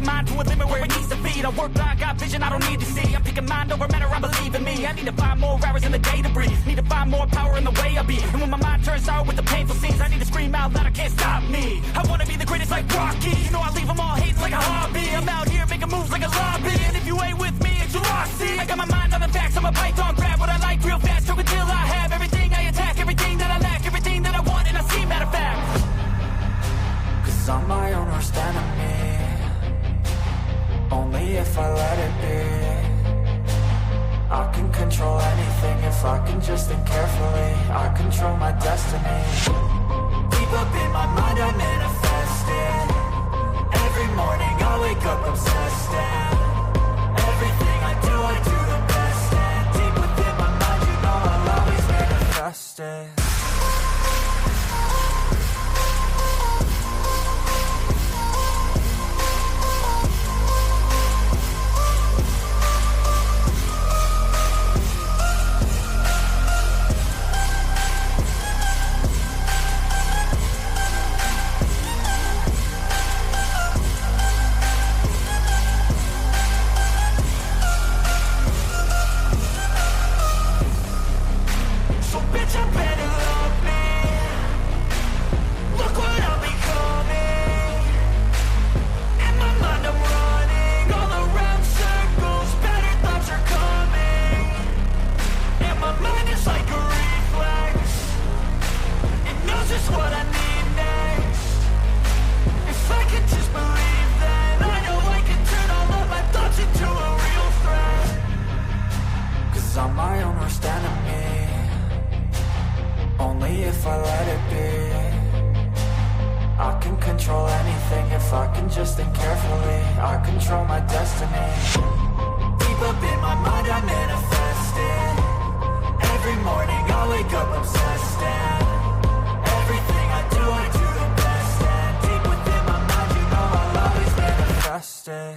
mind to a limit where it needs to feed. I work blind, got vision I don't need to see. I'm picking mind over matter, I believe in me. I need to find more hours in the day to breathe. Need to find more power in the way I be. And when my mind turns sour with the painful scenes, I need to scream out loud, I can't stop me. I wanna be the greatest like Rocky. You know I leave them all hating like a hobby. I'm out here making moves like a lobby. And if you ain't with me, it's your loss. See, I got my mind on the facts, I'm a python, grab what I like real fast. Choke until I have everything I attack, everything that I lack, everything that I want, and I see matter of fact. Cause I'm my own worst enemy. Only if I let it be. I can control anything if I can just think carefully. I control my destiny. Deep up in my mind I manifest it. Every morning I wake up obsessed, and everything I do the best. And deep within my mind, you know I'll always manifest it. I'm my own worst enemy. Only if I let it be. I can control anything if I can just think carefully. I control my destiny. Deep up in my mind I manifest it. Every morning I wake up obsessed, and everything I do the best. And deep within my mind, you know I'll always manifest it.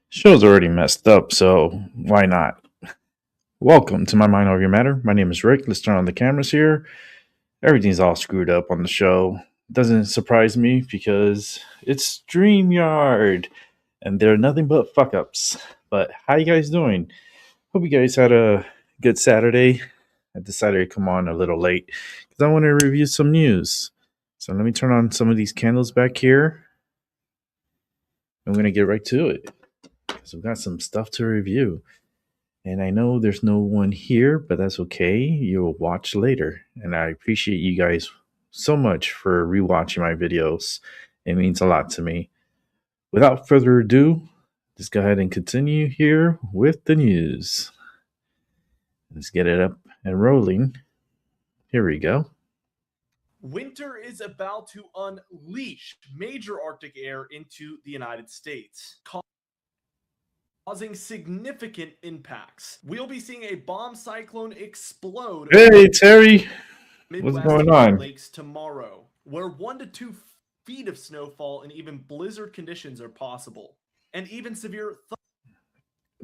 Show's already messed up, so why not? Welcome to My Mind Over Your Matter. My name is Rick. Let's turn on the cameras here. Everything's all screwed up on the show. Doesn't surprise me because it's StreamYard, and they're nothing but fuck-ups. But how you guys doing? Hope you guys had a good Saturday. I decided to come on a little late because I want to review some news. So let me turn on some of these candles back here. I'm going to get right to it. So we've got some stuff to review. And I know there's no one here, but that's okay. You'll watch later. And I appreciate you guys so much for rewatching my videos. It means a lot to me. Without further ado, let's go ahead and continue here with the news. Let's get it up and rolling. Here we go. Winter is about to unleash major Arctic air into the United States, causing significant impacts. We'll be seeing a bomb cyclone explode. Hey, Terry. Midwest What's going on? Lakes tomorrow, where 1 to 2 feet of snowfall and even blizzard conditions are possible, and even severe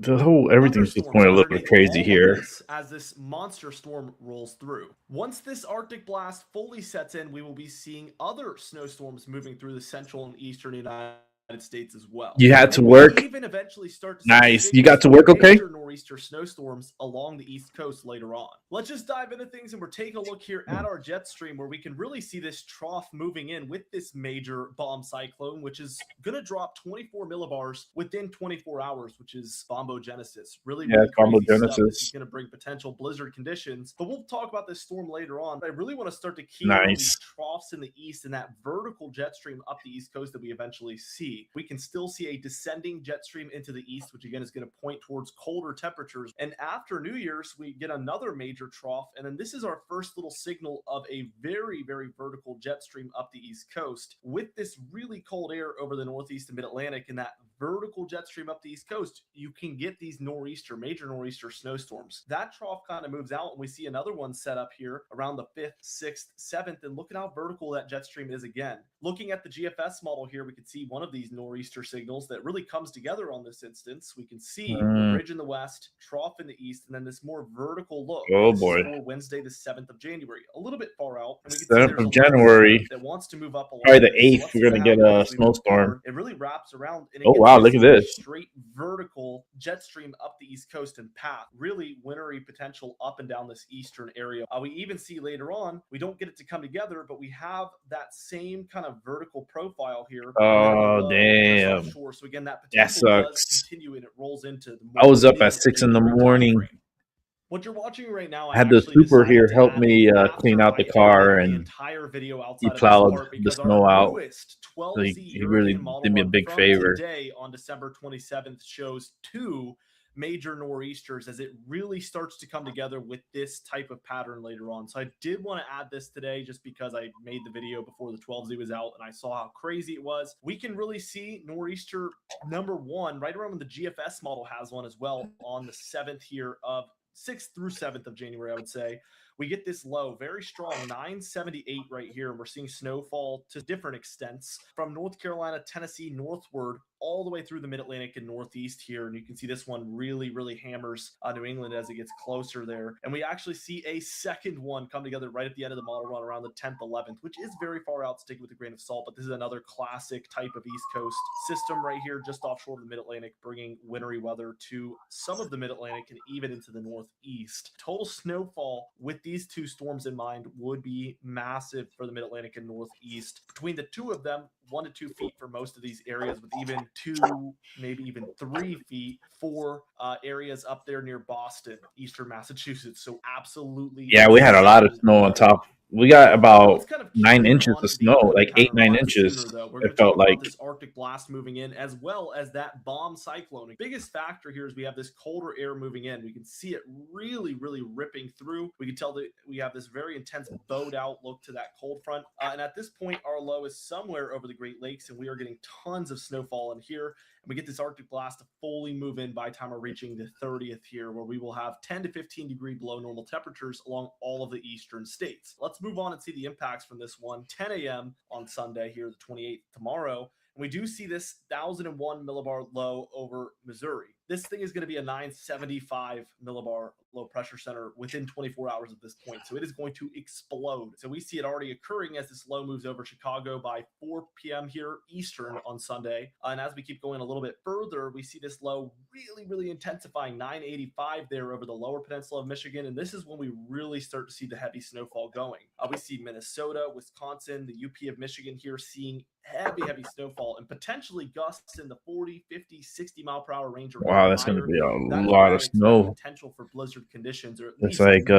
Everything's just going a little bit crazy here. As this monster storm rolls through. Once this Arctic blast fully sets in, we will be seeing other snowstorms moving through the central and eastern United States as well. You had to And work. we even eventually start to see Nice. You got to work okay? major nor'easter snowstorms along the East Coast later on. Let's just dive into things, and we're taking a look here at our jet stream where we can really see this trough moving in with this major bomb cyclone, which is going to drop 24 millibars within 24 hours, which is bombogenesis. Really crazy stuff. This is going to bring potential blizzard conditions, but we'll talk about this storm later on. But I really want to start to key in on these troughs in the east and that vertical jet stream up the East Coast that we eventually see. We can still see a descending jet stream into the east, which again is going to point towards colder temperatures. And after New Year's, we get another major trough. And then this is our first little signal of a very, very vertical jet stream up the East Coast with this really cold air over the Northeast and Mid-Atlantic. And that vertical jet stream up the East Coast, you can get these major nor'easter snowstorms. That trough kind of moves out, and we see another one set up here around the 5th, 6th, 7th. And look at how vertical that jet stream is again. Looking at the GFS model here, we can see one of these nor'easter signals that really comes together on this instance. We can see the ridge in the west, trough in the east, and then this more vertical look. Oh this boy! Is for Wednesday, the 7th of January, a little bit far out. And we can 7th of January. That wants to move up. Probably the 8th. We're gonna get a snowstorm. It really wraps around. And oh wow! Look at this straight vertical jet stream up the East Coast and path. Really wintry potential up and down this eastern area. We even see later on, we don't get it to come together, but we have that same kind of vertical profile here. Oh damn! Shore. So again, that sucks. Does continue, and it rolls into the I was up at 6 in the morning. What you're watching right now, I had the super here help me clean out the car, and he plowed the snow out. So he really did me a big favor. Today on December 27th shows 2 major nor'easters as it really starts to come together with this type of pattern later on. So I did want to add this today just because I made the video before the 12Z was out and I saw how crazy it was. We can really see nor'easter number 1 right around when the GFS model has one as well on the 7th here of 6th through 7th of January, I would say. We get this low, very strong, 978 right here. And we're seeing snowfall to different extents from North Carolina, Tennessee, northward, all the way through the Mid-Atlantic and Northeast here. And you can see this one really, really hammers New England as it gets closer there. And we actually see a second one come together right at the end of the model run around the 10th, 11th, which is very far out, sticking with a grain of salt. But this is another classic type of East Coast system right here, just offshore of the Mid-Atlantic, bringing wintry weather to some of the Mid-Atlantic and even into the Northeast. Total snowfall with these 2 storms in mind would be massive for the Mid-Atlantic and Northeast. Between the 2 of them, 1 to 2 feet for most of these areas, with even 2, maybe even 3 feet for areas up there near Boston, eastern Massachusetts. So absolutely. Yeah, we had a lot of snow on top. We got about 9 inches of snow, like 8-9 inches. It felt like this Arctic blast moving in, as well as that bomb cyclone. The biggest factor here is we have this colder air moving in. We can see it really, really ripping through. We can tell that we have this very intense bowed out look to that cold front. And at this point, our low is somewhere over the Great Lakes, and we are getting tons of snowfall in here. And we get this Arctic blast to fully move in by the time we're reaching the 30th here, where we will have 10 to 15 degree below normal temperatures along all of the eastern states. Let's move on and see the impacts from this one. 10 a.m. on Sunday here, the 28th, tomorrow. And we do see this 1,001 millibar low over Missouri. This thing is going to be a 975 millibar low pressure center within 24 hours at this point. So it is going to explode. So we see it already occurring as this low moves over Chicago by 4 p.m. here Eastern on Sunday. And as we keep going a little bit further, we see this low really, really intensifying, 985 there over the lower peninsula of Michigan. And this is when we really start to see the heavy snowfall going. We see Minnesota, Wisconsin, the UP of Michigan here seeing heavy snowfall and potentially gusts in the 40, 50, 60 mile per hour range. Wow, that's going to be a lot of snow. Potential for blizzard conditions. Or it's like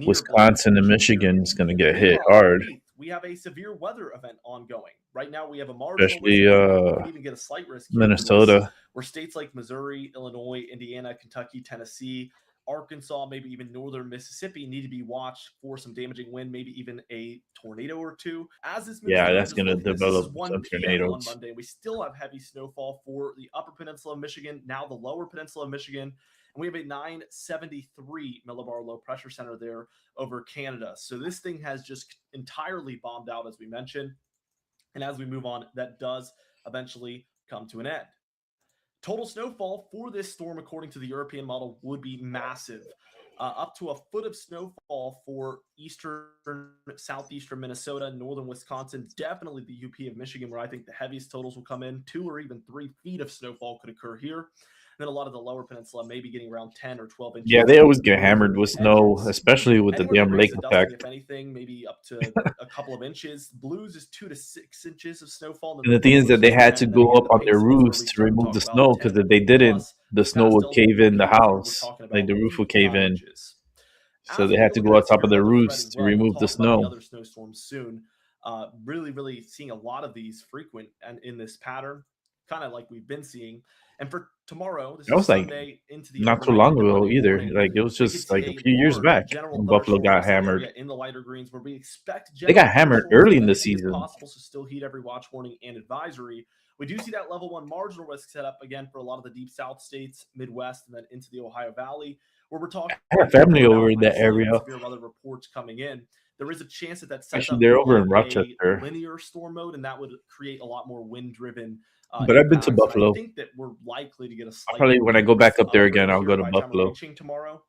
Wisconsin and Michigan is going to get hit hard. We have a severe weather event ongoing. Right now, we have a marginal especially risk. Even get a slight risk Minnesota, where states like Missouri, Illinois, Indiana, Kentucky, Tennessee, Arkansas, maybe even northern Mississippi need to be watched for some damaging wind, maybe even a tornado or 2. As this that's going to develop some tornadoes. On Monday, we still have heavy snowfall for the upper peninsula of Michigan, now the lower peninsula of Michigan, and we have a 973 millibar low pressure center there over Canada. So this thing has just entirely bombed out, as we mentioned. And as we move on, that does eventually come to an end. Total snowfall for this storm, according to the European model, would be massive. up to a foot of snowfall for southeastern Minnesota, northern Wisconsin, definitely the UP of Michigan, where I think the heaviest totals will come in. 2 or even 3 feet of snowfall could occur here. Then a lot of the lower peninsula maybe getting around 10 or 12 inches. Yeah, they always get hammered with snow, especially with the damn lake effect. If anything, maybe up to a couple of inches. Blues is 2 to 6 inches of snowfall. And the thing is that they had to go up on their roofs to remove the snow, because if they didn't, the snow would cave in the house. Like the roof would cave in. So they had to go on top of their roofs to remove the snow. Other snowstorms soon. Really seeing a lot of these frequent and in this pattern, kind of like we've been seeing. And for tomorrow, this is Sunday into the not too long ago either. Like it was just like a few years back when Buffalo got hammered. In the lighter greens, where we expect they got hammered early in the season. Possible to still heat every watch warning and advisory. We do see that level 1 marginal risk set up again for a lot of the deep south states, Midwest, and then into the Ohio Valley, where we're talking. I have family over in that area. Severe weather reports coming in. There is a chance that sets actually they're over in Rochester. Linear storm mode, and that would create a lot more wind-driven. But I've been to Buffalo. I think that we're likely to get a slight. Probably when I go back up there again, I'll go to Buffalo tomorrow.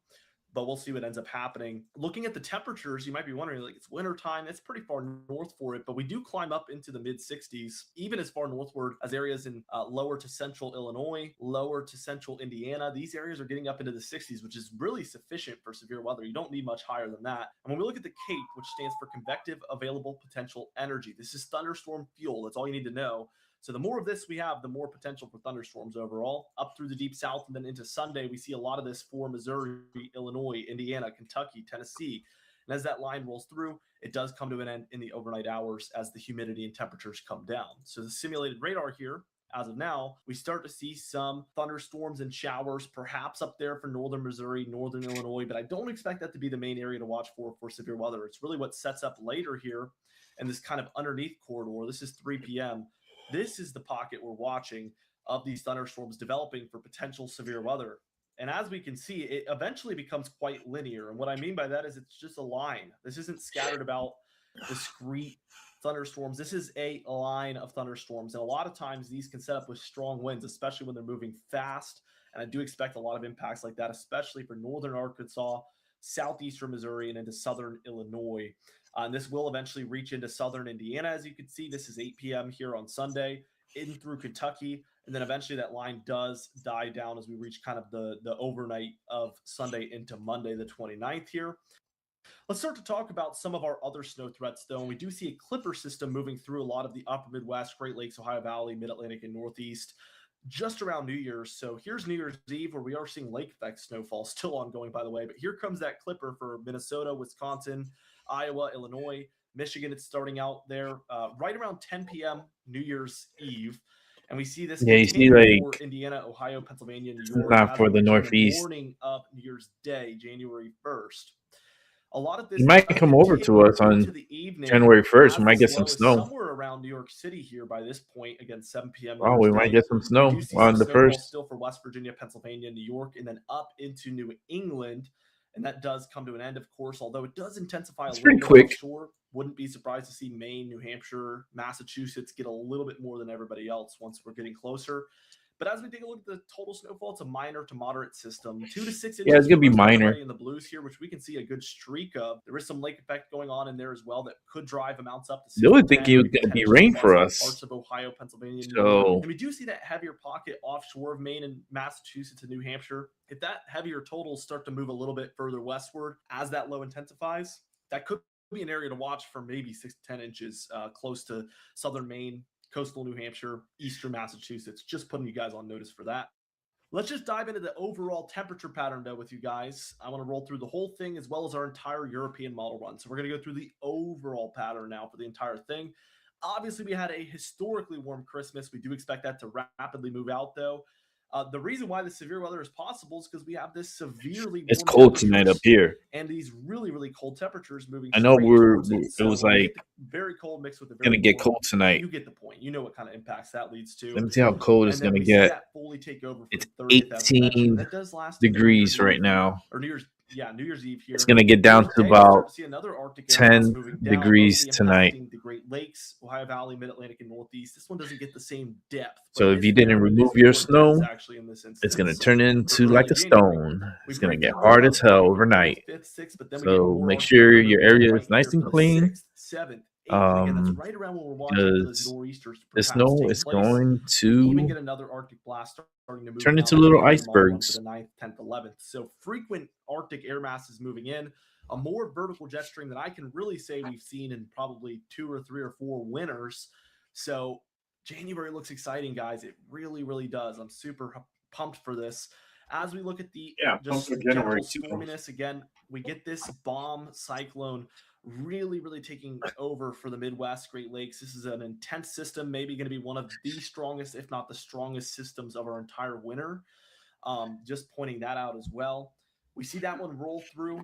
But we'll see what ends up happening. Looking at the temperatures, you might be wondering, like, it's winter time. It's pretty far north for it, but we do climb up into the mid-60s, even as far northward as areas in lower to central Illinois, lower to central Indiana. These areas are getting up into the 60s, which is really sufficient for severe weather. You don't need much higher than that. And when we look at the CAPE, which stands for Convective Available Potential Energy, this is thunderstorm fuel. That's all you need to know. So the more of this we have, the more potential for thunderstorms overall. Up through the deep south and then into Sunday, we see a lot of this for Missouri, Illinois, Indiana, Kentucky, Tennessee. And as that line rolls through, it does come to an end in the overnight hours as the humidity and temperatures come down. So the simulated radar here, as of now, we start to see some thunderstorms and showers, perhaps up there for northern Missouri, northern Illinois, but I don't expect that to be the main area to watch for severe weather. It's really what sets up later here in this kind of underneath corridor. This is 3 p.m. This is the pocket we're watching of these thunderstorms developing for potential severe weather. And as we can see, it eventually becomes quite linear. And what I mean by that is it's just a line. This isn't scattered about discrete thunderstorms. This is a line of thunderstorms. And a lot of times these can set up with strong winds, especially when they're moving fast. And I do expect a lot of impacts like that, especially for northern Arkansas, southeastern Missouri, and into southern Illinois. And this will eventually reach into southern Indiana. As you can see, this is 8 p.m. here on Sunday, in through Kentucky. And then eventually that line does die down as we reach kind of the overnight of Sunday into Monday, the 29th here. Let's start to talk about some of our other snow threats, though. And we do see a clipper system moving through a lot of the upper Midwest, Great Lakes, Ohio Valley, Mid-Atlantic, and Northeast just around New Year's. So here's New Year's Eve, where we are seeing lake effect snowfall still ongoing, by the way. But here comes that clipper for Minnesota, Wisconsin, Iowa, Illinois, Michigan. It's starting out there right around 10 p.m. New Year's Eve. And we see this. Yeah, you see, like, for Indiana, Ohio, Pennsylvania, New York. Not for the Northeast. Morning of New Year's Day, January 1st. A lot of this you might come over to us on January 1st. We might get some snow. Somewhere around New York City here by this point, again, 7 p.m. Oh, we might get some snow on the 1st. Still for West Virginia, Pennsylvania, New York, and then up into New England. And that does come to an end, of course, although it does intensify a little bit quick. offshore. Wouldn't be surprised to see Maine, New Hampshire, Massachusetts get a little bit more than everybody else once we're getting closer. But as we take a look at the total snowfall, it's a minor to moderate system. 2 to 6 inches. Yeah, it's going to be minor. In the blues here, which we can see a good streak of. There is some lake effect going on in there as well that could drive amounts up to. The only thing it was going to be rain for us. Parts of Ohio, Pennsylvania, so, and we do see that heavier pocket offshore of Maine and Massachusetts and New Hampshire. If that heavier totals start to move a little bit further westward as that low intensifies, that could be an area to watch for maybe 6 to 10 inches close to southern Maine, coastal New Hampshire, eastern Massachusetts. Just putting you guys on notice for that. Let's just dive into the overall temperature pattern, though, with you guys. I want to roll through the whole thing as well as our entire European model run. So we're going to go through the overall pattern now for the entire thing. Obviously, we had a historically warm Christmas. We do expect that to rapidly move out, though. The reason why the severe weather is possible is because we have this severely it's cold tonight up here, and these really, really cold temperatures moving. I know it was like very cold mixed with the going to get cold tonight. You get the point. You know what kind of impacts that leads to. Let me see how cold it's going to get. Fully take over it's 18 degrees right now. Or New Year's yeah, New Year's Eve here. It's going to get down to about 10 degrees tonight. The Great Lakes, Ohio Valley, Mid-Atlantic, and Northeast. This one doesn't get the same depth. So if you didn't remove your snow, it's going to turn into like a stone. It's going to get hard as hell overnight. So make sure your area is nice and clean. Because the snow is going to get another Arctic blast starting to move turn into little icebergs. The 9th, 10th, 11th. So frequent Arctic air masses moving in, a more vertical jet stream than I can really say we've seen in probably 2 or 3 or 4 winters. So January looks exciting, guys. It really, really does. I'm super pumped for this. As we look at the just general storminess, again, we get this bomb cyclone really, really taking over for the Midwest, Great Lakes. This is an intense system, maybe going to be one of the strongest, if not the strongest systems of our entire winter. Just pointing that out as well. We see that one roll through.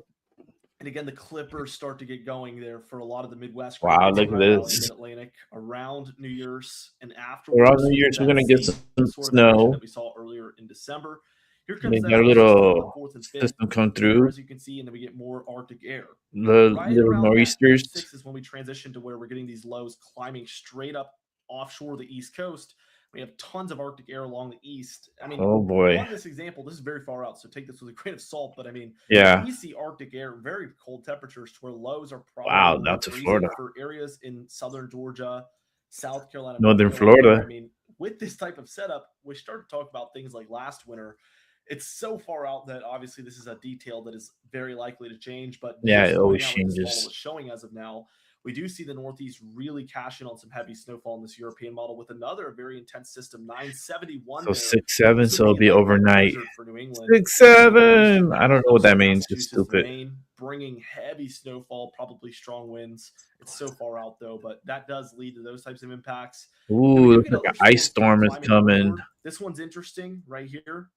And again, the Clippers start to get going there for a lot of the Midwest. Wow, look at this. Mid-Atlantic around New Year's and after. Around New Year's, we're going to get some snow. That we saw earlier in December. Here comes they got a little system come through. As you can see, and then we get more Arctic air. The little nor'easters. 6 is when we transition to where we're getting these lows climbing straight up offshore the East Coast. We have tons of Arctic air along the east. I mean, oh boy. On this example, this is very far out, so take this with a grain of salt. But I mean, yeah, we see Arctic air, very cold temperatures, to where lows are probably down to Florida for areas in southern Georgia, South Carolina, northern Florida. I mean, with this type of setup, we start to talk about things like last winter. It's so far out that obviously this is a detail that is very likely to change. But yeah, it always changes. Showing as of now, we do see the Northeast really cash in on some heavy snowfall in this European model with another very intense system, 971. So 6-7, so it'll be overnight. 6-7. I don't know what that means. It's stupid. Maine, bringing heavy snowfall, probably strong winds. It's so far out though, but that does lead to those types of impacts. Ooh, looks like an ice storm is coming. This one's interesting right here.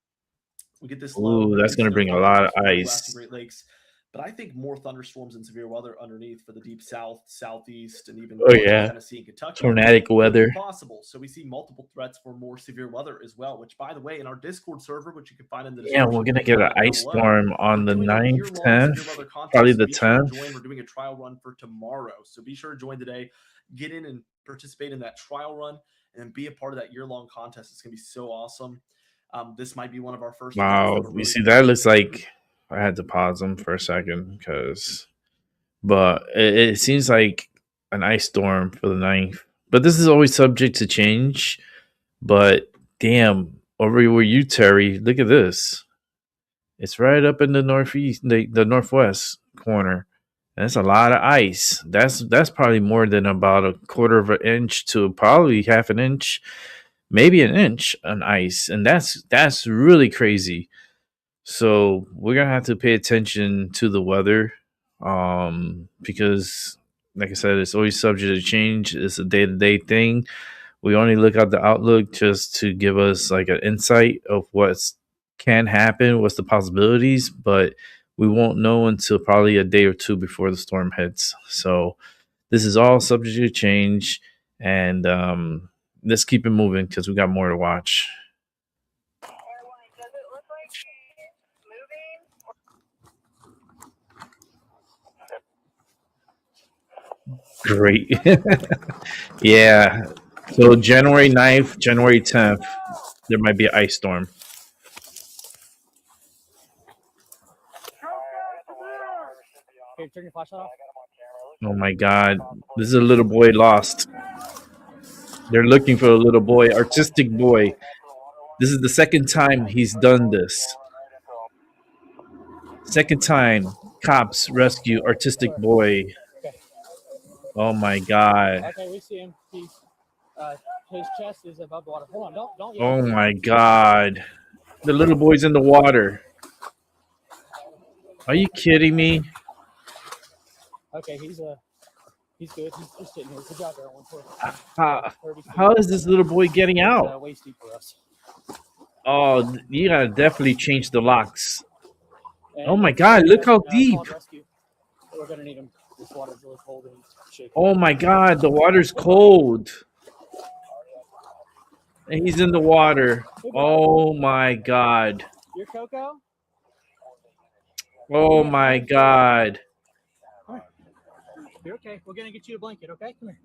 We get this. Ooh, that's going to bring a lot of ice. Great Lakes. But I think more thunderstorms and severe weather underneath for the deep south, southeast, and even Tennessee and Kentucky. Tornadic weather. Possible. So we see multiple threats for more severe weather as well, which, by the way, in our Discord server, which you can find in the description. Yeah, we're going to get an ice storm on the 9th, 10th, probably the 10th. We're doing a trial run for tomorrow. So be sure to join today. Get in and participate in that trial run and be a part of that year-long contest. It's going to be so awesome. This might be one of our first. Wow, you see, that looks like I had to pause them for a second but it seems like an ice storm for the 9th. But this is always subject to change. But damn, over where you, Terry, look at this. It's right up in the northeast, the northwest corner. And that's a lot of ice. That's probably more than about a quarter of an inch to probably half an inch. Maybe an inch on ice, and that's really crazy. So we're gonna have to pay attention to the weather, because, like I said, it's always subject to change. It's a day-to-day thing. We only look at the outlook just to give us like an insight of what can happen, what's the possibilities, but we won't know until probably a day or two before the storm hits. So this is all subject to change, and let's keep it moving because we got more to watch. Great. Yeah. So January 9th, January 10th, there might be an ice storm. Okay, turn your flashlight off. Oh my God. This is a little boy lost. They're looking for a little boy, artistic boy. This is the second time he's done this. Second time cops rescue artistic boy. Oh my God. Okay, we see him. His chest is above the water. Hold on, don't. Oh my God. The little boy's in the water. Are you kidding me? Okay, he's good. He's just sitting here. Good job, everyone. How is this little boy getting out? Waist deep for us. Oh, you gotta definitely change the locks. And oh my God, look how deep. We're gonna need him. This water's really cold and shaking. Oh my God, the water's cold. And he's in the water. Oh my God. You're Coco? Oh my God. You're okay. We're gonna get you a blanket, okay? Come here.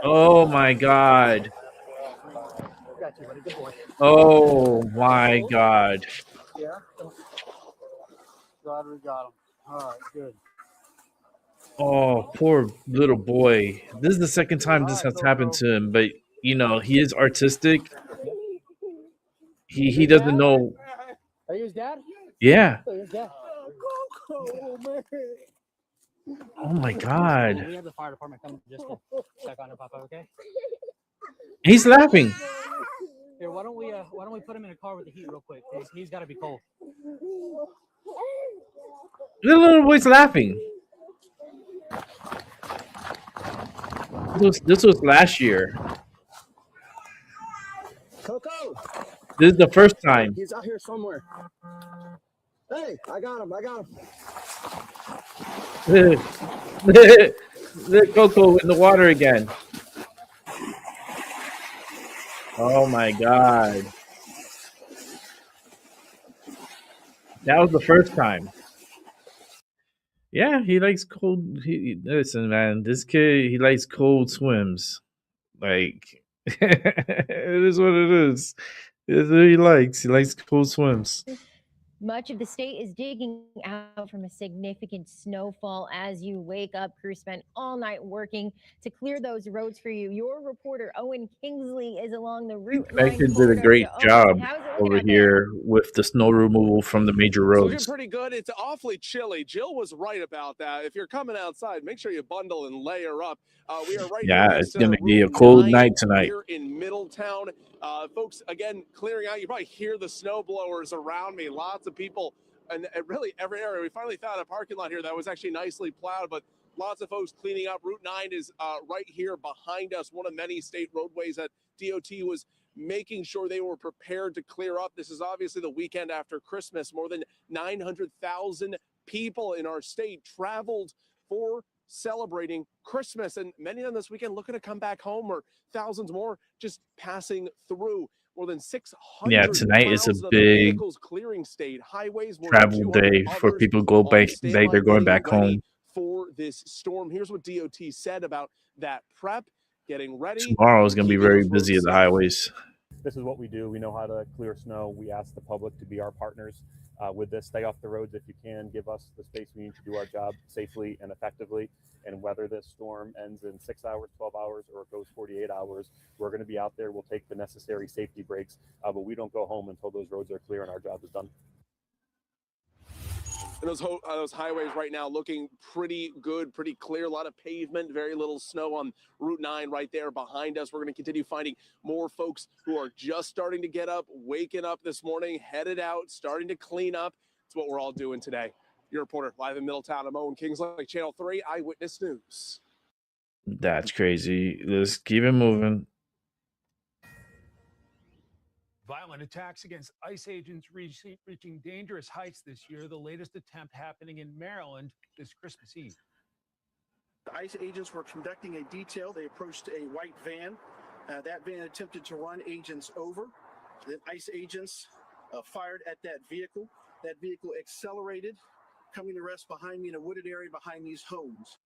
Oh my God. Got you, buddy. Good boy. Oh my God. Yeah. Glad we got him. All right, good. Oh, poor little boy. This is the second time All this right, has happened Coco. to him, but he is artistic. He His doesn't dad? know. Are you his dad? Yeah. Oh, his dad. Coco, man. Oh my We God. have the fire department coming just to check on him, Papa. Okay. He's laughing. Here, why don't we put him in a car with the heat real quick? He's got to be cold. The little boy's laughing. This was last year. Coco, This is the first time. he's out here somewhere. Hey, I got him. Let Coco in the water again. Oh my God. That was the first time. Yeah, he likes cold. Listen, man, this kid, he likes cold swims. Like, it is what it is. It's what he likes. He likes cold swims. Much of the state is digging out from a significant snowfall. As you wake up, crews spent all night working to clear those roads for you. Your reporter, Owen Kingsley, is along the Route 9 Connected did a corridor. great So, Owen, job how's it looking over out there? here with the snow removal from the major It's looking roads. pretty good. It's awfully chilly. Jill was right about that. If you're coming outside, make sure you bundle and layer up. We are right Yeah, here next it's to gonna be a Route cold 9 night tonight. here in Middletown. Folks, again, clearing out. You probably hear the snow blowers around me. Lots of people, and really every area. We finally found a parking lot here that was actually nicely plowed, but lots of folks cleaning up. Route 9 is right here behind us, one of many state roadways that DOT was making sure they were prepared to clear up. This is obviously the weekend after Christmas. More than 900,000 people in our state traveled for celebrating Christmas, and many of them this weekend looking to come back home, or thousands more just passing through. More than 600 Yeah, tonight is a miles of the big vehicles clearing state highways. More than travel 200 day for others people go on back. standby, They're going getting back ready home. for this storm. Here's what DOT said about that prep, getting ready. Tomorrow is going to be keeping very those roads busy at the safe. highways. This is what we do. We know how to clear snow. We ask the public to be our partners with this. Stay off the roads if you can. Give us the space we need to do our job safely and effectively. And whether this storm ends in 6 hours, 12 hours, or it goes 48 hours, we're going to be out there. We'll take the necessary safety breaks, but we don't go home until those roads are clear and our job is done. And those highways right now looking pretty good, pretty clear. A lot of pavement, very little snow on Route 9 right there behind us. We're going to continue finding more folks who are just starting to get up, waking up this morning, headed out, starting to clean up. It's what we're all doing today. Your reporter live in Middletown, I'm Owen Kingsley, Channel 3 Eyewitness News. That's crazy. Let's keep it moving. Violent attacks against ICE agents reaching dangerous heights this year. The latest attempt happening in Maryland this Christmas Eve. The ICE agents were conducting a detail. They approached a white van. That van attempted to run agents over. The ICE agents fired at that vehicle. That vehicle accelerated, coming to rest behind me in a wooded area behind these homes.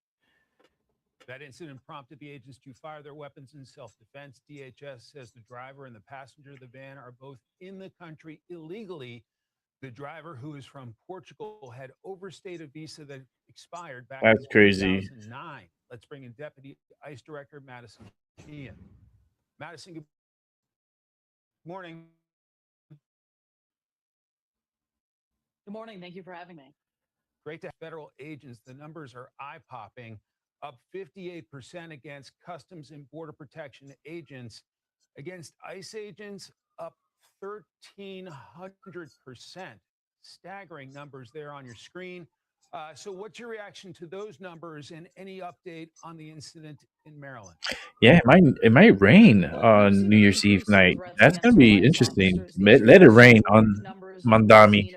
That incident prompted the agents to fire their weapons in self-defense. DHS says the driver and the passenger of the van are both in the country illegally. The driver, who is from Portugal, had overstayed a visa that expired back in 2009. Let's bring in Deputy ICE Director Madison Sheehan. Madison, good morning. Good morning. Thank you for having me. Great to have federal agents. The numbers are eye-popping. Up 58% against Customs and Border Protection agents. Against ICE agents, up 1,300%. Staggering numbers there on your screen. So what's your reaction to those numbers and any update on the incident in Maryland? Yeah, it might rain on New Year's Eve night. That's going to be interesting. Let it rain on Mandami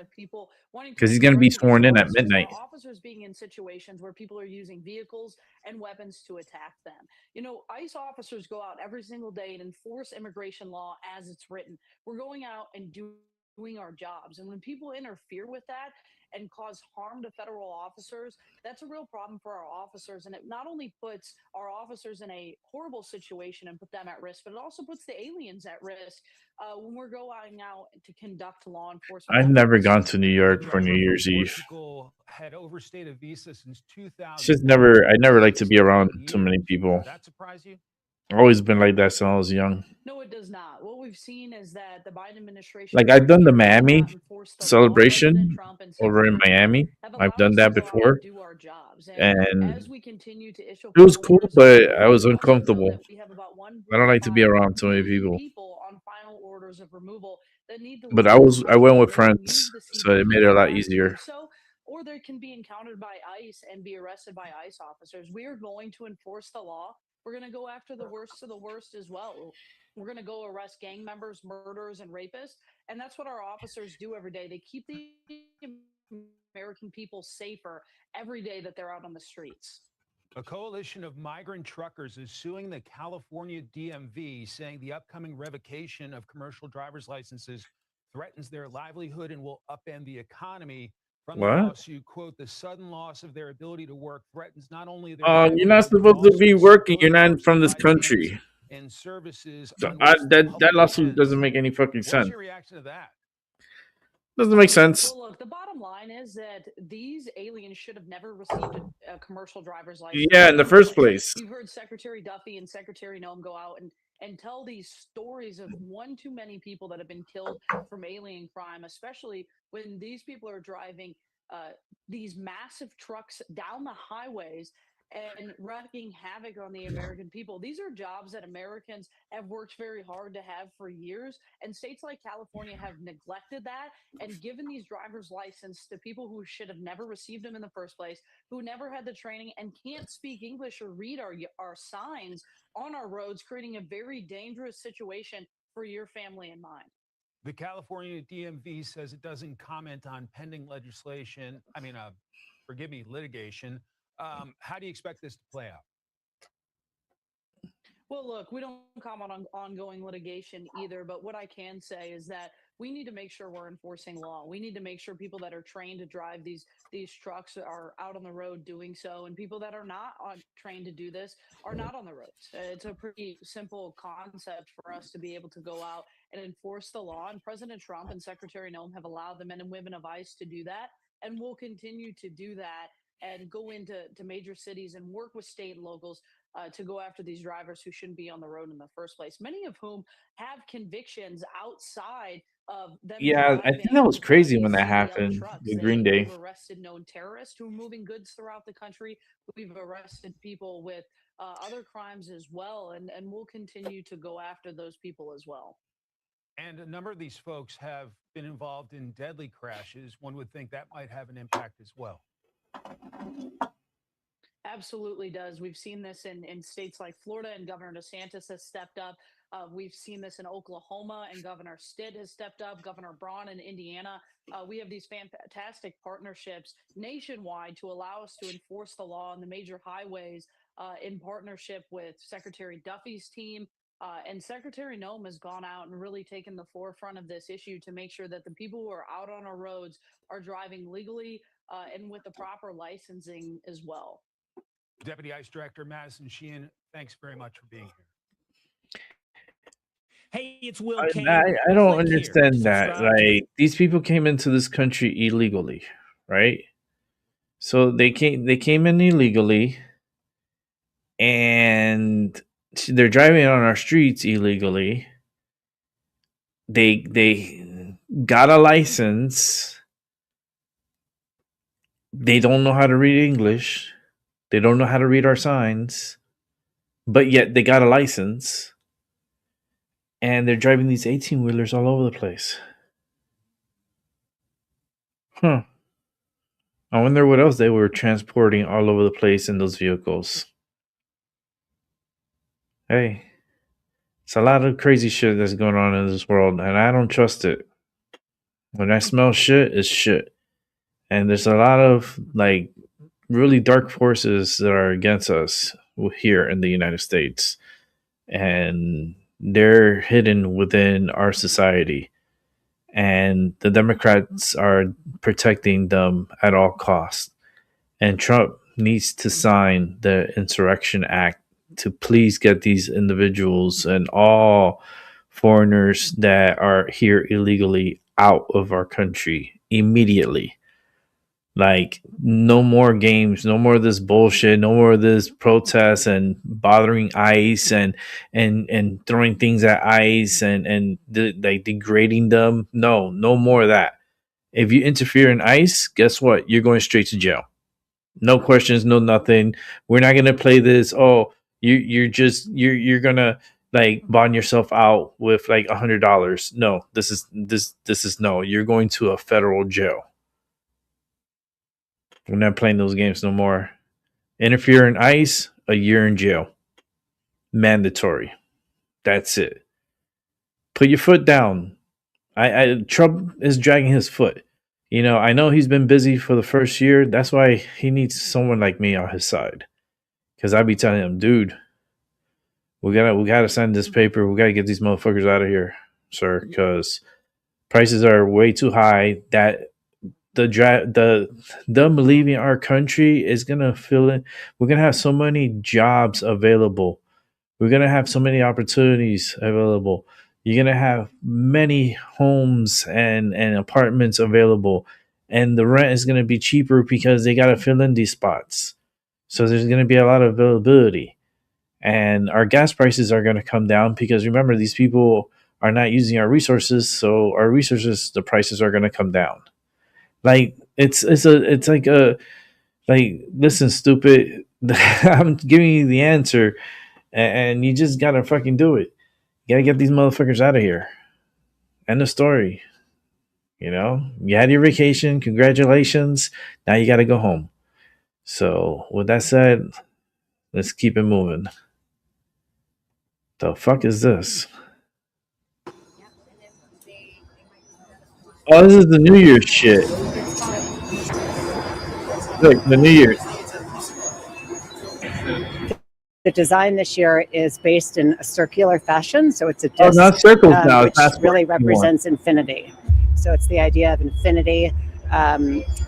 because he's going to be sworn in at midnight. Officers being in situations where people are using vehicles and weapons to attack them. You know, ICE officers go out every single day and enforce immigration law as it's written. We're going out and doing our jobs. And when people interfere with that and cause harm to federal officers, that's a real problem for our officers. And it not only puts our officers in a horrible situation and put them at risk, but it also puts the aliens at risk when we're going out to conduct law enforcement I've never gone operations. to New The York for driver New from Year's Eve. Portugal had overstayed a visa since It's just 2009. I never like to be 16 around too many years. people. Does that surprise you? Always been like that since I was young. No, it does not. What we've seen is that the Biden administration Like I've done the clearly has Miami not enforced the law. President celebration Trump and over in Secretary Noem Miami. have I've allowed done us to that go out before, and do our jobs. And and as we continue to issue it was cool, final orders of but I removal, was we also know uncomfortable. that we have about I don't like to be 1.5 around too many million people. people on final orders of removal that need to But leave this I country, went with and they can use friends, the so it made CBP it a lot program to easier. do so, or they can be encountered by ICE and be arrested by ICE officers. We are going to enforce the law. We're going to go after the worst of the worst as well. We're going to go arrest gang members, murderers, and rapists. And that's what our officers do every day. They keep the American people safer every day that they're out on the streets. A coalition of migrant truckers is suing the California DMV, saying the upcoming revocation of commercial driver's licenses threatens their livelihood and will upend the economy. From the What? lawsuit, quote, the sudden loss of their ability to work threatens not only their livelihood, You're not but supposed to also be the working. You're supposed not from this supply chains country. and services So on which the that public lawsuit depends. doesn't make any fucking What's sense. your reaction to that? Doesn't make sense. Well, look, the bottom line is that these aliens should have never received a commercial driver's license. Yeah, in the first place. You've heard Secretary Duffy and Secretary Noem go out and tell these stories of one too many people that have been killed from alien crime, especially when these people are driving these massive trucks down the highways and wreaking havoc on the American people. These are jobs that Americans have worked very hard to have for years, and states like California have neglected that and given these driver's license to people who should have never received them in the first place, who never had the training and can't speak English or read our signs on our roads, creating a very dangerous situation for your family and mine. The California DMV says it doesn't comment on pending legislation. Forgive me, litigation. How do you expect this to play out? Well, look, we don't comment on ongoing litigation either, but what I can say is that we need to make sure we're enforcing law. We need to make sure people that are trained to drive these trucks are out on the road doing so, and people that are not trained to do this are not on the roads. It's a pretty simple concept for us to be able to go out and enforce the law, and President Trump and Secretary Noem have allowed the men and women of ICE to do that, and we'll continue to do that and go into major cities and work with state and locals to go after these drivers who shouldn't be on the road in the first place, many of whom have convictions outside of them. Yeah, I think that was crazy when that CDL happened trucks. with Green Day. We've arrested known terrorists who are moving goods throughout the country. We've arrested people with other crimes as well, and we'll continue to go after those people as well. And a number of these folks have been involved in deadly crashes. One would think that might have an impact as well. Absolutely does. We've seen this in states like Florida, and Governor DeSantis has stepped up. We've seen this in Oklahoma, and Governor Stitt has stepped up. Governor Braun in Indiana. We have these fantastic partnerships nationwide to allow us to enforce the law on the major highways in partnership with Secretary Duffy's team. And Secretary Noem has gone out and really taken the forefront of this issue to make sure that the people who are out on our roads are driving legally and with the proper licensing as well. Deputy ICE Director Madison Sheehan, thanks very much for being here. Hey, it's Will Kane. I don't Click here understand to that. subscribe to Like, these people came into this country illegally, right? So they came in illegally, and they're driving on our streets illegally. They got a license. They don't know how to read English. They don't know how to read our signs, but yet they got a license, and they're driving these 18-wheelers all over the place. Huh. I wonder what else they were transporting all over the place in those vehicles. Hey, it's a lot of crazy shit that's going on in this world, and I don't trust it. When I smell shit, it's shit. And there's a lot of, like, really dark forces that are against us here in the United States. And they're hidden within our society. and the Democrats are protecting them at all costs. And Trump needs to sign the Insurrection Act to please get these individuals and all foreigners that are here illegally out of our country immediately. Like, no more games, no more of this bullshit, no more of this protests and bothering ICE and throwing things at ICE and like degrading them. No more of that. If you interfere in ICE, guess what? You're going straight to jail. No questions, no nothing. We're not gonna play this. Oh, you're gonna like bond yourself out with like $100. No, this is no. You're going to a federal jail. We're not playing those games no more. Interfere in ICE, a year in jail. Mandatory. That's it. Put your foot down. Trump is dragging his foot. You know, I know he's been busy for the first year. That's why he needs someone like me on his side. Because I'd be telling him, dude, we gotta sign this paper. We gotta get these motherfuckers out of here, sir. Because prices are way too high. That them leaving our country is gonna fill in. We're gonna have so many jobs available. We're gonna have so many opportunities available. You're gonna have many homes and apartments available, and the rent is gonna be cheaper because they gotta fill in these spots. So there's gonna be a lot of availability, and our gas prices are gonna come down because remember, these people are not using our resources, so our resources, the prices are gonna come down. Like listen, stupid. I'm giving you the answer, and you just gotta fucking do it. You gotta get these motherfuckers out of here. End of story. You know, you had your vacation. Congratulations. Now you gotta go home. So with that said, let's keep it moving. The fuck is this? Oh, this is the New Year's shit. Look, the New Year's. The design this year is based in a circular fashion, so it's a disc, not circles now. which really represents infinity. So it's the idea of infinity,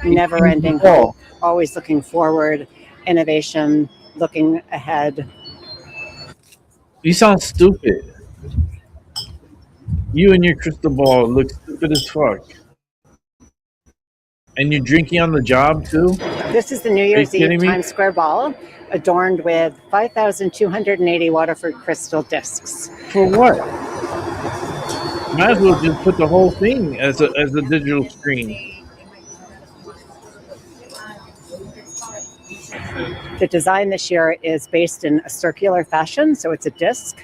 never-ending hope, always looking forward, innovation, looking ahead. You sound stupid. You and your crystal ball look stupid as fuck. And you're drinking on the job too? This is the New Year's Eve Times Square ball, adorned with 5,280 Waterford crystal discs. For what? Might as well just put the whole thing as a digital screen. The design this year is based in a circular fashion, so it's a disc,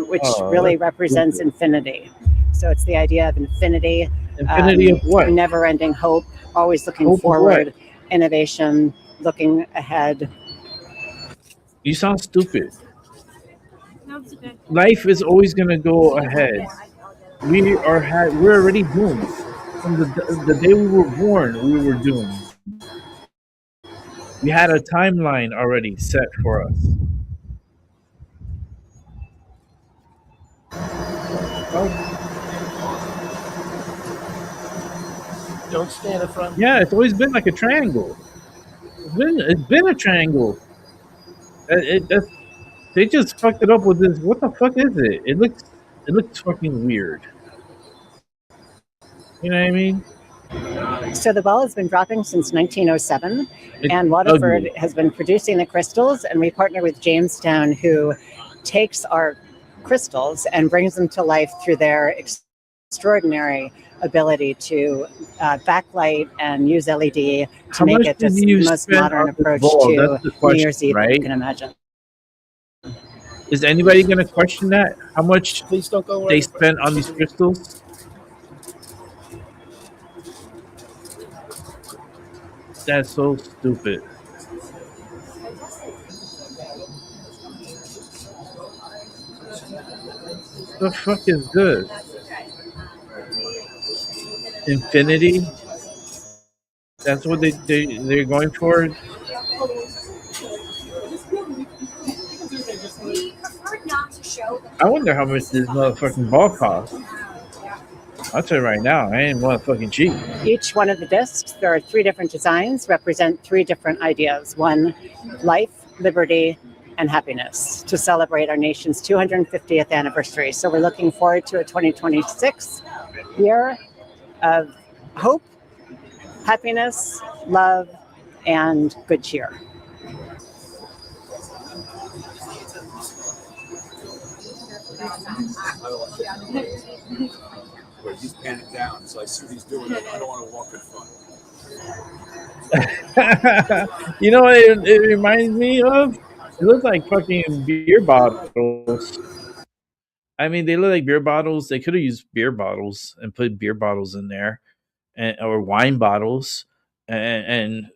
which really represents infinity. So it's the idea of infinity. Infinity of what? Never-ending hope, always looking forward, innovation, looking ahead. You sound stupid. Life is always going to go ahead. We're already doomed. From the day we were born, we were doomed. We had a timeline already set for us. Don't stand in front. Yeah, it's always been like a triangle. It's been a triangle. They just fucked it up with this. What the fuck is it? It looks fucking weird. You know what I mean? So the ball has been dropping since 1907, and Waterford has been producing the crystals, and we partner with Jamestown, who takes our crystals and brings them to life through their extraordinary ability to backlight and use LED to make it just the most modern approach to New Year's Eve that you can imagine. Is anybody going to question that? How much they spent on these crystals? That's so stupid. The fuck is this? Infinity? That's what they're going for? I wonder how much this motherfucking ball costs. I'll tell you right now, I ain't motherfucking cheap. Each one of the discs, there are 3 different designs, represent 3 different ideas. One, life, liberty, and happiness, to celebrate our nation's 250th anniversary. So we're looking forward to a 2026 year of hope, happiness, love, and good cheer. Where he's panicked down, so I see what he's doing. I don't want to walk in front. You know what it reminds me of? It looks like fucking beer bottles. I mean, they look like beer bottles. They could have used beer bottles and put beer bottles in there, or wine bottles, and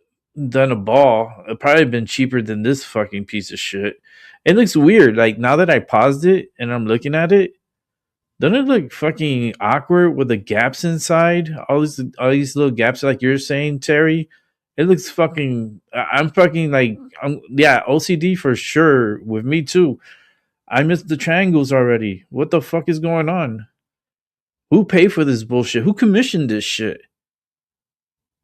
done a ball. It'd probably been cheaper than this fucking piece of shit. It looks weird. Like now that I paused it and I'm looking at it, doesn't it look fucking awkward with the gaps inside? All these little gaps, like you're saying, Terry. It looks fucking. I'm fucking like. Yeah, OCD for sure with me too. I missed the triangles already. What the fuck is going on? Who paid for this bullshit? Who commissioned this shit?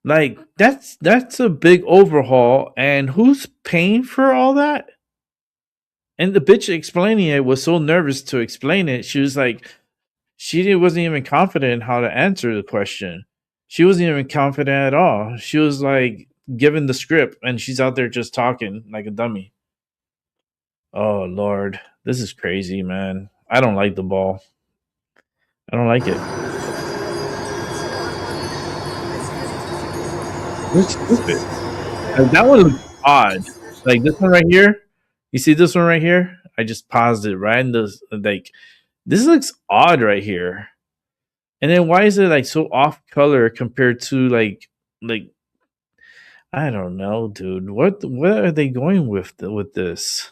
Like that's a big overhaul, and who's paying for all that? And the bitch explaining it was so nervous to explain it. She was like, wasn't even confident in how to answer the question. She wasn't even confident at all. She was like given the script, and she's out there just talking like a dummy. Oh Lord, this is crazy, man. I don't like the ball. I don't like it. It's stupid. Like, that one looks odd. Like this one right here. You see this one right here? I just paused it right in the like. This looks odd right here. And then why is it like so off color compared to like I don't know, dude. What are they going with this?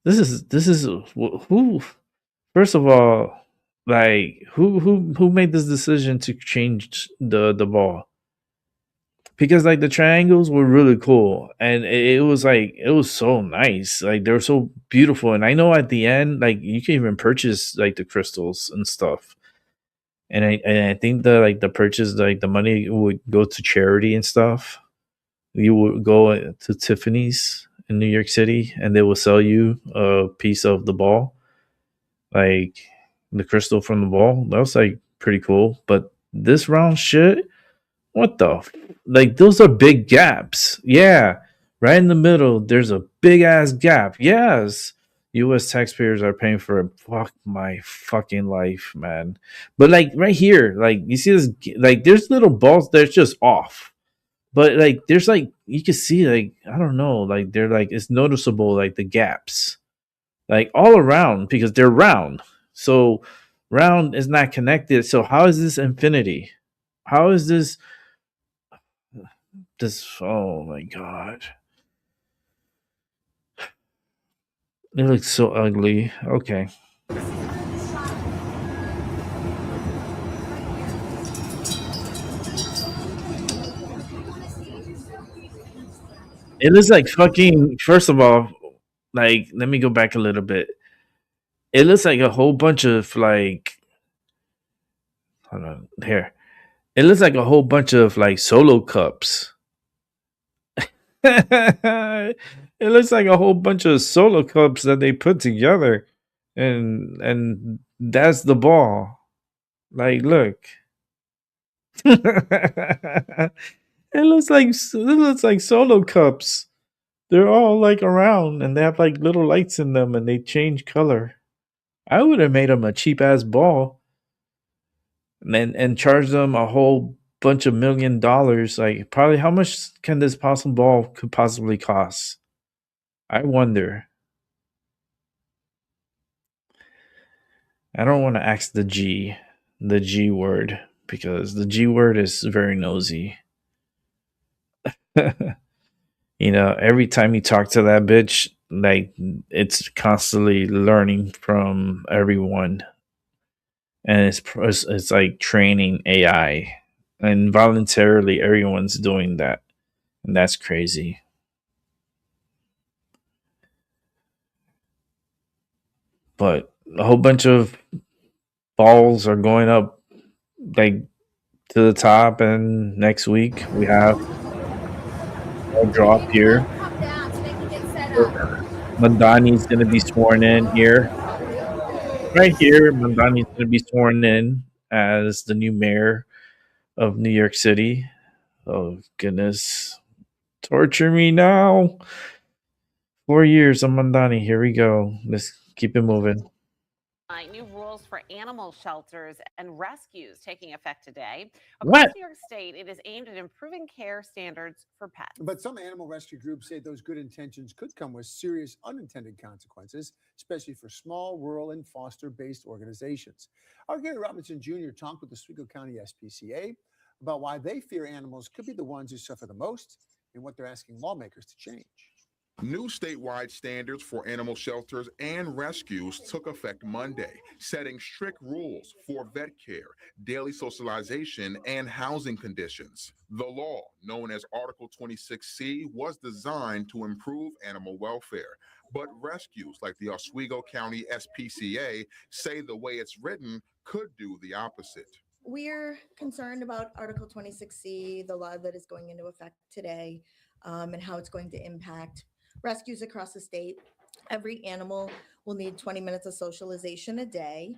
This is who. First of all, like who made this decision to change the ball? Because like the triangles were really cool, and it was like it was so nice. Like they were so beautiful, and I know at the end, like you can even purchase like the crystals and stuff. And I think the purchase, like the money would go to charity and stuff. You would go to Tiffany's in New York City, and they will sell you a piece of the ball, like the crystal from the ball. That was like pretty cool. But this round shit, what the like? Those are big gaps. Yeah, right in the middle, there's a big ass gap. Yes, U.S. taxpayers are paying for it. Fuck my fucking life, man. But like right here, like you see this, like there's little balls that's just off. But like there's like you can see like I don't know, like they're like it's noticeable like the gaps, like all around because they're round. So round is not connected. So how is this infinity? How is this? Oh my god. It looks so ugly. Okay. It looks like fucking first of all, like let me go back a little bit. It looks like a whole bunch of like hold on here. It looks like a whole bunch of like solo cups. It looks like a whole bunch of solo cups that they put together, and that's the ball. Like, look, it looks like solo cups. They're all like around, and they have like little lights in them, and they change color. I would have made them a cheap ass ball, and charged them a whole bunch of $1 million. Like, probably how much can this possible ball could possibly cost? I wonder. I don't want to ask the G word, because the G word is very nosy. You know, every time you talk to that bitch, like it's constantly learning from everyone, and it's like training AI, and voluntarily everyone's doing that, and that's crazy. But a whole bunch of balls are going up like to the top, and next week we have a drop here. Mandani's going to be sworn in here. Right here, Mandani's going to be sworn in as the new mayor of New York City. Oh, goodness. Torture me now. 4 years of Mandani. Here we go. Let's keep it moving. New rules for animal shelters and rescues taking effect today. What? Across New York State, it is aimed at improving care standards for pets. But some animal rescue groups say those good intentions could come with serious unintended consequences, especially for small, rural, and foster-based organizations. Our Gary Robinson Jr. talked with the Oswego County SPCA about why they fear animals could be the ones who suffer the most and what they're asking lawmakers to change. New statewide standards for animal shelters and rescues took effect Monday, setting strict rules for vet care, daily socialization, and housing conditions. The law, known as Article 26C, was designed to improve animal welfare. But rescues like the Oswego County SPCA say the way it's written could do the opposite. We're concerned about Article 26C, the law that is going into effect today, and how it's going to impact rescues across the state. Every animal will need 20 minutes of socialization a day,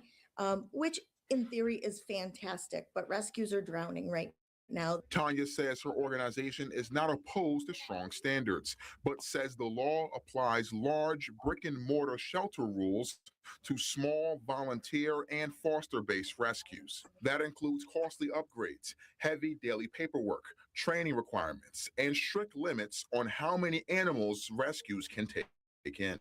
which in theory is fantastic, but rescues are drowning right now. Tanya says her organization is not opposed to strong standards, but says the law applies large brick and mortar shelter rules to small volunteer and foster-based rescues. That includes costly upgrades, heavy daily paperwork, training requirements, and strict limits on how many animals rescues can take in.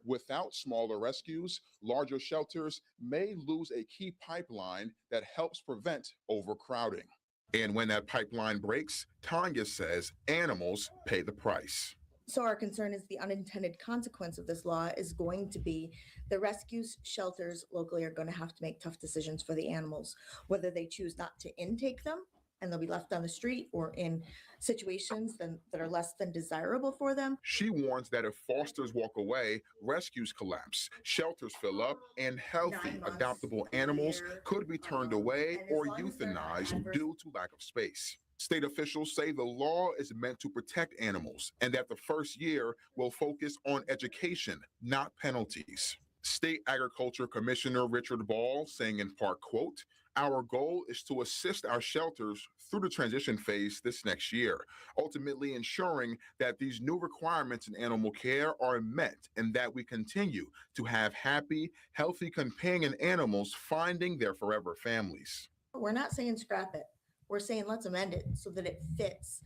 Without smaller rescues, larger shelters may lose a key pipeline that helps prevent overcrowding. And when that pipeline breaks, Tanya says animals pay the price. So our concern is the unintended consequence of this law is going to be the rescues shelters locally are going to have to make tough decisions for the animals, whether they choose not to intake them and they'll be left on the street or in situations that are less than desirable for them. She warns that if fosters walk away, rescues collapse, shelters fill up, and healthy, adoptable animals could be turned away or euthanized due to lack of space. State officials say the law is meant to protect animals and that the first year will focus on education, not penalties. State Agriculture Commissioner Richard Ball saying in part, quote, "Our goal is to assist our shelters through the transition phase this next year, ultimately ensuring that these new requirements in animal care are met and that we continue to have happy, healthy companion animals finding their forever families." We're not saying scrap it. We're saying let's amend it so that it fits.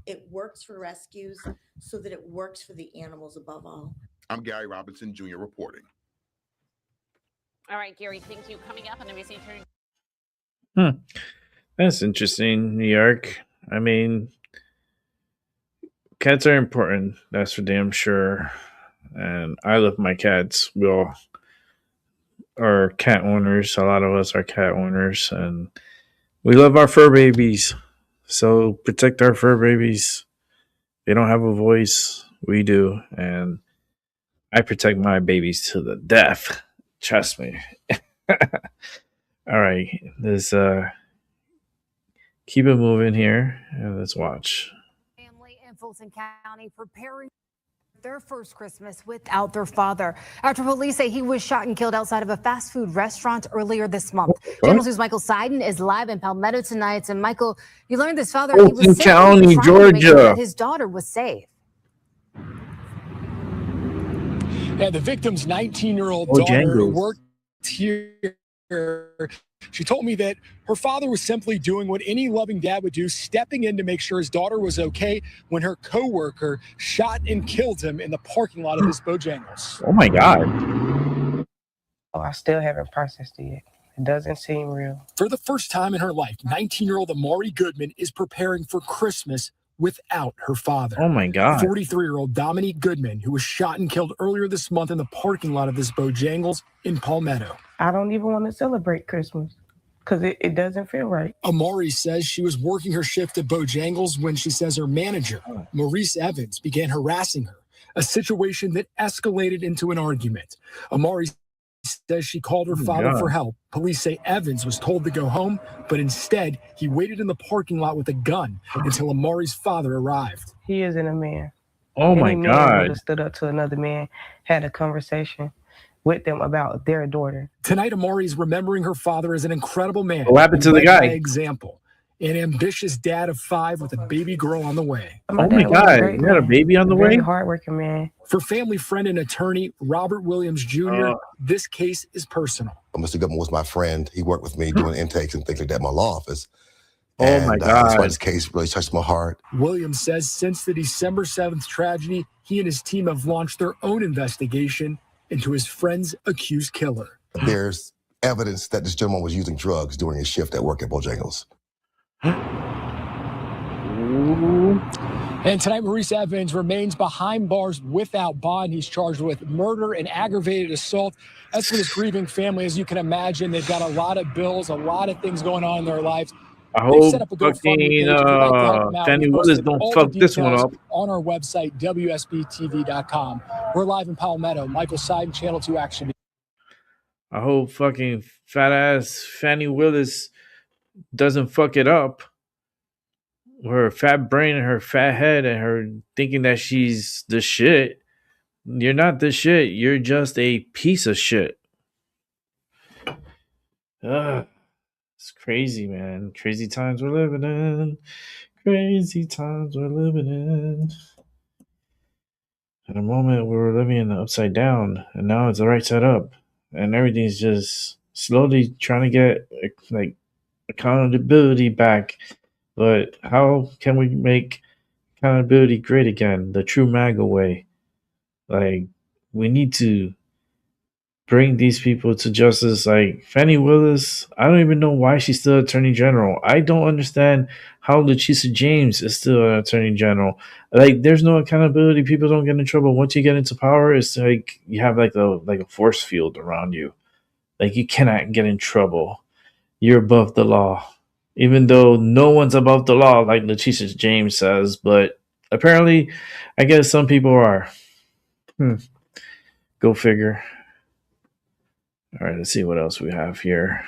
It works for rescues so that it works for the animals above all. I'm Gary Robinson Jr. reporting. All right, Gary, thank you. Coming up on NBC 30. That's interesting, New York. I mean, cats are important. That's for damn sure. And I love my cats. We all are cat owners. A lot of us are cat owners. And we love our fur babies. So protect our fur babies. They don't have a voice. We do. And I protect my babies to the death. Trust me. All right. Let's keep it moving here. And let's watch. Family in Fulton County preparing their first Christmas without their father after police say he was shot and killed outside of a fast food restaurant earlier this month. Channel News' Michael Seiden is live in Palmetto tonight. And Michael, you learned this father he was County, Georgia. that his daughter was safe. Yeah, the victim's 19-year-old daughter worked here. She told me that her father was simply doing what any loving dad would do, stepping in to make sure his daughter was okay when her coworker shot and killed him in the parking lot of this Bojangles. Oh my God. Oh, I still haven't processed it yet. It doesn't seem real. For the first time in her life, 19-year-old Amari Goodman is preparing for Christmas without her father. Oh my God. 43-year-old Dominique Goodman, who was shot and killed earlier this month in the parking lot of this Bojangles in Palmetto. I don't even want to celebrate Christmas because it doesn't feel right. Amari says she was working her shift at Bojangles when she says her manager, Maurice Evans, began harassing her, a situation that escalated into an argument. Amari says she called her Oh my father for God. help. Police say Evans was told to go home, but instead he waited in the parking lot with a gun until Amari's father arrived. He isn't a man. Oh my Any man would God. have stood up to another man, had a conversation with them about their daughter. Tonight, Amari is remembering her father as an incredible man. What happened who to the led by guy? example. An ambitious dad of 5 with a baby girl on the way. Oh my God. You had a baby on the way? Very hardworking man. For family friend and attorney Robert Williams Jr., this case is personal. Mr. Goodman was my friend. He worked with me doing intakes and things like that in my law office. Oh my That's why God. this case really touched my heart. Williams says since the December 7th tragedy, he and his team have launched their own investigation into his friend's accused killer. There's evidence that this gentleman was using drugs during his shift at work at Bojangles. And tonight, Maurice Evans remains behind bars without bond. He's charged with murder and aggravated assault. As for this grieving family, as you can imagine, they've got a lot of bills, a lot of things going on in their lives. I They've hope set up a GoFundMe fucking page. If you'd like to help them out, Fannie we've Willis posted don't all fuck the this one details up. on our website, WSBTV.com. We're live in Palmetto. Michael Seiden, Channel 2 Action. I hope fucking fat ass Fannie Willis doesn't fuck it up. Her fat brain and her fat head and her thinking that she's the shit. You're not the shit. You're just a piece of shit. Ugh. It's crazy, man. Crazy times we're living in. Crazy times we're living in. At a moment we were living in the upside down, and now it's the right side up. And everything's just slowly trying to get like accountability back. But how can we make accountability great again? The true MAGA way. Like, we need to bring these people to justice. Like Fannie Willis, I don't even know why she's still Attorney General. I don't understand how Letitia James is still an Attorney General. Like, there's no accountability. People don't get in trouble. Once you get into power, it's like you have like a force field around you. Like, you cannot get in trouble. You're above the law. Even though no one's above the law, like Letitia James says, but apparently, I guess some people are. Go figure. All right, let's see what else we have here.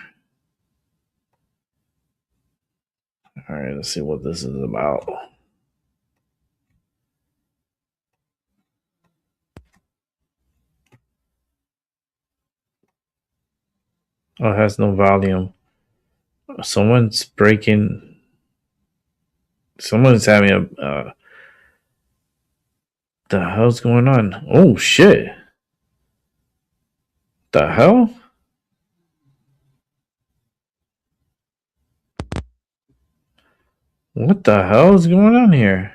All right, let's see what this is about. Oh, it has no volume. Someone's breaking. Someone's having a. The hell's going on? Oh shit! The hell? What the hell is going on here?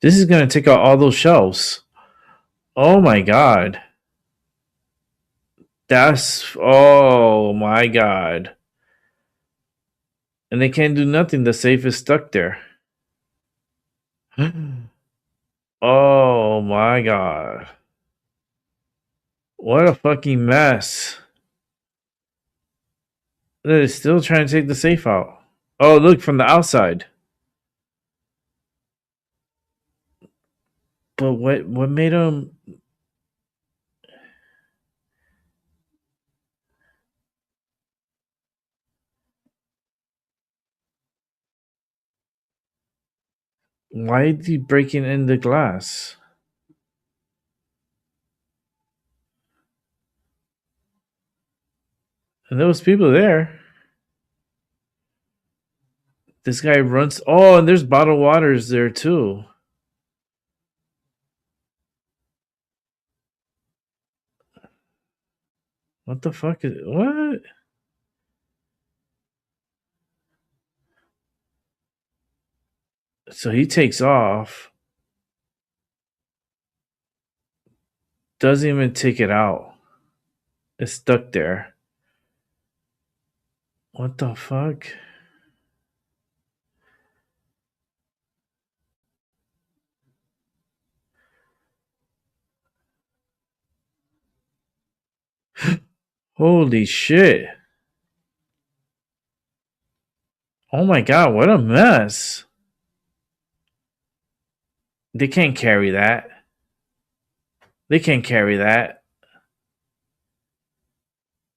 This is gonna take out all those shelves. Oh my god. Oh my god. And they can't do nothing. The safe is stuck there. Oh my god. What a fucking mess. They're still trying to take the safe out. Oh, look, from the outside. But what made them... Why is he breaking in the glass? And there was people there. This guy runs... Oh, and there's bottled waters there too. What the fuck is... What? So he takes off. Doesn't even take it out. It's stuck there. What the fuck? Holy shit. Oh my god, what a mess. They can't carry that. They can't carry that.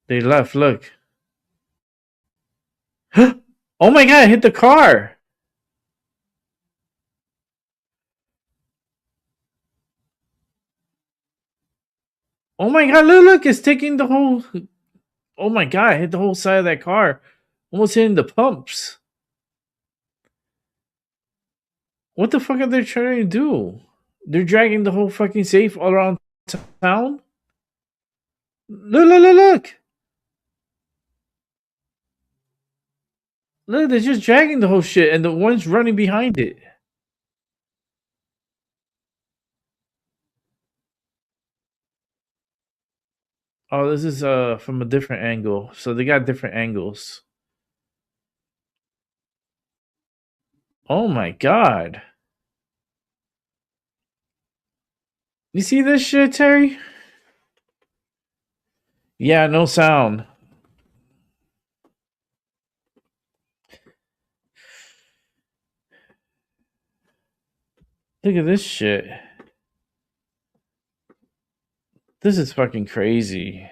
They left. Look. Oh my god! I hit the car. Oh my god! Look! It's taking the whole. Oh my god! I hit the whole side of that car, almost hitting the pumps. What the fuck are they trying to do? They're dragging the whole fucking safe all around town? Look! Look, they're just dragging the whole shit, and the one's running behind it. Oh, this is from a different angle. So they got different angles. Oh my god. You see this shit, Terry? Yeah, no sound. Look at this shit. This is fucking crazy.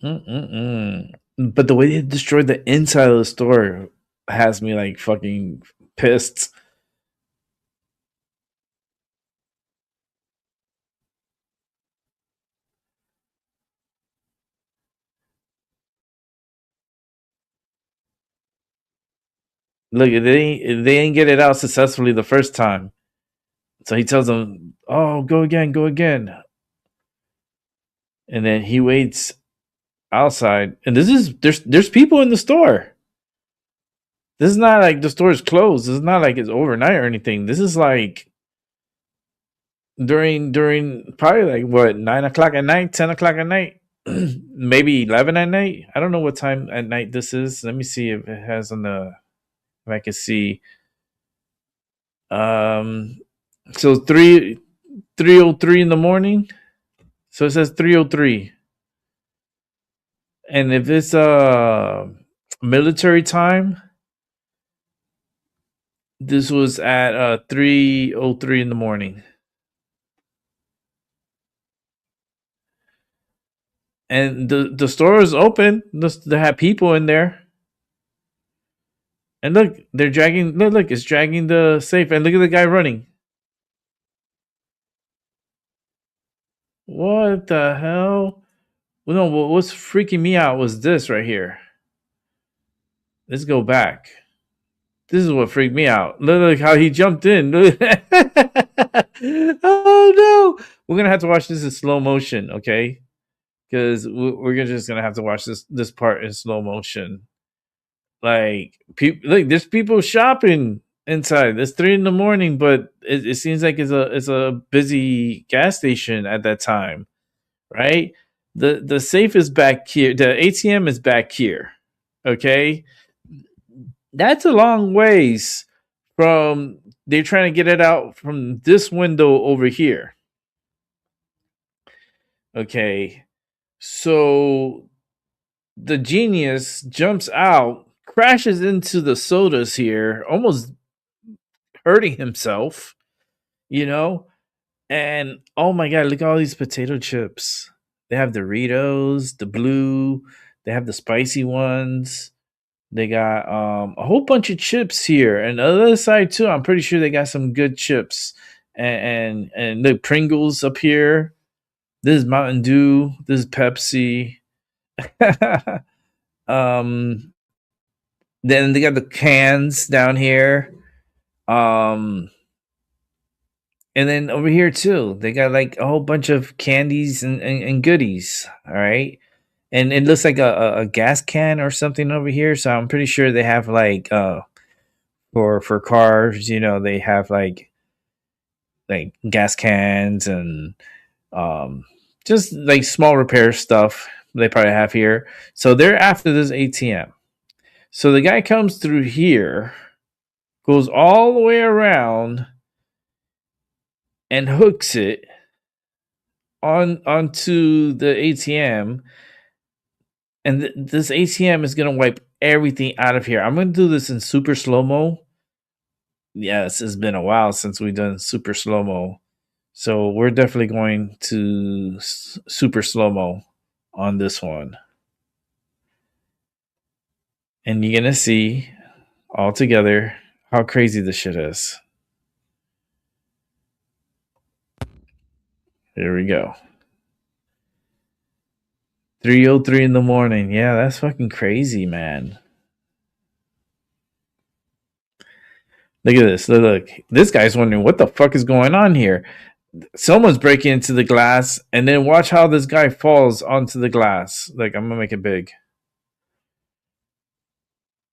But the way they destroyed the inside of the store has me like fucking pissed. Look, they didn't get it out successfully the first time. So he tells them, "Oh, go again." And then he waits outside. And there's people in the store. This is not like the store is closed. This is not like it's overnight or anything. This is like during probably like what, 9 o'clock at night, 10 o'clock at night, maybe 11 at night. I don't know what time at night this is. Let me see if it has on the, if I can see. So 3:03 in the morning. So it says 3:03. And if it's military time, this was at 3:03 in the morning. And the store is open. They have people in there. And look, they're dragging. Look, it's dragging the safe. And look at the guy running. What the hell? Well, no, what's freaking me out was this right here. Let's go back. This is what freaked me out. Look how he jumped in. Oh no! We're gonna have to watch this in slow motion, okay? Because we're just gonna have to watch this part in slow motion. Like, look, there's people shopping inside. It's 3 a.m, but it seems like it's a busy gas station at that time, right? The safe is back here. The ATM is back here. Okay, that's a long ways from. They're trying to get it out from this window over here. Okay, so the genius jumps out, crashes into the sodas here, almost hurting himself, and oh my god, look at all these potato chips. They have Doritos, the blue, they have the spicy ones. They got a whole bunch of chips here, and the other side too. I'm pretty sure they got some good chips, and the Pringles up here. This is Mountain Dew. This is Pepsi. Then they got the cans down here. And then over here too, they got like a whole bunch of candies and goodies. All right. And it looks like a gas can or something over here. So I'm pretty sure they have like for cars, they have like gas cans and just like small repair stuff they probably have here. So they're after this ATM. So the guy comes through here, goes all the way around, and hooks it onto the ATM. And this ATM is going to wipe everything out of here. I'm going to do this in super slow-mo. Yes, it's been a while since we've done super slow-mo. So we're definitely going to super slow-mo on this one. And you're going to see all together how crazy this shit is. Here we go. 3:03 in the morning. Yeah, that's fucking crazy, man. Look at this. Look. This guy's wondering what the fuck is going on here. Someone's breaking into the glass, and then watch how this guy falls onto the glass. Like, I'm gonna make it big.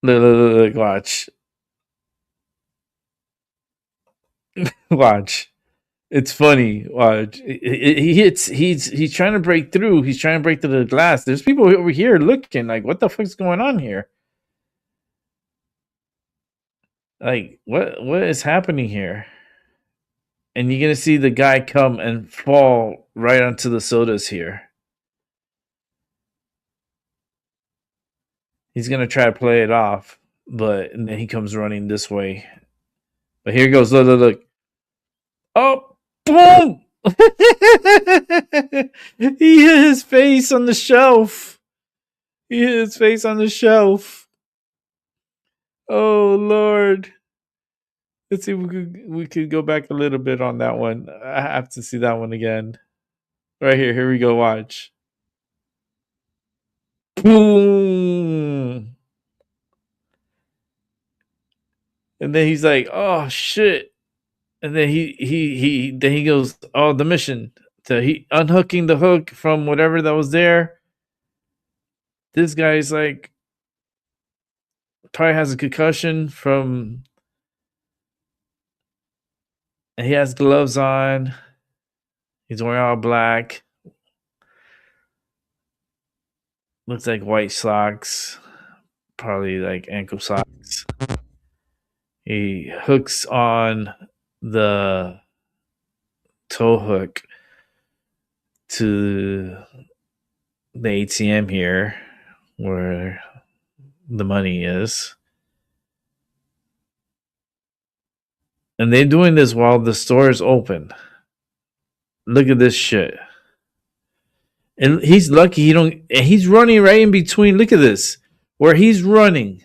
Look, watch. Watch. It's funny. Watch. He's trying to break through. He's trying to break through the glass. There's people over here looking like, what the fuck's going on here? Like, what is happening here? And you're gonna see the guy come and fall right onto the sodas here. He's gonna try to play it off, but and then he comes running this way. But here he goes. Look. Oh, boom! He hit his face on the shelf. Oh Lord. Let's see if we could go back a little bit on that one. I have to see that one again. Right here. Here we go. Watch. Boom. And then he's like, "Oh shit!" And then he goes, "Oh, the mission." So he unhooking the hook from whatever that was there. This guy's like, probably has a concussion from, and he has gloves on. He's wearing all black. Looks like white socks, probably like ankle socks. He hooks on the tow hook to the ATM here where the money is. And they're doing this while the store is open. Look at this shit. And he's lucky he's running right in between. Look at this. Where he's running.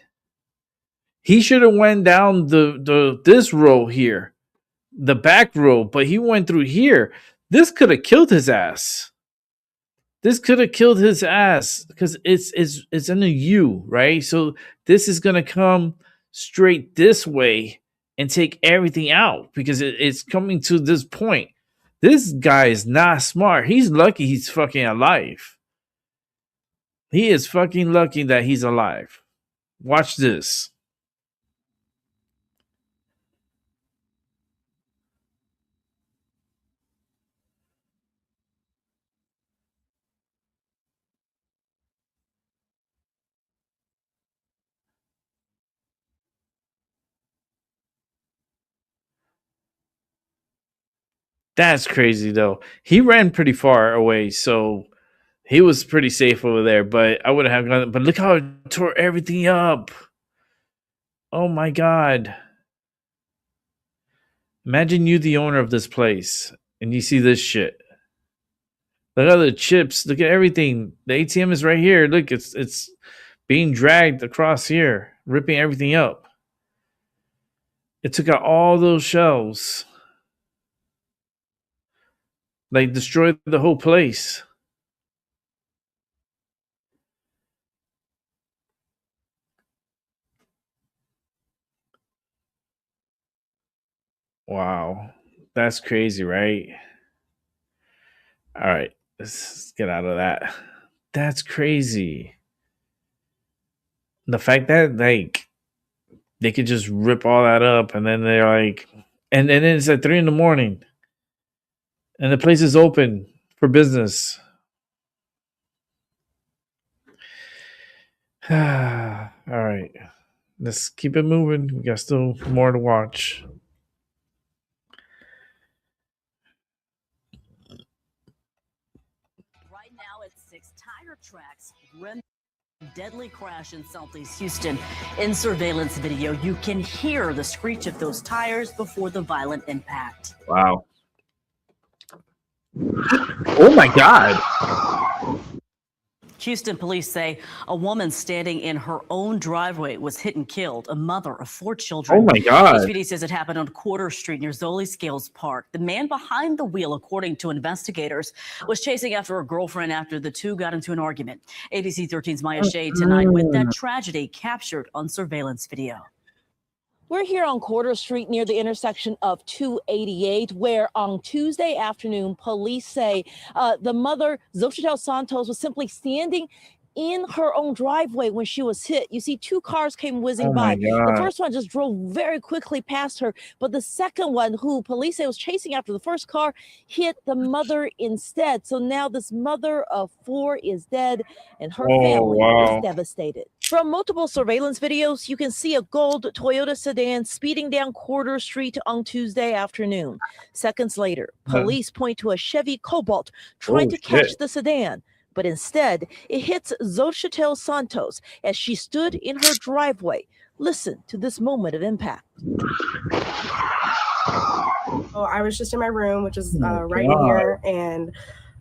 He should have went down this row here. The back row, but he went through here. This could have killed his ass. This could have killed his ass because it's in a U, right? So this is gonna come straight this way and take everything out because it's coming to this point. This guy is not smart. He's lucky he's fucking alive. He is fucking lucky that he's alive. Watch this. That's crazy though. He ran pretty far away, so he was pretty safe over there. But I would have gone. But look how it tore everything up. Oh my god. Imagine you the owner of this place and you see this shit. Look at the chips. Look at everything. The ATM is right here. Look, it's being dragged across here, ripping everything up. It took out all those shelves. Like destroyed the whole place. Wow. That's crazy, right? All right. Let's get out of that. That's crazy. The fact that like they could just rip all that up and then they're like and then it's at 3 a.m. and the place is open for business. All right. Let's keep it moving. We got still more to watch. Right now at 6 tire tracks. Deadly crash in Southeast Houston. In surveillance video, you can hear the screech of those tires before the violent impact. Wow. Oh my God. Houston police say a woman standing in her own driveway was hit and killed, a mother of 4 children. Oh my God. HPD says it happened on Quarter Street near Zoli Scales Park. The man behind the wheel, according to investigators, was chasing after a girlfriend after the two got into an argument. ABC 13's Maya Shade tonight with that tragedy captured on surveillance video. We're here on Quarter Street near the intersection of 288, where on Tuesday afternoon, police say the mother, Xochitl Santos, was simply standing in her own driveway when she was hit. You see, 2 cars came whizzing by. The first one just drove very quickly past her, but the second one, who police say was chasing after the first car, hit the mother instead. So now this mother of 4 is dead, and her family is devastated. From multiple surveillance videos, you can see a gold Toyota sedan speeding down Quarter Street on Tuesday afternoon. Seconds later, police point to a Chevy Cobalt trying to catch the sedan. But instead, it hits Xochitl Santos as she stood in her driveway. Listen to this moment of impact. Oh, I was just in my room, which is right in here, and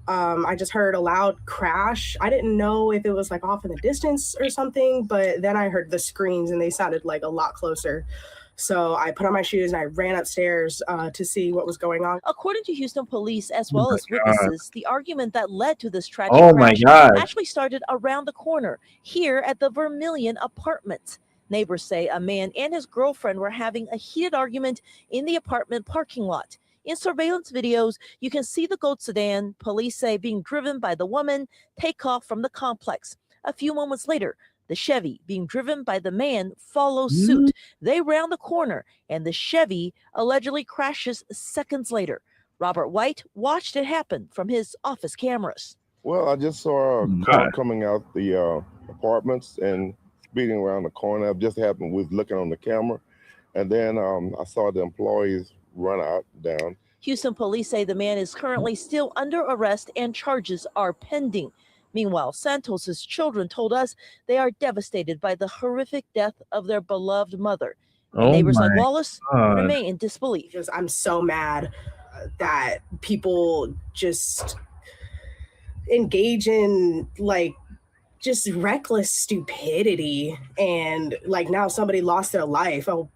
I just heard a loud crash. I didn't know if it was like off in the distance or something, but then I heard the screams and they sounded like a lot closer. So I put on my shoes and I ran upstairs to see what was going on. According to Houston police, as well as witnesses, the argument that led to this tragic crash actually started around the corner here at the Vermilion Apartments. Neighbors say a man and his girlfriend were having a heated argument in the apartment parking lot. In surveillance videos, you can see the gold sedan, police say, being driven by the woman, take off from the complex. A few moments later, the Chevy, being driven by the man, follows suit. They round the corner, and the Chevy allegedly crashes seconds later. Robert White watched it happen from his office cameras. Well, I just saw a car coming out the apartments and speeding around the corner. It just happened with looking on the camera. And then I saw the employees run out down. Houston police say the man is currently still under arrest and charges are pending. Meanwhile, Santos's children told us they are devastated by the horrific death of their beloved mother. Neighbors like Wallace remain in disbelief. I'm so mad that people just engage in just reckless stupidity, and now somebody lost their life. Oh,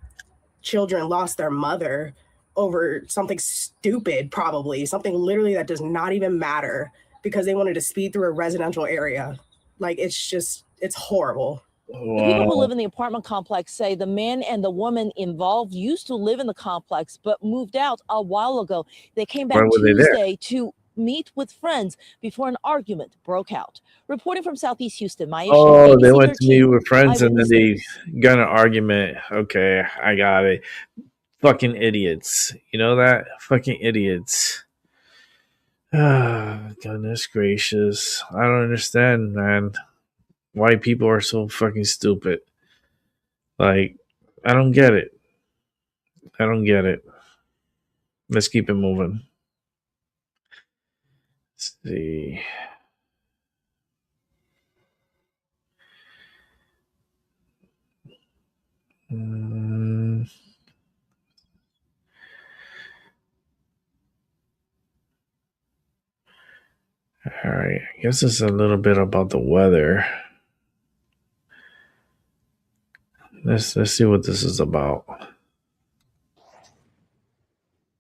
children lost their mother over something stupid, probably something literally that does not even matter, because they wanted to speed through a residential area. It's horrible. The people who live in the apartment complex say the man and the woman involved used to live in the complex, but moved out a while ago. They came back Tuesday to meet with friends before an argument broke out. Reporting from Southeast Houston, Maya Shade, They went 13, to meet with friends and then Eyewitness they got in an argument. Okay, I got it. Fucking idiots. You know that? Fucking idiots. Ah, goodness gracious. I don't understand, man. Why people are so fucking stupid. I don't get it. I don't get it. Let's keep it moving. Let's see. All right. I guess it's a little bit about the weather. Let's see what this is about.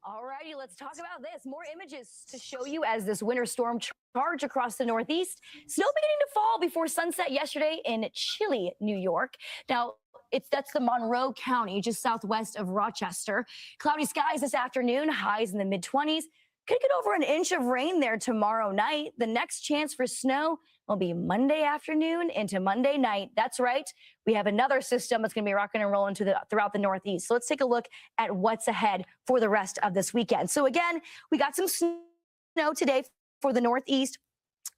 Alrighty, let's talk about this. More images to show you as this winter storm charged across the Northeast. Snow beginning to fall before sunset yesterday in chilly New York. Now, that's the Monroe County, just southwest of Rochester. Cloudy skies this afternoon, highs in the mid-20s. Could get over an inch of rain there tomorrow night. The next chance for snow will be Monday afternoon into Monday night. That's right. We have another system that's going to be rocking and rolling throughout the Northeast. So let's take a look at what's ahead for the rest of this weekend. So again, we got some snow today for the Northeast.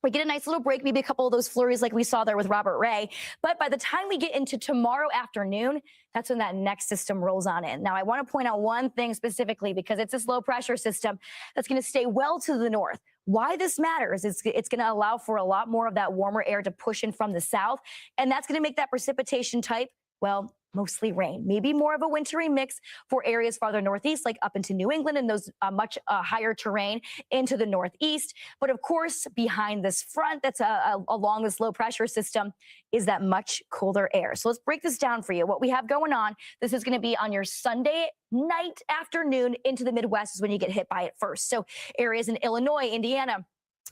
We get a nice little break, maybe a couple of those flurries like we saw there with Robert Ray. But by the time we get into tomorrow afternoon, that's when that next system rolls on in. Now, I want to point out one thing specifically because it's this low pressure system that's going to stay well to the north. Why this matters is it's going to allow for a lot more of that warmer air to push in from the south. And that's going to make that precipitation type, well, mostly rain, maybe more of a wintry mix for areas farther northeast, like up into New England and those much higher terrain into the northeast. But of course, behind this front that's along this low pressure system is that much colder air. So let's break this down for you. What we have going on, this is going to be on your Sunday night, afternoon into the Midwest is when you get hit by it first. So areas in Illinois, Indiana,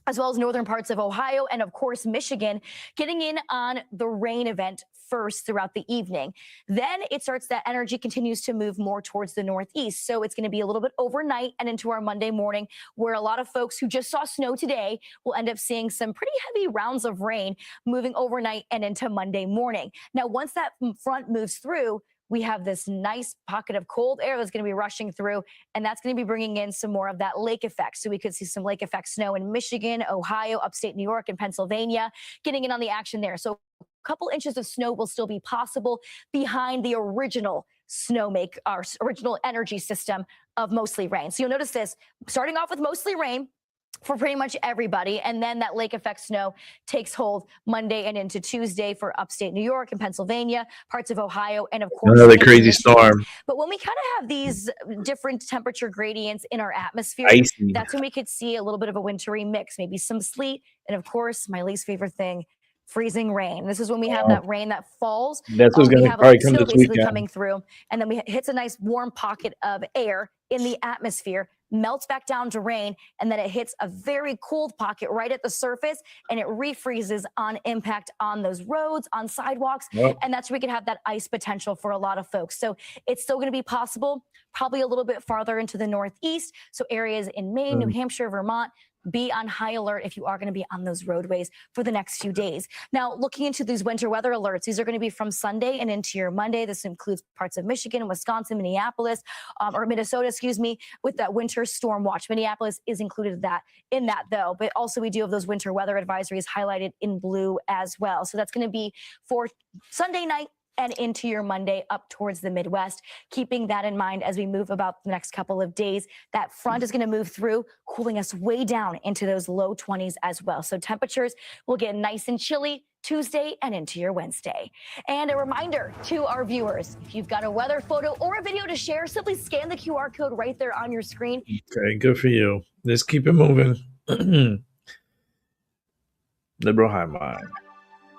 as well as northern parts of Ohio and, of course, Michigan, getting in on the rain event first throughout the evening. Then it starts, that energy continues to move more towards the northeast. So it's going to be a little bit overnight and into our Monday morning, where a lot of folks who just saw snow today will end up seeing some pretty heavy rounds of rain moving overnight and into Monday morning. Now, once that front moves through, we have this nice pocket of cold air that's going to be rushing through, and that's going to be bringing in some more of that lake effect. So we could see some lake effect snow in Michigan, Ohio, upstate New York, and Pennsylvania, getting in on the action there. So a couple inches of snow will still be possible behind the original our original energy system of mostly rain. So you'll notice this, starting off with mostly rain for pretty much everybody. And then that lake effect snow takes hold Monday and into Tuesday for upstate New York and Pennsylvania, parts of Ohio, and of course, another crazy storm. But when we kind of have these different temperature gradients in our atmosphere, Icy. that's when we could see a little bit of a wintry mix, maybe some sleet. And of course, my least favorite thing, freezing rain. This is when we have that rain that falls. That's what's going to probably come this weekend. Coming through, and then hits a nice warm pocket of air in the atmosphere, melts back down to rain, and then it hits a very cold pocket right at the surface, and it refreezes on impact on those roads, on sidewalks, and that's where we can have that ice potential for a lot of folks. So it's still going to be possible, probably a little bit farther into the northeast. So areas in Maine, New Hampshire, Vermont, be on high alert if you are going to be on those roadways for the next few days. Now, looking into these winter weather alerts, these are going to be from Sunday and into your Monday. This includes parts of Michigan, Wisconsin, Minneapolis, or Minnesota, excuse me, with that winter storm watch. Minneapolis is included in that though, but also we do have those winter weather advisories highlighted in blue as well. So that's going to be for Sunday night and into your Monday up towards the Midwest. Keeping that in mind as we move about the next couple of days, that front is going to move through, cooling us way down into those low 20s as well. So temperatures will get nice and chilly Tuesday and into your Wednesday. And a reminder to our viewers, if you've got a weather photo or a video to share, simply scan the QR code right there on your screen. Okay, good for you. Let's keep it moving. Liberal Hive Mind.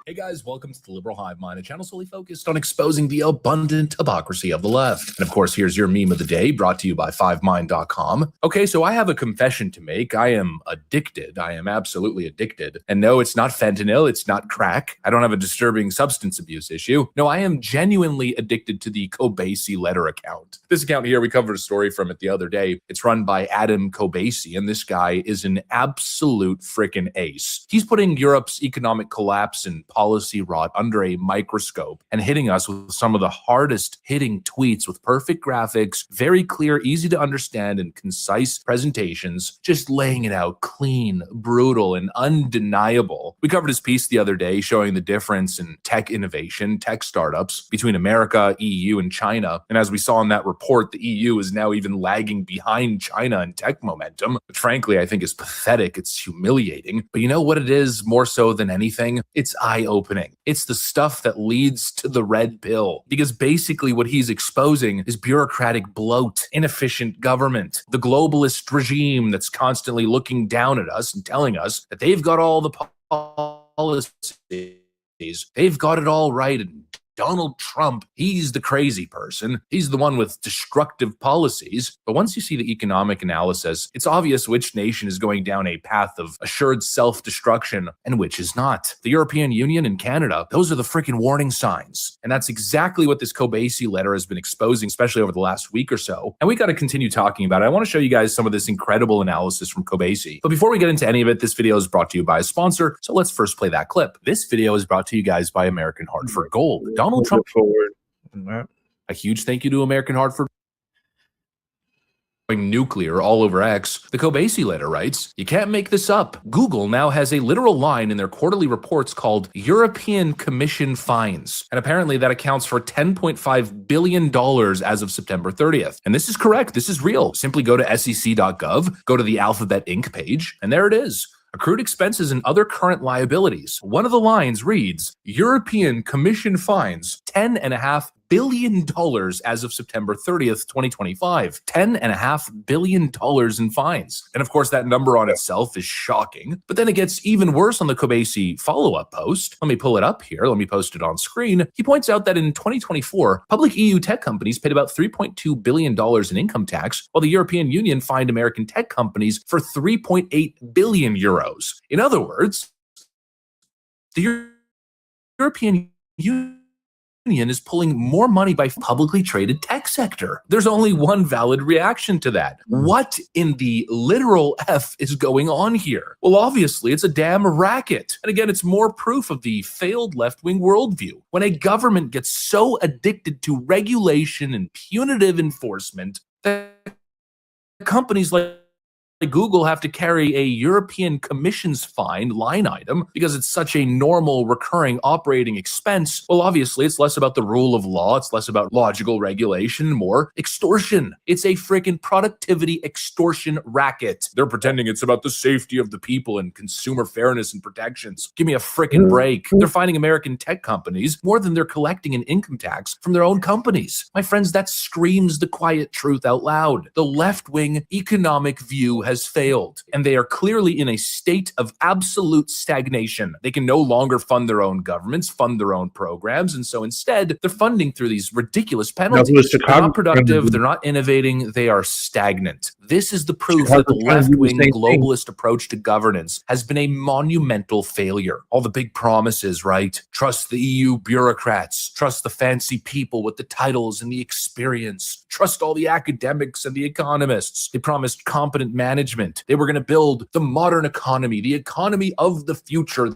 Hey guys, welcome to the Liberal Hive Mind, a channel solely focused on exposing the abundant hypocrisy of the left. And of course, here's your meme of the day, brought to you by 5mind.com. Okay, so I have a confession to make. I am addicted. I am absolutely addicted. And no, it's not fentanyl. It's not crack. I don't have a disturbing substance abuse issue. No, I am genuinely addicted to the Kobasi letter account. This account here, we covered a story from it the other day. It's run by Adam Kobasi, and this guy is an absolute freaking ace. He's putting Europe's economic collapse and policy rot under a microscope and hitting us with some of the hardest hitting tweets with perfect graphics, very clear, easy to understand, and concise presentations, just laying it out clean, brutal, and undeniable. We covered his piece the other day showing the difference in tech innovation, tech startups between America, EU, and China. And as we saw in that report, the EU is now even lagging behind China in tech momentum, which frankly I think is pathetic. It's humiliating. But you know what it is more so than anything? It's eye-opening. It's the stuff that leads to the red pill, because basically what he's exposing is bureaucratic bloat, inefficient government, the globalist regime that's constantly looking down at us and telling us that they've got all the policies, they've got it all right, and Donald Trump, he's the crazy person. He's the one with destructive policies. But once you see the economic analysis, it's obvious which nation is going down a path of assured self-destruction and which is not. The European Union and Canada, those are the freaking warning signs. And that's exactly what this Kobasi letter has been exposing, especially over the last week or so. And we got to continue talking about it. I want to show you guys some of this incredible analysis from Kobasi. But before we get into any of it, this video is brought to you by a sponsor. So let's first play that clip. This video is brought to you guys by American Hartford Gold. Donald Trump forward. A huge thank you to American Hartford nuclear all over X, the Kobasi letter writes, "You can't make this up. Google now has a literal line in their quarterly reports called European Commission fines. And apparently that accounts for $10.5 billion as of September 30th. And this is correct. This is real. Simply go to sec.gov, go to the Alphabet Inc. page, and there it is. Accrued expenses and other current liabilities. One of the lines reads, European Commission fines, $10.5 billion as of September 30th, 2025. $10.5 billion in fines. And of course, that number on itself is shocking. But then it gets even worse on the Kobasi follow-up post. Let me pull it up here. Let me post it on screen. He points out that in 2024, public EU tech companies paid about $3.2 billion in income tax, while the European Union fined American tech companies for 3.8 billion euros. In other words, the European Union is pulling more money by publicly traded tech sector. There's only one valid reaction to that. What in the literal F is going on here? Well, obviously, it's a damn racket. And again, it's more proof of the failed left-wing worldview. When a government gets so addicted to regulation and punitive enforcement that companies like Google have to carry a European Commission's fine line item because it's such a normal recurring operating expense. Well, obviously, it's less about the rule of law. It's less about logical regulation, more extortion. It's a freaking productivity extortion racket. They're pretending it's about the safety of the people and consumer fairness and protections. Give me a freaking break. They're fining American tech companies more than they're collecting an income tax from their own companies. My friends, that screams the quiet truth out loud. The left-wing economic view has failed, and they are clearly in a state of absolute stagnation. They can no longer fund their own governments, fund their own programs, and so instead, they're funding through these ridiculous penalties. They're not productive, they're not innovating, they are stagnant. This is the proof that the left-wing globalist approach to governance has been a monumental failure. All the big promises, right? Trust the EU bureaucrats, trust the fancy people with the titles and the experience, trust all the academics and the economists. They promised competent management. They were going to build the modern economy, the economy of the future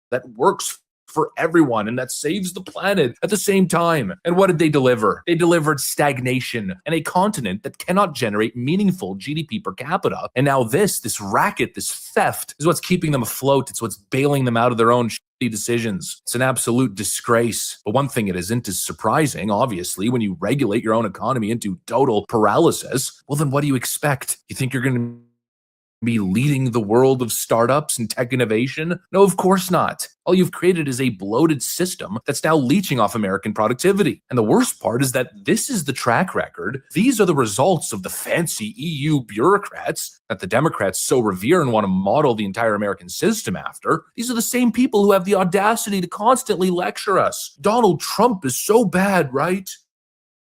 that works for everyone and that saves the planet at the same time. And what did they deliver? They delivered stagnation and a continent that cannot generate meaningful GDP per capita. And now this racket, this theft is what's keeping them afloat. It's what's bailing them out of their own shitty decisions. It's an absolute disgrace. But one thing it isn't is surprising, obviously, when you regulate your own economy into total paralysis. Well, then what do you expect? You think you're going to be leading the world of startups and tech innovation? No, of course not. All you've created is a bloated system that's now leeching off American productivity. And the worst part is that this is the track record. These are the results of the fancy EU bureaucrats that the Democrats so revere and want to model the entire American system after. These are the same people who have the audacity to constantly lecture us. Donald Trump is so bad, right?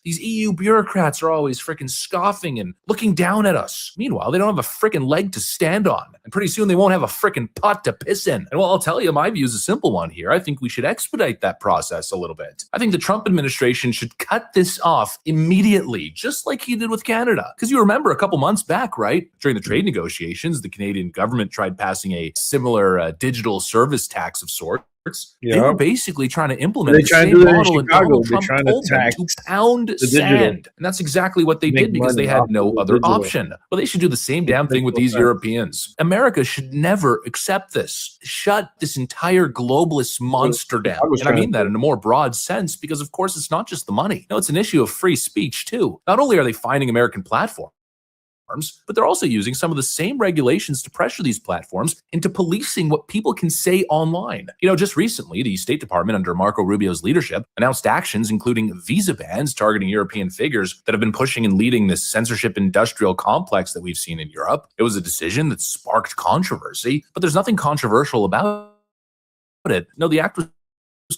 These EU bureaucrats are always freaking scoffing and looking down at us. Meanwhile, they don't have a freaking leg to stand on. And pretty soon they won't have a freaking pot to piss in. And well, I'll tell you, my view is a simple one here. I think we should expedite that process a little bit. I think the Trump administration should cut this off immediately, just like he did with Canada. Because you remember a couple months back, right? During the trade negotiations, the Canadian government tried passing a similar digital service tax of sorts. They were basically trying to implement the same model, and Donald Trump told them to pound sand. And that's exactly what they did because they had no other option. Well, they should do the same damn thing with these Europeans. America should never accept this. Shut this entire globalist monster down. And I mean that in a more broad sense because, of course, it's not just the money. No, it's an issue of free speech, too. Not only are they fining American platforms, but they're also using some of the same regulations to pressure these platforms into policing what people can say online. You know, just recently, the State Department under Marco Rubio's leadership announced actions including visa bans targeting European figures that have been pushing and leading this censorship industrial complex that we've seen in Europe. It was a decision that sparked controversy, but there's nothing controversial about it. No, the act was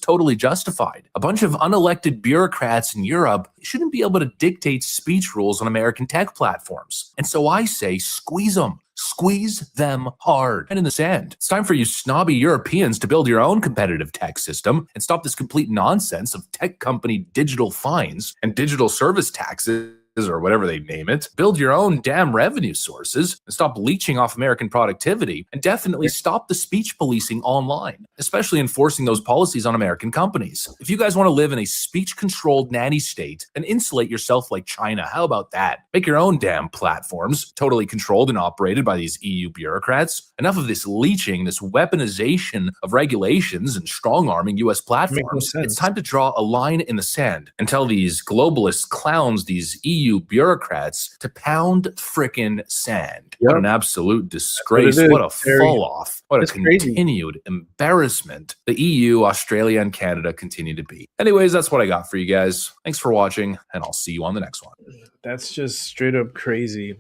totally justified. A bunch of unelected bureaucrats in Europe shouldn't be able to dictate speech rules on American tech platforms. And so I say, squeeze them. Squeeze them hard. And in the sand, it's time for you snobby Europeans to build your own competitive tech system and stop this complete nonsense of tech company digital fines and digital service taxes or whatever they name it. Build your own damn revenue sources and stop leeching off American productivity, and definitely stop the speech policing online, especially enforcing those policies on American companies. If you guys want to live in a speech-controlled nanny state and insulate yourself like China, how about that? Make your own damn platforms, totally controlled and operated by these EU bureaucrats. Enough of this leeching, this weaponization of regulations and strong-arming U.S. platforms. It's time to draw a line in the sand and tell these globalist clowns, these EU bureaucrats, to pound frickin' sand. What an absolute disgrace. What a fall-off. What a continued embarrassment the EU, Australia, and Canada continue to be. Anyways, that's what I got for you guys. Thanks for watching, and I'll see you on the next one. That's just straight up crazy.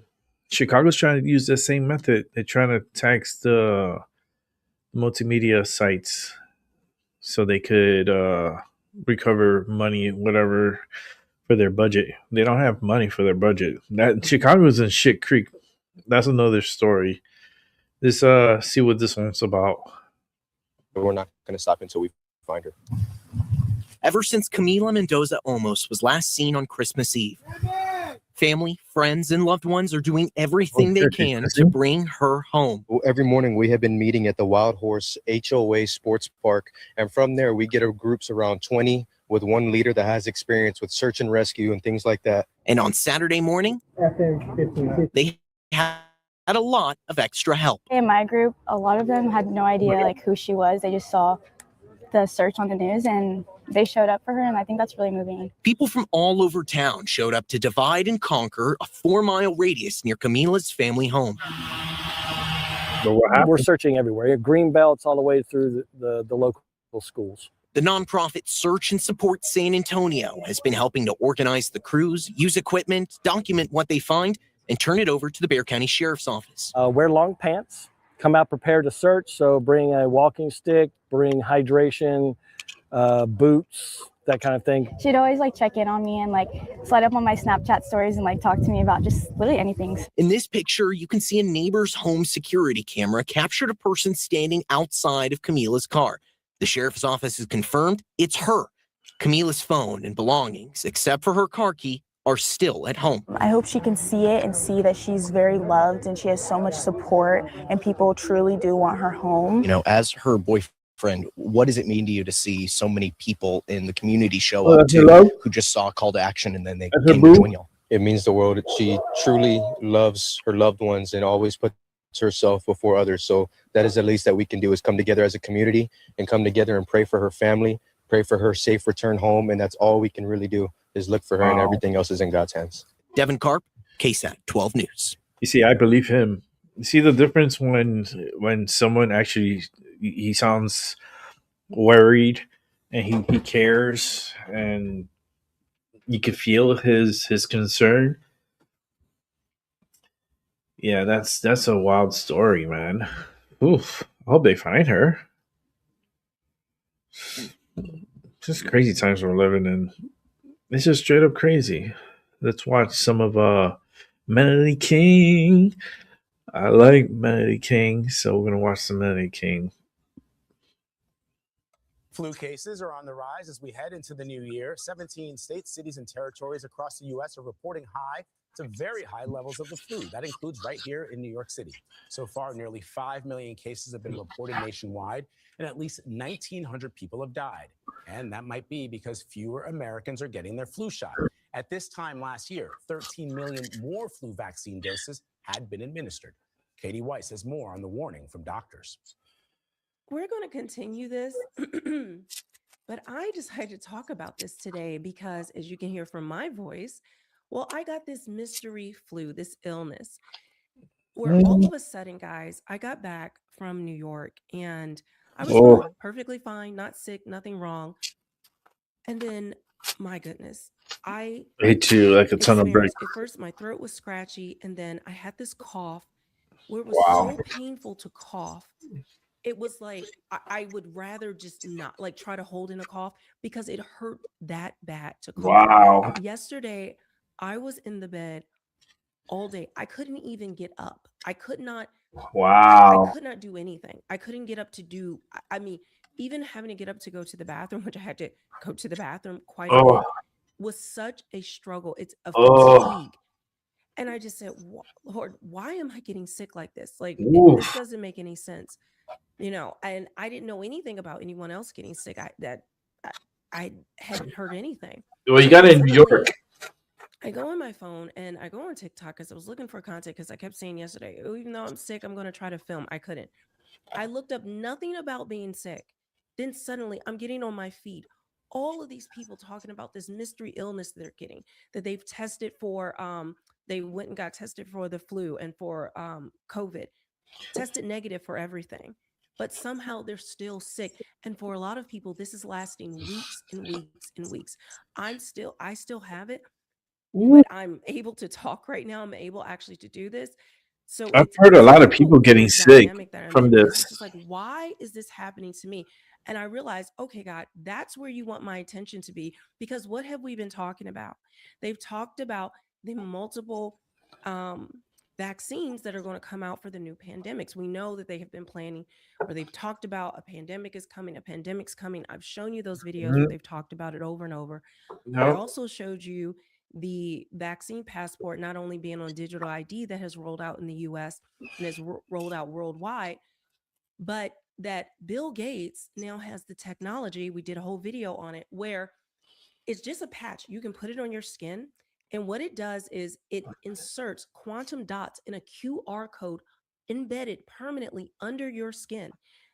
Chicago's trying to use the same method. They're trying to tax the multimedia sites so they could recover money, whatever, for their budget. They don't have money for their budget. That Chicago's in shit creek. That's another story. Let's see what this one's about. We're not going to stop until we find her. Ever since Camila Mendoza Olmos was last seen on Christmas Eve, family, friends, and loved ones are doing everything they can to bring her home. Every morning we have been meeting at the Wild Horse HOA Sports Park, and from there we get our groups around 20 with one leader that has experience with search and rescue and things like that. And on Saturday morning, they had a lot of extra help. In my group, a lot of them had no idea like who she was. They just saw the search on the news and they showed up for her, and I think that's really moving. People from all over town showed up to divide and conquer a 4-mile radius near Camila's family home. We're searching everywhere, green belts all the way through the local schools. The nonprofit Search and Support San Antonio has been helping to organize the crews, use equipment, document what they find, and turn it over to the Bexar County Sheriff's Office. Wear long pants, come out prepared to search, so bring a walking stick, bring hydration, boots, that kind of thing. She'd always like check in on me and like slide up on my Snapchat stories and like talk to me about just literally anything. In this picture, you can see a neighbor's home security camera captured a person standing outside of Camila's car. The sheriff's office has confirmed it's her. Camila's phone and belongings, except for her car key, are still at home. I hope she can see it and see that she's very loved and she has so much support and people truly do want her home. You know, as her boyfriend, what does it mean to you to see so many people in the community show up to who just saw a call to action and then they came to join y'all? It means the world. She truly loves her loved ones and always puts herself before others. So that is the least that we can do, is come together as a community and come together and pray for her family, pray for her safe return home. And that's all we can really do, is look for her, and everything else is in God's hands. Devin Karp, KSAT 12 News. You see, I believe him. You see the difference when someone actually, he sounds worried and he cares, and you can feel his concern. Yeah, that's a wild story, man. Oof. I hope they find her. Just crazy times we're living in. It's just straight up crazy. Let's watch some of Melody King. I like Melody King, so we're gonna watch some Melody King. Flu cases are on the rise as we head into the new year. 17 states, cities, and territories across the U.S. are reporting high to very high levels of the flu. That includes right here in New York City. So far, nearly 5 million cases have been reported nationwide, and at least 1,900 people have died. And that might be because fewer Americans are getting their flu shot. At this time last year, 13 million more flu vaccine doses had been administered. Katie Weiss has more on the warning from doctors. We're going to continue this, but I decided to talk about this today because, as you can hear from my voice, well, I got this mystery flu, this illness, where all of a sudden, guys, I got back from New York and I was perfectly fine, not sick, nothing wrong. And then, my goodness, I hate you like a ton of bricks. At first, my throat was scratchy, and then I had this cough where it was so painful to cough. It was like I would rather just not like try to hold in a cough because it hurt that bad to cough. Wow. Yesterday, I was in the bed all day. I couldn't even get up. I could not. Wow. I could not do anything. I couldn't get up to do. I mean, even having to get up to go to the bathroom, which I had to go to the bathroom quite a bit. was such a struggle. It's a Oh. fatigue. And I just said, Lord, why am I getting sick like this? Like, this Oof. doesn't make any sense, you know? And I didn't know anything about anyone else getting sick. I hadn't heard anything. Well, you got it in New York. I go on my phone and I go on TikTok because I was looking for content because I kept saying yesterday, oh, even though I'm sick, I'm going to try to film. I couldn't. I looked up nothing about being sick. Then suddenly I'm getting on my feed all of these people talking about this mystery illness they're getting, that they've tested for. They went and got tested for the flu and for COVID, tested negative for everything. But somehow they're still sick. And for a lot of people, this is lasting weeks and weeks and weeks. I still have it, but I'm able to talk right now. I'm able actually to do this. So I've heard a lot of people getting this sick dynamic that I'm from in, 'cause this. it's just like, why is this happening to me? And I realized, okay, God, that's where you want my attention to be, because what have we been talking about? They've talked about the multiple vaccines that are going to come out for the new pandemics. We know that they have been planning, or they've talked about a pandemic is coming, a pandemic's coming. I've shown you those videos where they've talked about it over and over. I also showed you the vaccine passport not only being on digital ID that has rolled out in the US and has rolled out worldwide, but that Bill Gates now has the technology. We did a whole video on it where it's just a patch. You can put it on your skin. And what it does is it inserts quantum dots in a QR code embedded permanently under your skin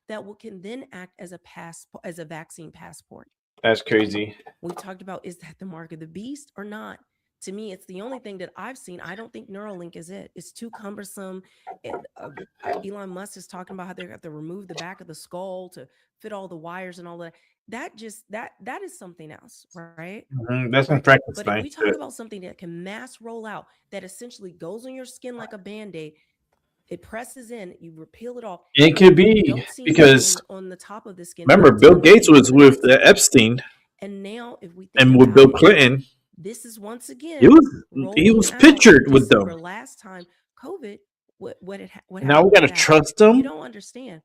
that can then act as a vaccine passport. That's crazy. We've talked about, is that the mark of the beast or not? To me, it's the only thing that I've seen. I don't think Neuralink is it. It's too cumbersome. Elon Musk is talking about how they have to remove the back of the skull to fit all the wires and all that. That is something else, right? That's some Frankenstein. But if we talk about something that can mass roll out, that essentially goes on your skin like a Band-Aid, it presses in, you peel it off. It could be because on the top of the skin. remember, Bill Gates was with Epstein, and now if we think and with Bill Clinton, this is once again he was pictured with them. Last time COVID, what now we gotta trust them. You don't understand.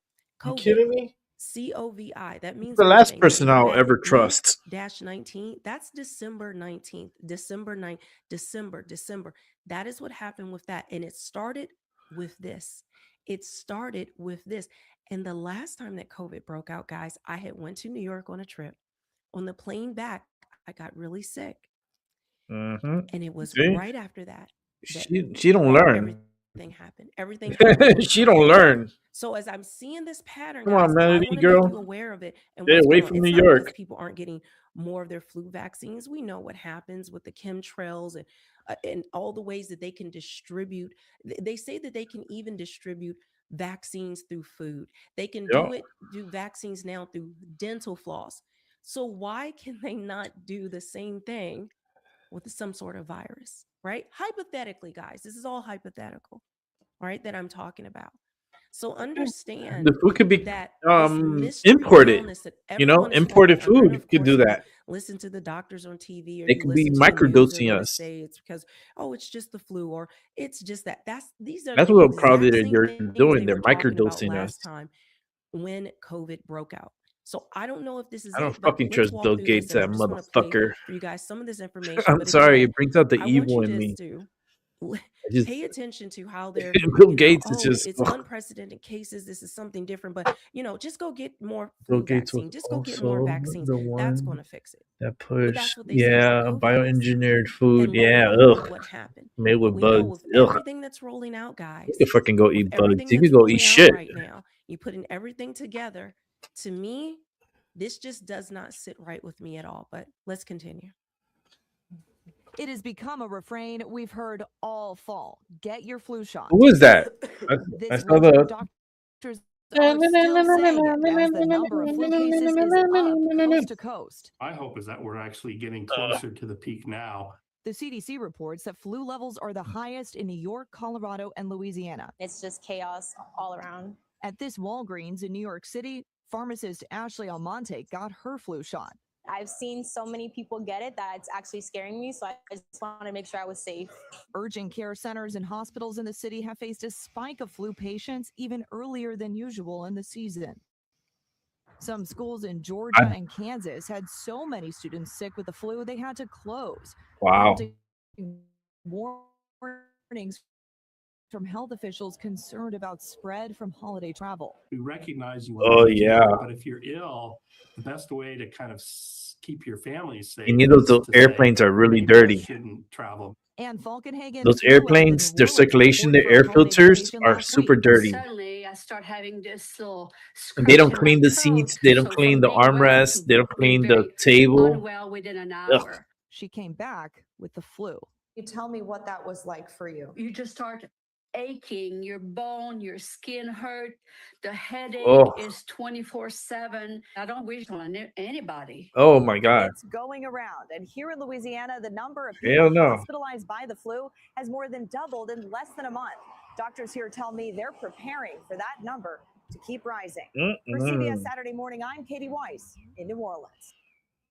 You kidding me? COVID. That means the last person I'll ever trust. -19. That's December 19th. December. That is what happened with that, and it started with this. And the last time that COVID broke out, guys, I had went to New York on a trip. On the plane back, I got really sick. And it was right after that. She don't learn. Everything happened. She don't learn. So as I'm seeing this pattern, Come on, guys, I Melody, want to girl. make you aware of it. And Stay what's away going on. from It's New not York. because people aren't getting more of their flu vaccines. We know what happens with the chemtrails and all the ways that they can distribute. They say that they can even distribute vaccines through food. They can do vaccines now through dental floss. So why can they not do the same thing with some sort of virus, right? Hypothetically, guys, this is all hypothetical, right? That I'm talking about. So understand The food could be that imported. Imported food. You could do that. Listen to the doctors on TV, or They could be microdosing us. Say it's because it's just the flu, or it's just that. That's what probably they're doing. They're microdosing us. Last time when COVID broke out. So I don't know if this is. I don't fucking trust Bill Gates, that motherfucker. For you guys, some of this information. I'm sorry, it brings out the evil in me. Pay attention to how they're Bill Gates is just it's unprecedented cases. This is something different, but just go get more Bill Gates vaccine. Just go get more vaccines. That's going to fix it. That push, bioengineered food, What happened? Made with bugs. Everything that's rolling out, guys. You can fucking go eat bugs. You can go eat shit right now. You putting everything together. To me, this just does not sit right with me at all. But let's continue. It has become a refrain we've heard all fall. Get your flu shot. Who is that? I saw the doctors are still saying it as the number of flu cases is up coast to coast. My hope is that we're actually getting closer to the peak now. The CDC reports that flu levels are the highest in New York, Colorado, and Louisiana. It's just chaos all around. At this Walgreens in New York City, pharmacist Ashley Almonte got her flu shot. I've seen so many people get it that it's actually scaring me, so I just want to make sure I was safe. Urgent care centers and hospitals in the city have faced a spike of flu patients even earlier than usual in the season. Some schools in Georgia and Kansas had so many students sick with the flu they had to close. Wow. Warnings from health officials concerned about spread from holiday travel. We recognize you Oh, want to yeah. do it, but if you're ill, the best way to kind of keep your family safe. And you know, is those to say, airplanes are really maybe I dirty. shouldn't travel. And Falkenhagen Those flew up to airplanes, New their Orleans circulation, to their air report for filters vacation are last super week. dirty. Suddenly, I start having this little And they don't scratch in my clean the throat. seats. They don't So clean from the being well armrests. to They don't being clean the very table. unwell within an Ugh. hour. She came back with the flu. You tell me what that was like for you. You just start aching, your bone, your skin hurt, the headache Oh. is 24/7. I don't wish on anybody. Oh my God. It's going around. And here in Louisiana, the number of Hell people no. hospitalized by the flu has more than doubled in less than a month. Doctors here tell me they're preparing for that number to keep rising. For CBS Saturday Morning, I'm Katie Weiss in New Orleans.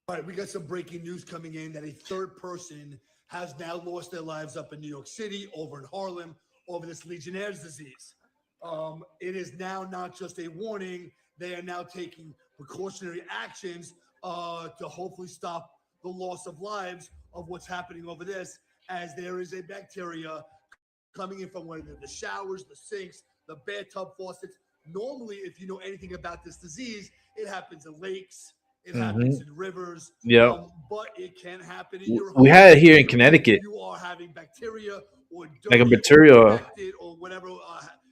All right, we got some breaking news coming in that a third person has now lost their lives up in New York City, over in Harlem, over this Legionnaire's disease. It is now not just a warning. They are now taking precautionary actions to hopefully stop the loss of lives of what's happening over this, as there is a bacteria coming in from one of the showers, the sinks, the bathtub faucets. Normally, if you know anything about this disease, it happens in lakes, it happens in rivers, Yep. but it can happen in your home. We had it here in Connecticut. You are having bacteria or Like a dirty or bacteria. infected or whatever.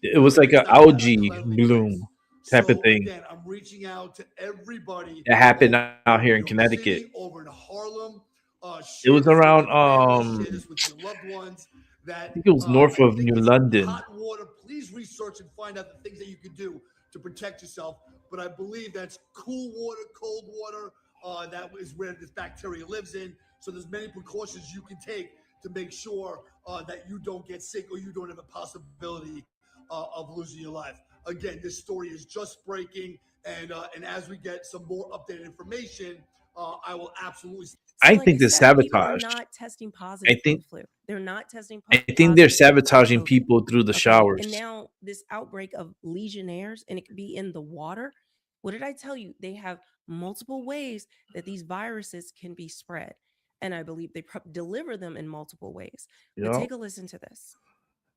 It was like an algae bloom type of thing. Again, I'm reaching out to everybody. It happened out here in Connecticut. Over in Harlem. It was around share this with your loved ones. I think it was north of New London. Hot water. Please research and find out the things that you can do to protect yourself. But I believe that's cool water, cold water. That is where this bacteria lives in. So there's many precautions you can take to make sure that you don't get sick or you don't have a possibility of losing your life. Again, this story is just breaking, and as we get some more updated information, I will absolutely. I think they're sabotaged. People are not testing positive for the flu. They're not testing I think they're sabotaging people through the showers. And now this outbreak of Legionnaires, and it could be in the water. What did I tell you? They have multiple ways that these viruses can be spread. And I believe they deliver them in multiple ways. But Yep. take a listen to this.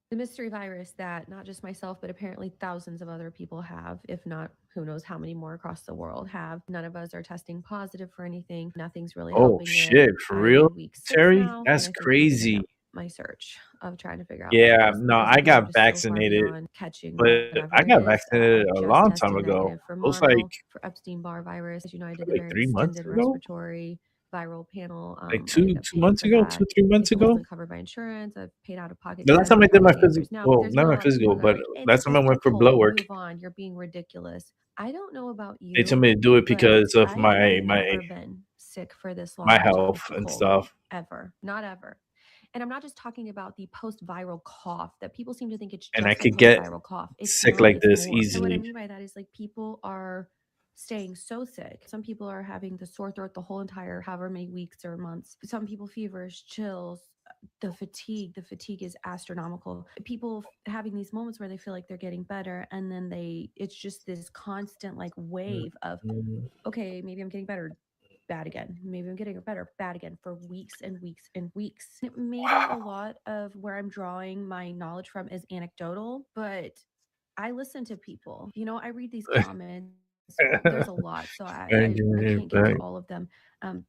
The mystery virus that not just myself, but apparently thousands of other people have, if not who knows how many more across the world have. None of us are testing positive for anything. Nothing's really Oh helping. shit, for real, Terry? That's crazy. My search of trying to figure out. Yeah, no, I got vaccinated, but I got vaccinated a long time ago. It was like for Epstein-Barr virus. As you know, I did the like very 3 months extended ago? respiratory viral panel. Like I two ended up paying months for ago, that. 2-3 months It ago. wasn't covered by insurance. I've paid out of pocket. The last time I did my physical, now, well, there's not been a my lot of people physical, that but are like, last it's time I went for physical, blood work. move on, you're being ridiculous. I don't know about you. They told me to do it because of I my have never been sick for this long. my with a health and cold, stuff. ever, not ever. And I'm not just talking about the post-viral cough that people seem to think it's just And I a could get post-viral cough. It's sick not, like it's this more. So what I easily. mean by that is like people are staying so sick. Some people are having the sore throat the whole entire however many weeks or months. Some people fevers, chills, the fatigue is astronomical. People having these moments where they feel like they're getting better, and then it's just this constant like wave of, okay, maybe I'm getting better, bad again. Maybe I'm getting better, bad again, for weeks and weeks and weeks. Maybe a lot of where I'm drawing my knowledge from is anecdotal, but I listen to people. You know, I read these comments. There's a lot, so I can't get to all of them.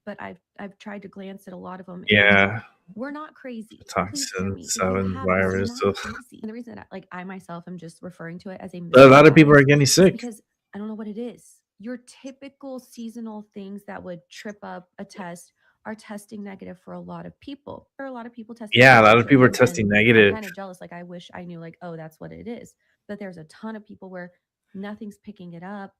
But I've tried to glance at a lot of them. Yeah. We're not crazy. Please hear Toxin me. If you 7 have this, virus. you're not Ugh. crazy. And the reason that I myself am just referring to it as a But a lot of people are mystery getting virus is sick. because I don't know what it is. Your typical seasonal things that would trip up a test are testing negative for a lot of people. There are a lot of people testing Yeah, a lot of positive, people are and testing I'm negative. kind of jealous. Like I wish I knew like, oh, that's what it is. But there's a ton of people where nothing's picking it up.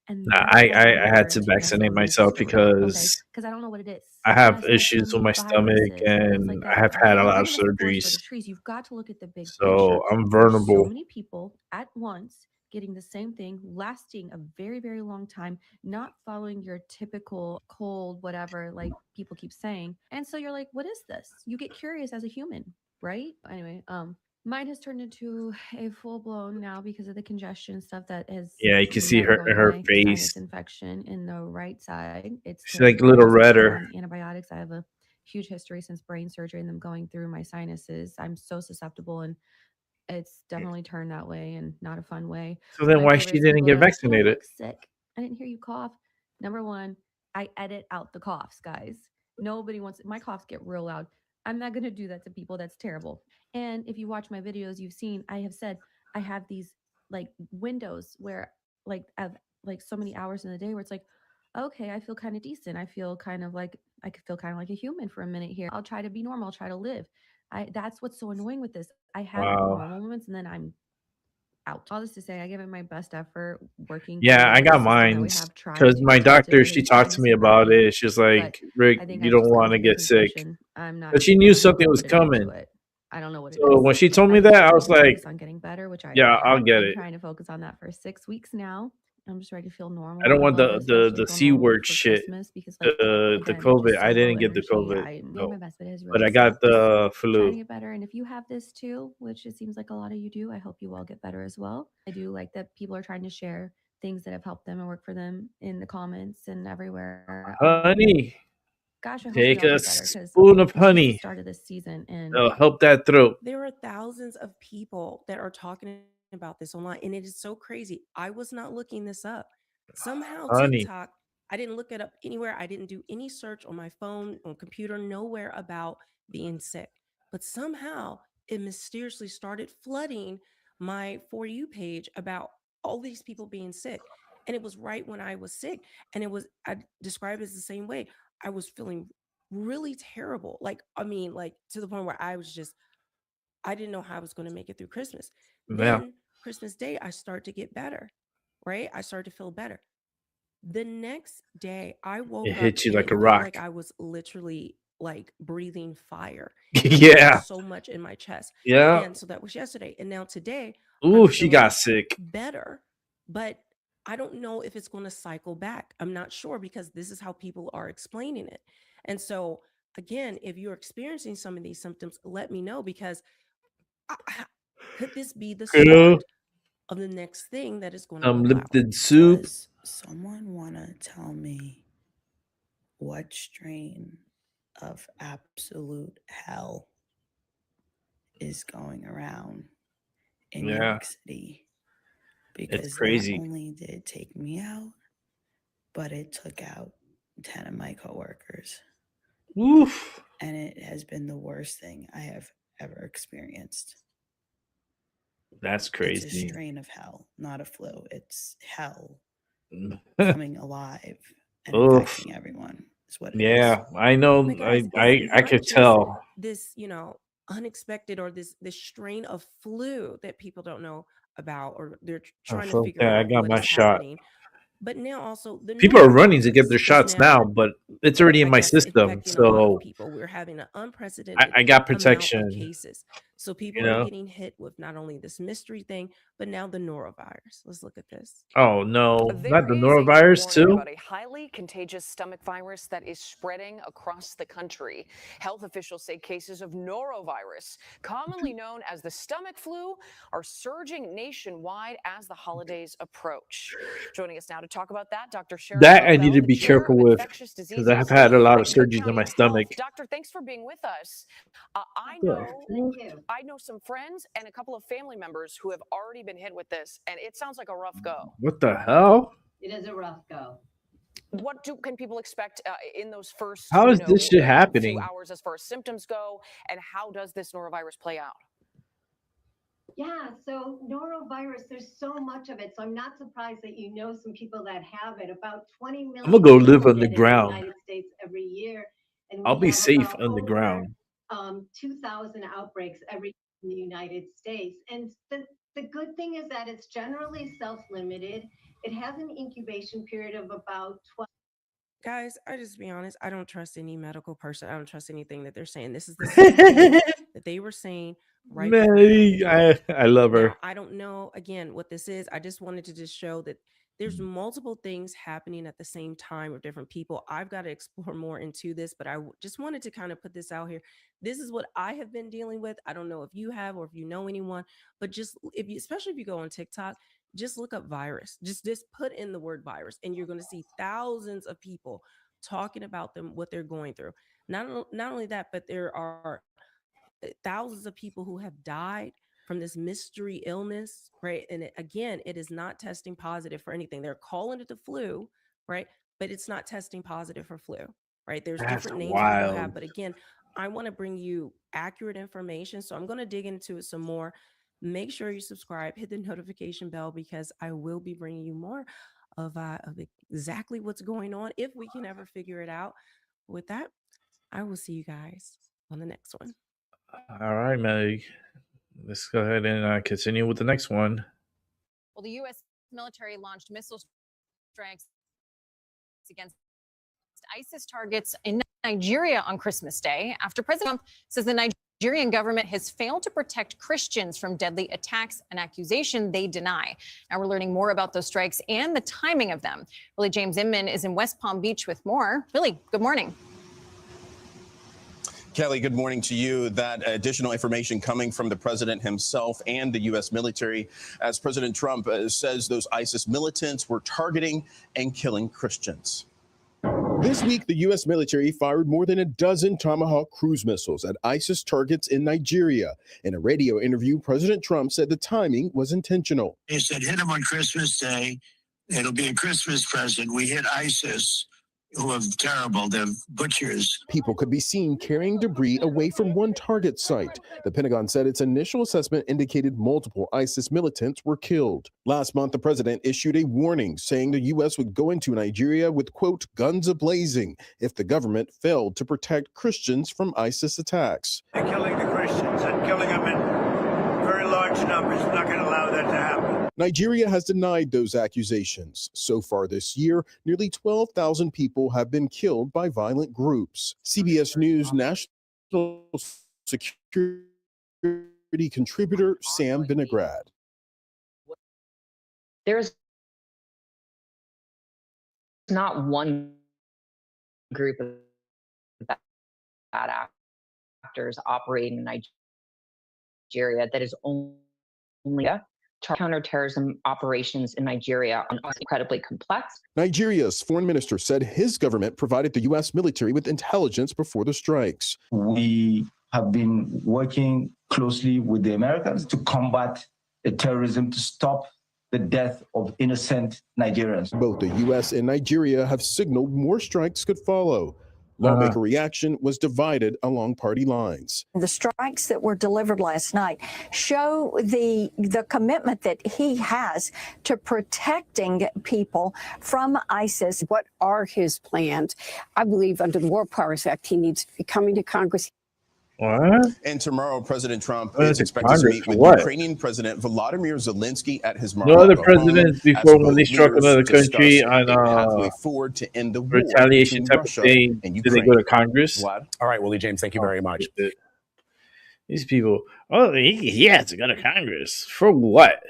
And Nah, that's what I'm I had to referring to as a vaccinate myself mystery, okay? because Because I don't know what it is. I have Yes, there's issues with some my stomach viruses and things like and I that, have but had a lot of even as the forest for the surgeries. trees, you've got to look at the big So picture. I'm There's so vulnerable. many people at once getting the same thing, lasting a very, very long time, not following your typical cold, whatever, like people keep saying. And so you're like, what is this? You get curious as a human, right? Anyway, Mine has turned into a full blown now because of the congestion stuff that has Yeah, you can see never her going her away. face. Sinus infection in the right side. It's She's like a terrible. little Ever since I've been redder. on antibiotics, I have a huge history since brain surgery and them going through my sinuses. I'm so susceptible, and it's definitely turned that way and not a fun way. So then My why favorite she is didn't people get that are like, "You don't vaccinated? look sick. I didn't hear you cough." Number one, I edit out the coughs, guys. Nobody wants my coughs get real loud. I'm not gonna do that to people. That's terrible. And if you watch my videos, you've seen I have said I have these like windows where like I've like so many hours in the day where it's like, okay, I feel kind of decent. I feel kind of like I could feel kind of like a human for a minute here. I'll try to be normal. I'll try to live. That's what's so annoying with this. I have Wow. normal moments and then I'm out. All this to say, I give it my best effort working Yeah, I through the got system that we mine have, trying because to my be positive doctor, and she trying talked to to me stay about happy. it. She's But like, Rick, I think you I've don't just gone want to through a get sick. concussion. I'm not. But she knew I don't something know was what it is coming. to it. I don't know what it So is. when she told I me just that, I try was to like, focus on getting better, which I yeah, I'll have get been it. trying to focus on that for 6 weeks now. I'm just ready to feel normal. I don't I want want to especially the feel C normal word for shit. Christmas because, like, The again, COVID. just I so low didn't get the energy. COVID. I'm doing No, my best, but it has but really I got sucked. the Trying to flu. get better, and if you have this too, which it seems like a lot of you do, I hope you all get better as well. I do like that people are trying to share things that have helped them and work for them in the comments and everywhere. Honey, Gosh, I hope we take all a get better because spoon of it's just the honey. start of this season, and It'll help that throat. There are thousands of people that are talking about this online, and it is so crazy. I was not looking this up. Somehow Honey. TikTok, I didn't look it up anywhere. I didn't do any search on my phone, on computer, nowhere about being sick. But somehow it mysteriously started flooding my For You page about all these people being sick. And it was right when I was sick. And I describe it as the same way. I was feeling really terrible. Like, I mean, like to the point where I didn't know how I was going to make it through Christmas. Yeah. Then Christmas Day, I start to get better, right? I started to feel better. The next day, I woke It up hit you and like it a felt rock. like I was literally like breathing fire. It hurt Yeah. so much in my chest. Yeah. And so that was yesterday. And now today, Ooh, I'm she got feeling sick. better, but I don't know if it's going to cycle back. I'm not sure because this is how people are explaining it. And so, again, if you're experiencing some of these symptoms, let me know because could this be the Girl. start of the next thing that is going to roll out? Lipton soup. Does someone want to tell me what strain of absolute hell is going around in New Yeah. York City? Because It's crazy. not only did it take me out, but it took out 10 of my coworkers. Oof. And it has been the worst thing I have ever experienced. That's It's a crazy. strain of hell, not a flu. It's hell coming alive and Oof. infecting everyone. Is what it is. Yeah, I know. But guys, I it's not could just tell. this, unexpected or this strain of flu that people don't know about or they're trying to figure I out got what my is shot. happening. But now also the People are running to get norovirus their is shots now, now, but it's already in I my guess, system. infecting a lot of So people. We're having an unprecedented I got amount of protection. cases. So You people are know? getting hit with not only this mystery thing, but now the norovirus. Let's look at this. Oh no, There not the is a new norovirus warning too. about a highly contagious stomach virus that is spreading across the country. Health officials say cases of norovirus, commonly known as the stomach flu, are surging nationwide as the holidays approach. Joining us now to talk about that, Dr. Sharon That I need Bell, to the be chair careful of with infectious because diseases I've had a lot of at Cook surgeries in County my Health. stomach. Doctor, thanks for being with us. I know some friends and a couple of family members who have already been hit with this, and it sounds like a rough go. What the hell? It is a rough go. What can people expect in those first How is this shit few happening? hours as far as symptoms go, and how does this norovirus play out? Yeah, so norovirus, there's so much of it. So I'm not surprised that you know some people that have it. About 20 million I'm gonna go live people get it in the underground. United States every year. And I'll we be have safe about over underground. 2,000 outbreaks every year in the United States. And the good thing is that it's generally self-limited. It has an incubation period of about 12. Guys, I just be honest, I don't trust any medical person. I don't trust anything that they're saying. This is the same thing that they were saying right before Man, COVID hit. I love her. Now, I don't know again what this is. I just wanted to just show that there's multiple things happening at the same time with different people. I've got to explore more into this, but just wanted to kind of put this out here. This is what I have been dealing with. I don't know if you have or if you know anyone, but just especially if you go on TikTok, just look up virus. Just put in the word virus, and you're going to see thousands of people talking about what they're going through. Not only that, but there are thousands of people who have died from this mystery illness, right? And it is not testing positive for anything. They're calling it the flu, right? But it's not testing positive for flu, right? There's That's different names people have, wild. but again, I want to bring you accurate information. So I'm going to dig into it some more. Make sure you subscribe, hit the notification bell, because I will be bringing you more of exactly what's going on if we can ever figure it out. With that, I will see you guys on the next one. All right, Meg. Let's go ahead and continue with the next one. Well, the U.S. military launched missile strikes against ISIS targets in Nigeria on Christmas Day after President Trump says the Nigerian government has failed to protect Christians from deadly attacks, an accusation they deny. Now we're learning more about those strikes and the timing of them. Willie James Inman is in West Palm Beach with more. Willie, good morning. Kelly, good morning to you. That additional information coming from the president himself and the U.S. military, as President Trump says those ISIS militants were targeting and killing Christians. This week, the U.S. military fired more than a dozen Tomahawk cruise missiles at ISIS targets in Nigeria. In a radio interview, President Trump said the timing was intentional. He said, hit them on Christmas Day. It'll be a Christmas present. We hit ISIS, who are terrible. They're butchers. People could be seen carrying debris away from one target site. The Pentagon said its initial assessment indicated multiple ISIS militants were killed. Last month, the president issued a warning saying the U.S. would go into Nigeria with, quote, guns a-blazing if the government failed to protect Christians from ISIS attacks. They're killing the Christians and killing them in very large numbers. We're not going to allow that to happen. Nigeria has denied those accusations. So far this year, nearly 12,000 people have been killed by violent groups. CBS News national security contributor Sam Vinograd. There's not one group of bad actors operating in Nigeria that is only counterterrorism operations in Nigeria are incredibly complex. Nigeria's foreign minister said his government provided the U.S. military with intelligence before the strikes. We have been working closely with the Americans to combat the terrorism, to stop the death of innocent Nigerians. Both the U.S. and Nigeria have signaled more strikes could follow. Lawmaker reaction was divided along party lines. The strikes that were delivered last night show the commitment that he has to protecting people from ISIS. What are his plans? I believe under the War Powers Act, he needs to be coming to Congress. What? And tomorrow, President Trump What is is it, expected to Congress meet for with what? Ukrainian President Volodymyr Zelensky at his No other Mar-a-Lago presidents home, before as when they both struck leaders another discuss country a on pathway forward to end the war retaliation between type Russia of thing. and Did Ukraine. they go to Congress? Vlad? All right, Willie James, thank you very much. These people, he has to go to Congress. For what?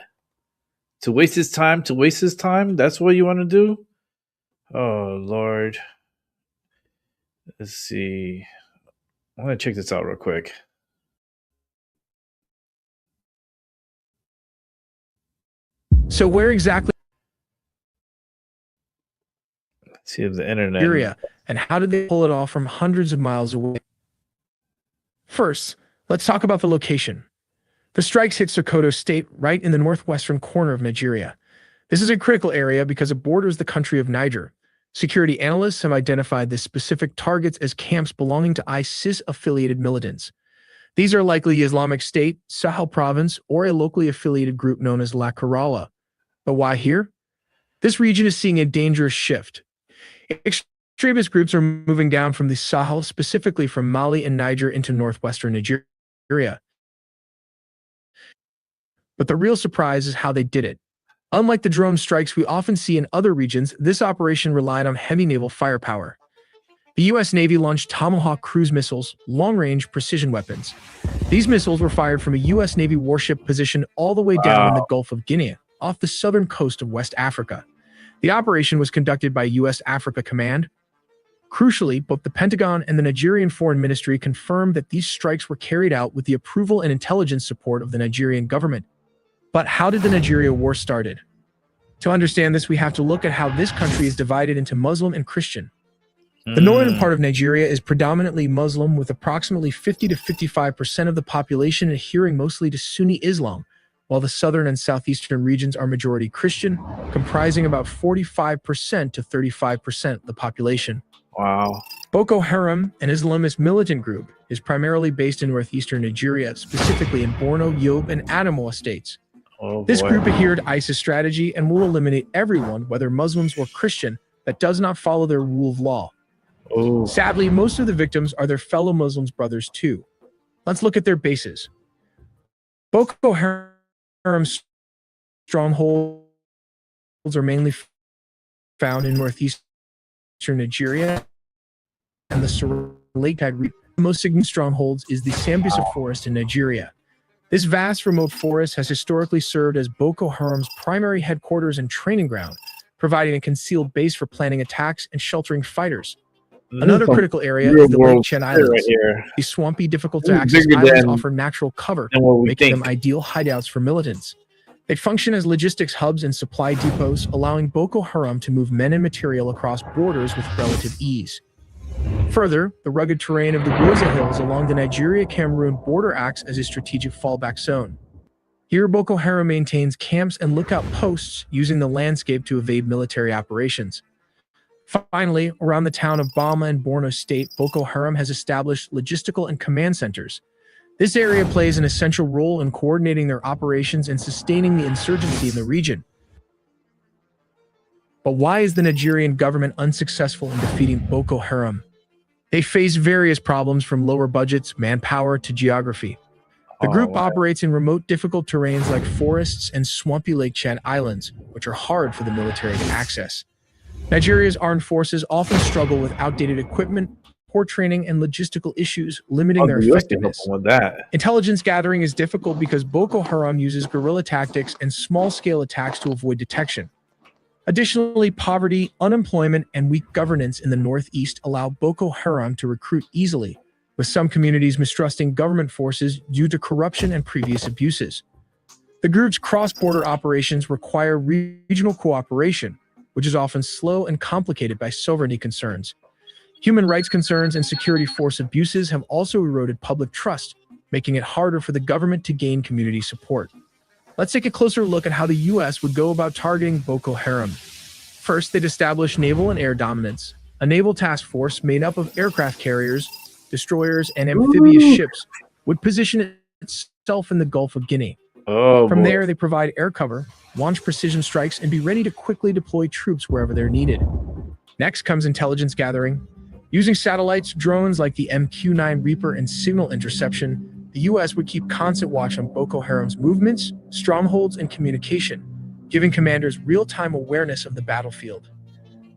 To waste his time? To waste his time? That's what you want to do? Oh, Lord. Let's see. I want to check this out real quick. So where exactly Let's see if the internet. Nigeria, and how did they pull it off from hundreds of miles away? First, let's talk about the location. The strikes hit Sokoto State right in the northwestern corner of Nigeria. This is a critical area because it borders the country of Niger. Security analysts have identified the specific targets as camps belonging to ISIS-affiliated militants. These are likely Islamic State, Sahel Province, or a locally affiliated group known as La Kerala. But why here? This region is seeing a dangerous shift. Extremist groups are moving down from the Sahel, specifically from Mali and Niger, into northwestern Nigeria. But the real surprise is how they did it. Unlike the drone strikes we often see in other regions, this operation relied on heavy naval firepower. The U.S. Navy launched Tomahawk cruise missiles, long-range precision weapons. These missiles were fired from a U.S. Navy warship positioned all the way down in the Gulf of Guinea, off the southern coast of West Africa. The operation was conducted by U.S. Africa Command. Crucially, both the Pentagon and the Nigerian Foreign Ministry confirmed that these strikes were carried out with the approval and intelligence support of the Nigerian government. But how did the Nigeria war started? To understand this, we have to look at how this country is divided into Muslim and Christian. The northern part of Nigeria is predominantly Muslim, with approximately 50 to 55% of the population adhering mostly to Sunni Islam, while the southern and southeastern regions are majority Christian, comprising about 45% to 35% of the population. Wow. Boko Haram, an Islamist militant group, is primarily based in northeastern Nigeria, specifically in Borno, Yobe, and Adamawa states. This group adhered to ISIS strategy and will eliminate everyone, whether Muslims or Christian, that does not follow their rule of law. Sadly, most of the victims are their fellow Muslims brothers too. Let's look at their bases. Boko Haram's strongholds are mainly found in northeastern Nigeria and the Sahel Lake-tide region. The most significant strongholds is the Sambisa forest in Nigeria. This vast remote forest has historically served as Boko Haram's primary headquarters and training ground, providing a concealed base for planning attacks and sheltering fighters. Another critical area is the Lake Chad Islands. Right, these swampy, difficult-to-access islands offer natural cover, making them ideal hideouts for militants. They function as logistics hubs and supply depots, allowing Boko Haram to move men and material across borders with relative ease. Further, the rugged terrain of the Gwoza Hills along the Nigeria-Cameroon border acts as a strategic fallback zone. Here, Boko Haram maintains camps and lookout posts, using the landscape to evade military operations. Finally, around the town of Bama in Borno State, Boko Haram has established logistical and command centers. This area plays an essential role in coordinating their operations and sustaining the insurgency in the region. But why is the Nigerian government unsuccessful in defeating Boko Haram? They face various problems, from lower budgets, manpower, to geography. The group operates in remote, difficult terrains like forests and swampy Lake Chad Islands, which are hard for the military to access. Nigeria's armed forces often struggle with outdated equipment, poor training, and logistical issues, limiting their effectiveness. Intelligence gathering is difficult because Boko Haram uses guerrilla tactics and small-scale attacks to avoid detection. Additionally, poverty, unemployment, and weak governance in the northeast allow Boko Haram to recruit easily, with some communities mistrusting government forces due to corruption and previous abuses. The group's cross-border operations require regional cooperation, which is often slow and complicated by sovereignty concerns. Human rights concerns and security force abuses have also eroded public trust, making it harder for the government to gain community support. Let's take a closer look at how the U.S. would go about targeting Boko Haram. First, they'd establish naval and air dominance. A naval task force made up of aircraft carriers, destroyers, and amphibious ships would position itself in the Gulf of Guinea. From there, they provide air cover, launch precision strikes, and be ready to quickly deploy troops wherever they're needed. Next comes intelligence gathering. Using satellites, drones like the MQ-9 Reaper, and signal interception, the U.S. would keep constant watch on Boko Haram's movements, strongholds, and communication, giving commanders real-time awareness of the battlefield.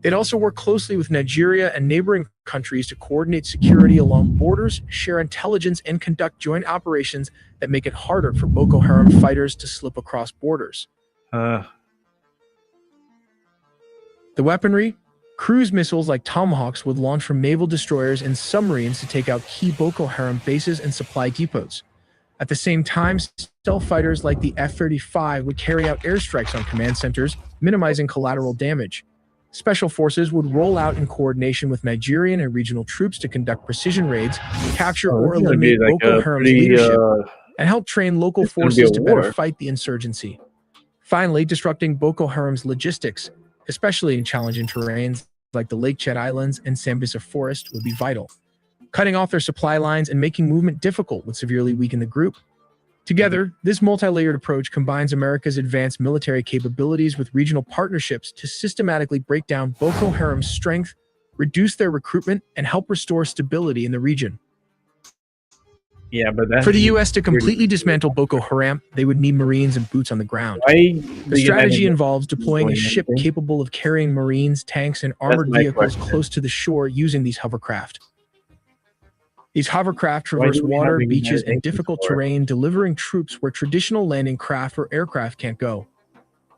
They'd also work closely with Nigeria and neighboring countries to coordinate security along borders, share intelligence, and conduct joint operations that make it harder for Boko Haram fighters to slip across borders. The weaponry? Cruise missiles like Tomahawks would launch from naval destroyers and submarines to take out key Boko Haram bases and supply depots. At the same time, stealth fighters like the F-35 would carry out airstrikes on command centers, minimizing collateral damage. Special forces would roll out in coordination with Nigerian and regional troops to conduct precision raids, capture or eliminate Boko Haram's leadership, and help train local forces to better fight the insurgency. Finally, disrupting Boko Haram's logistics, especially in challenging terrains like the Lake Chad Islands and Sambisa Forest, would be vital. Cutting off their supply lines and making movement difficult would severely weaken the group. Together, this multi-layered approach combines America's advanced military capabilities with regional partnerships to systematically break down Boko Haram's strength, reduce their recruitment, and help restore stability in the region. Yeah, but that's For the U.S. to completely dismantle Boko Haram, they would need Marines and boots on the ground. The strategy involves deploying a ship capable of carrying Marines, tanks, and armored vehicles close to the shore using these hovercraft. These hovercraft traverse water, beaches, and difficult terrain, delivering troops where traditional landing craft or aircraft can't go.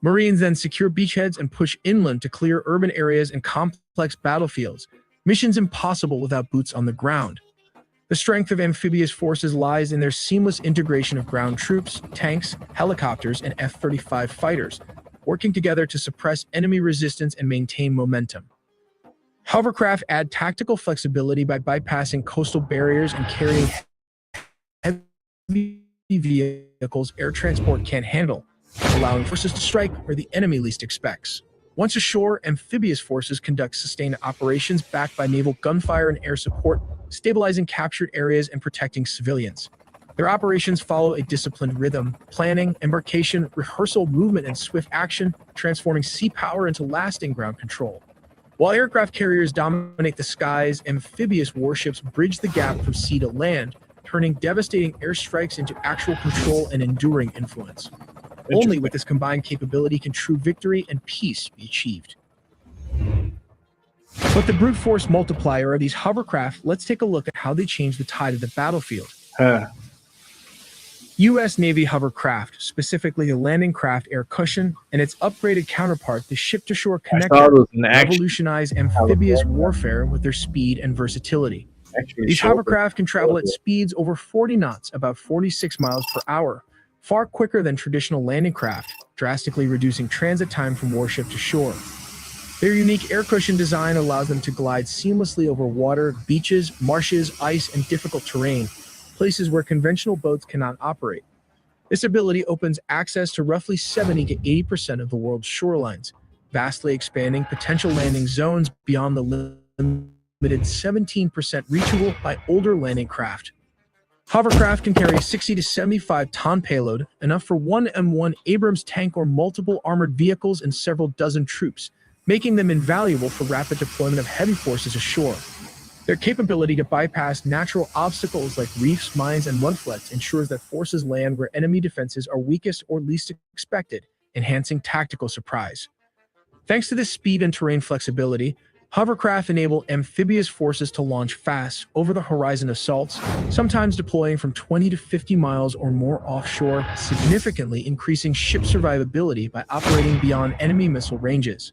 Marines then secure beachheads and push inland to clear urban areas and complex battlefields, missions impossible without boots on the ground. The strength of amphibious forces lies in their seamless integration of ground troops, tanks, helicopters, and F-35 fighters, working together to suppress enemy resistance and maintain momentum. Hovercraft add tactical flexibility by bypassing coastal barriers and carrying heavy vehicles air transport can't handle, allowing forces to strike where the enemy least expects. Once ashore, amphibious forces conduct sustained operations backed by naval gunfire and air support, stabilizing captured areas and protecting civilians. Their operations follow a disciplined rhythm: planning, embarkation, rehearsal, movement, and swift action, transforming sea power into lasting ground control. While aircraft carriers dominate the skies, amphibious warships bridge the gap from sea to land, turning devastating airstrikes into actual control and enduring influence. Only with this combined capability can true victory and peace be achieved. But the brute force multiplier of these hovercraft, let's take a look at how they change the tide of the battlefield. U.S. Navy hovercraft, specifically the landing craft Air Cushion and its upgraded counterpart, the ship-to-shore connector, revolutionize amphibious warfare with their speed and versatility. These hovercraft can travel at speeds over 40 knots, about 46 miles per hour, far quicker than traditional landing craft, drastically reducing transit time from warship to shore. Their unique air cushion design allows them to glide seamlessly over water, beaches, marshes, ice, and difficult terrain, places where conventional boats cannot operate. This ability opens access to roughly 70 to 80% of the world's shorelines, vastly expanding potential landing zones beyond the limited 17% reachable by older landing craft. Hovercraft can carry a 60 to 75-ton payload, enough for one M1 Abrams tank or multiple armored vehicles and several dozen troops, making them invaluable for rapid deployment of heavy forces ashore. Their capability to bypass natural obstacles like reefs, mines, and mudflats ensures that forces land where enemy defenses are weakest or least expected, enhancing tactical surprise. Thanks to this speed and terrain flexibility, hovercraft enable amphibious forces to launch fast, over-the-horizon assaults, sometimes deploying from 20 to 50 miles or more offshore, significantly increasing ship survivability by operating beyond enemy missile ranges.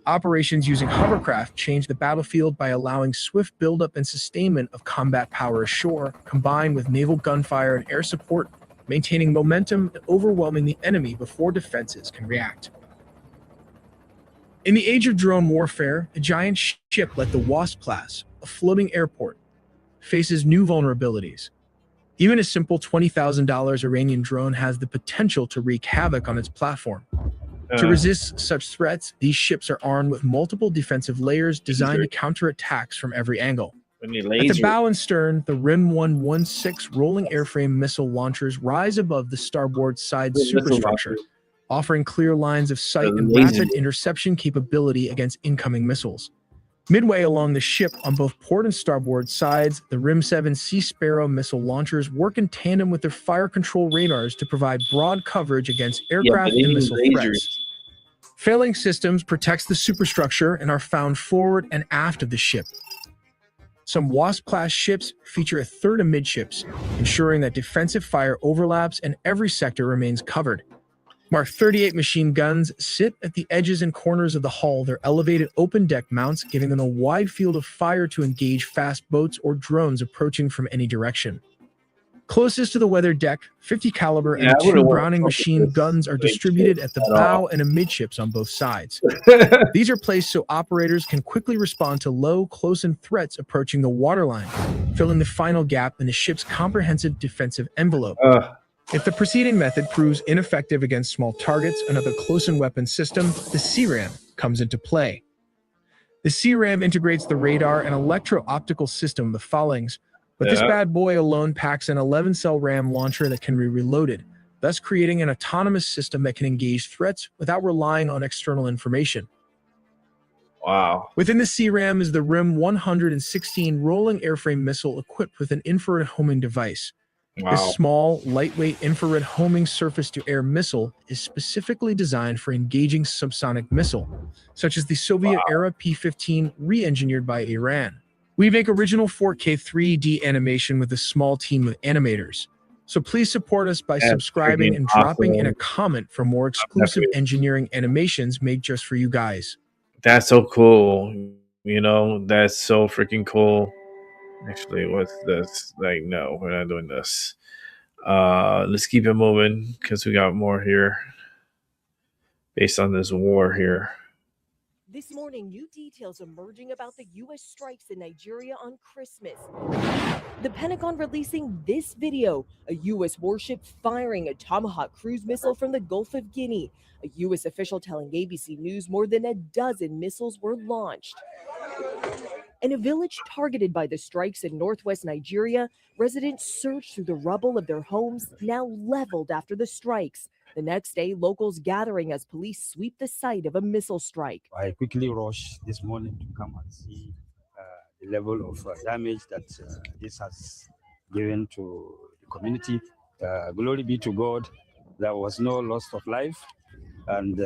Operations using hovercraft change the battlefield by allowing swift buildup and sustainment of combat power ashore, combined with naval gunfire and air support, maintaining momentum and overwhelming the enemy before defenses can react. In the age of drone warfare, a giant ship like the Wasp class, a floating airport, faces new vulnerabilities. Even a simple $20,000 Iranian drone has the potential to wreak havoc on its platform. To resist such threats, these ships are armed with multiple defensive layers designed to counter attacks from every angle. At the bow and stern, the RIM 116 rolling airframe missile launchers rise above the starboard side superstructure, offering clear lines of sight and rapid interception capability against incoming missiles. Midway along the ship, on both port and starboard sides, the RIM 7 Sea Sparrow missile launchers work in tandem with their fire control radars to provide broad coverage against aircraft and missile threats. Failing systems protect the superstructure and are found forward and aft of the ship. Some Wasp-class ships feature a third amidships, ensuring that defensive fire overlaps and every sector remains covered. Mark 38 machine guns sit at the edges and corners of the hull, their elevated open deck mounts giving them a wide field of fire to engage fast boats or drones approaching from any direction. Closest to the weather deck, 50 caliber and 2 Browning machine guns are distributed at the bow and amidships on both sides. These are placed so operators can quickly respond to low, close-in threats approaching the waterline, filling the final gap in the ship's comprehensive defensive envelope. If the preceding method proves ineffective against small targets, another close-in weapon system, the CRAM, comes into play. The CRAM integrates the radar and electro-optical system of the Phalanx, but this bad boy alone packs an 11-cell RAM launcher that can be reloaded, thus creating an autonomous system that can engage threats without relying on external information. Wow. Within the CRAM is the RIM 116 rolling airframe missile equipped with an infrared homing device. Wow. This small, lightweight infrared homing surface-to-air missile is specifically designed for engaging subsonic missile, such as the Soviet-era P-15 re-engineered by Iran. We make original 4K 3D animation with a small team of animators. So please support us by That's subscribing freaking and dropping in a awesome. comment for more exclusive engineering animations made just for you guys. That's so cool. You know, that's so freaking cool. Actually, what's this? Like, no, we're not doing this. Let's keep it moving because we got more here based on this war here. This morning, new details emerging about the U.S. strikes in Nigeria on Christmas. The Pentagon releasing this video, a U.S. warship firing a Tomahawk cruise missile from the Gulf of Guinea. A U.S. official telling ABC News more than a dozen missiles were launched. In a village targeted by the strikes in northwest Nigeria, residents surged through the rubble of their homes, now leveled after the strikes. The next day, locals gathering as police sweep the site of a missile strike. I quickly rushed this morning to come and see the level of damage that this has given to the community. Glory be to God, there was no loss of life and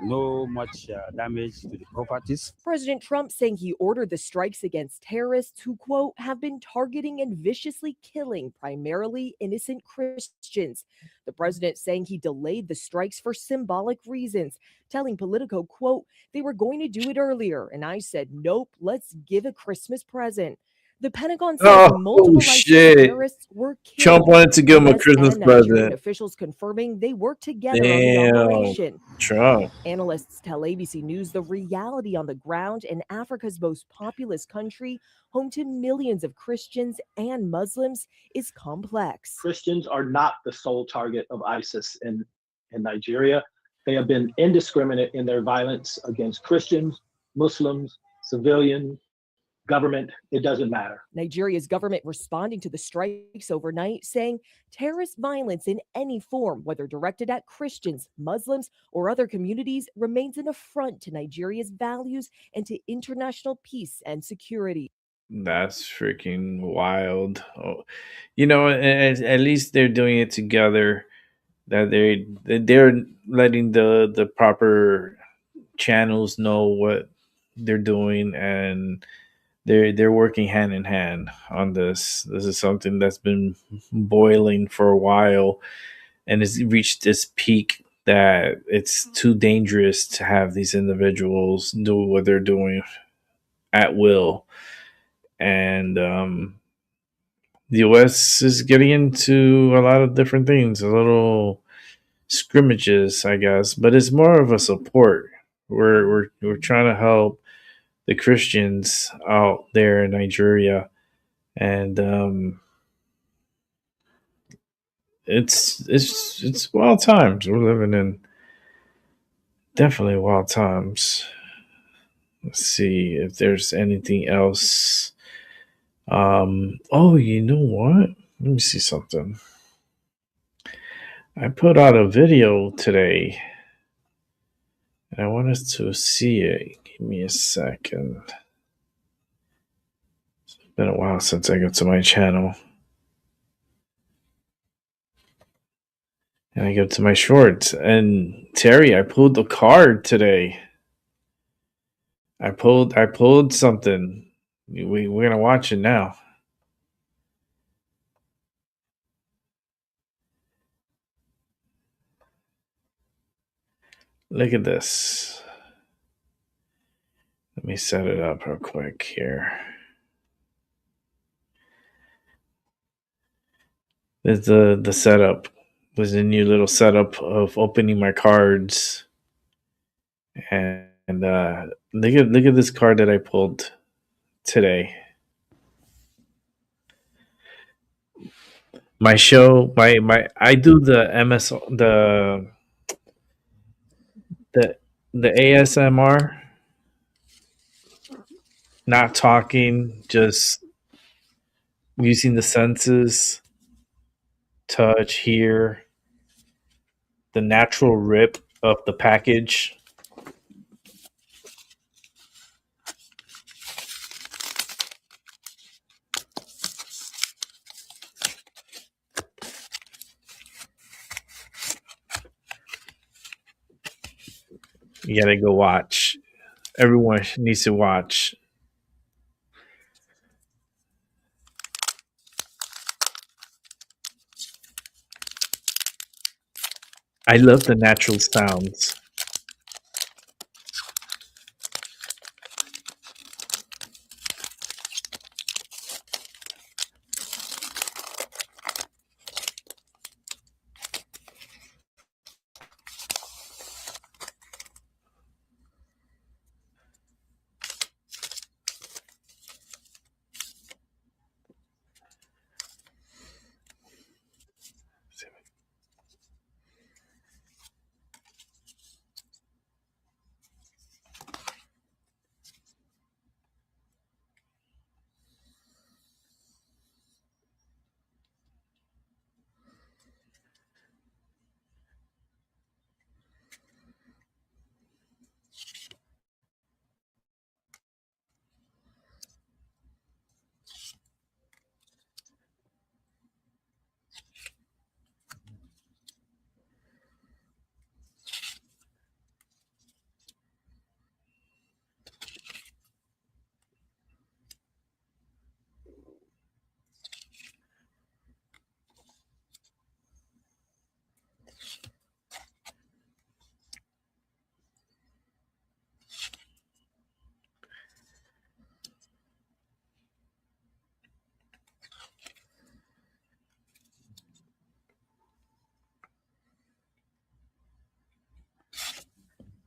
no much damage to the properties. President Trump saying he ordered the strikes against terrorists who, quote, have been targeting and viciously killing primarily innocent Christians. The president saying he delayed the strikes for symbolic reasons, telling Politico, quote, they were going to do it earlier. And I said, nope, let's give a Christmas present. The Pentagon says multiple ISIS terrorists were killed. Trump wanted to give him a US Christmas and Nigerian present. officials confirming they worked together on the Damn, operation. Trump. Analysts tell ABC News the reality on the ground in Africa's most populous country, home to millions of Christians and Muslims, is complex. Christians are not the sole target of ISIS in Nigeria. They have been indiscriminate in their violence against Christians, Muslims, civilians, government. It doesn't matter. Nigeria's government responding to the strikes overnight, saying terrorist violence in any form, whether directed at Christians, Muslims, or other communities, remains an affront to Nigeria's values and to international peace and security. That's freaking wild. Oh, you know, at least they're doing it together. That they're letting the proper channels know what they're doing, and they're working hand in hand on this. This is something that's been boiling for a while, and it's reached this peak that it's too dangerous to have these individuals do what they're doing at will. And the U.S. is getting into a lot of different things, a little scrimmages, I guess, but it's more of a support. We're trying to help the Christians out there in Nigeria, and it's wild times. We're living in definitely wild times. Let's see if there's anything else. Oh, you know what? Let me see something. I put out a video today, and I want us to see it. Give me a second. It's been a while since I got to my channel. And I go to my shorts. And Terry, I pulled the card today. I pulled something. We're gonna watch it now. Look at this. Let me set it up real quick here. There's the setup. There's a new little setup of opening my cards. And look at this card that I pulled today. My show, I do the the ASMR, not talking, just using the senses, touch, hear, the natural rip of the package. You gotta go watch. Everyone needs to watch. I love the natural sounds.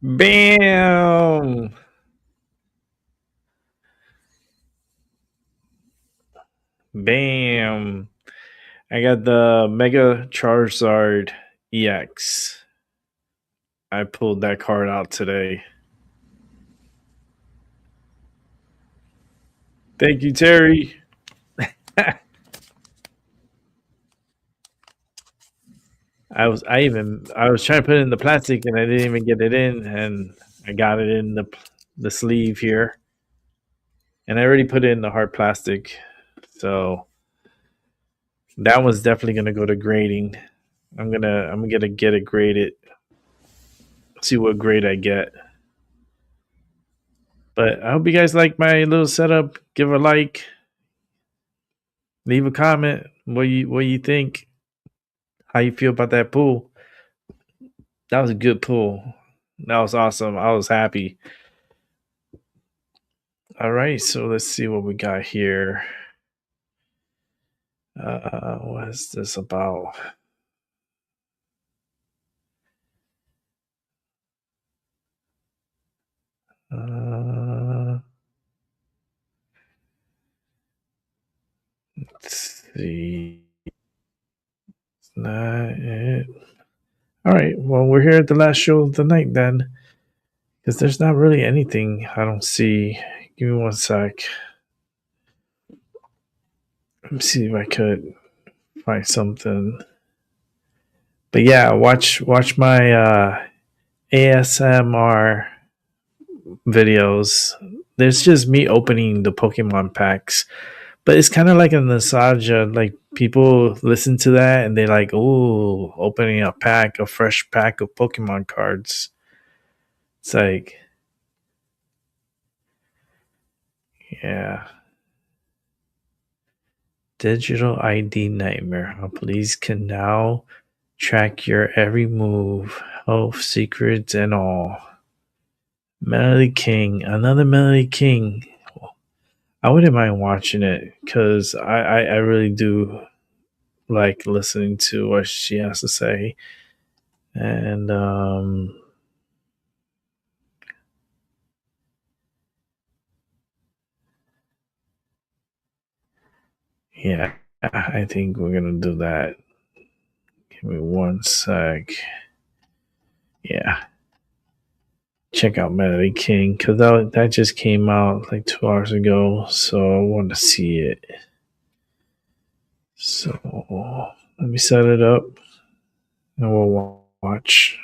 Bam! Bam! I got the Mega Charizard EX. I pulled that card out today. Thank you, Terry. I was trying to put it in the plastic and I didn't even get it in, and I got it in the sleeve here, and I already put it in the hard plastic, so that one's definitely gonna go to grading. I'm gonna get it graded, see what grade I get. But I hope you guys like my little setup. Give a like, leave a comment. What you think? How you feel about that pool? That was a good pool. That was awesome. I was happy. All right, so let's see what we got here. What is this about? Let's see. It's not it. All right. Well, we're here at the last show of the night then, because there's not really anything I don't see. Give me one sec. Let me see if I could find something. But yeah, watch my ASMR videos. There's just me opening the Pokemon packs, but it's kind of like a nostalgia. Like people listen to that and they're like, "Oh, opening a fresh pack of Pokemon cards." It's like, yeah. Digital ID nightmare. How police can now track your every move, health secrets, and all. Melody King, another Melody King. I wouldn't mind watching it because I really do like listening to what she has to say. And yeah, I think we're gonna do that. Give me one sec. Yeah. Check out Melody King because that just came out like 2 hours ago, so I want to see it. So let me set it up and we'll watch.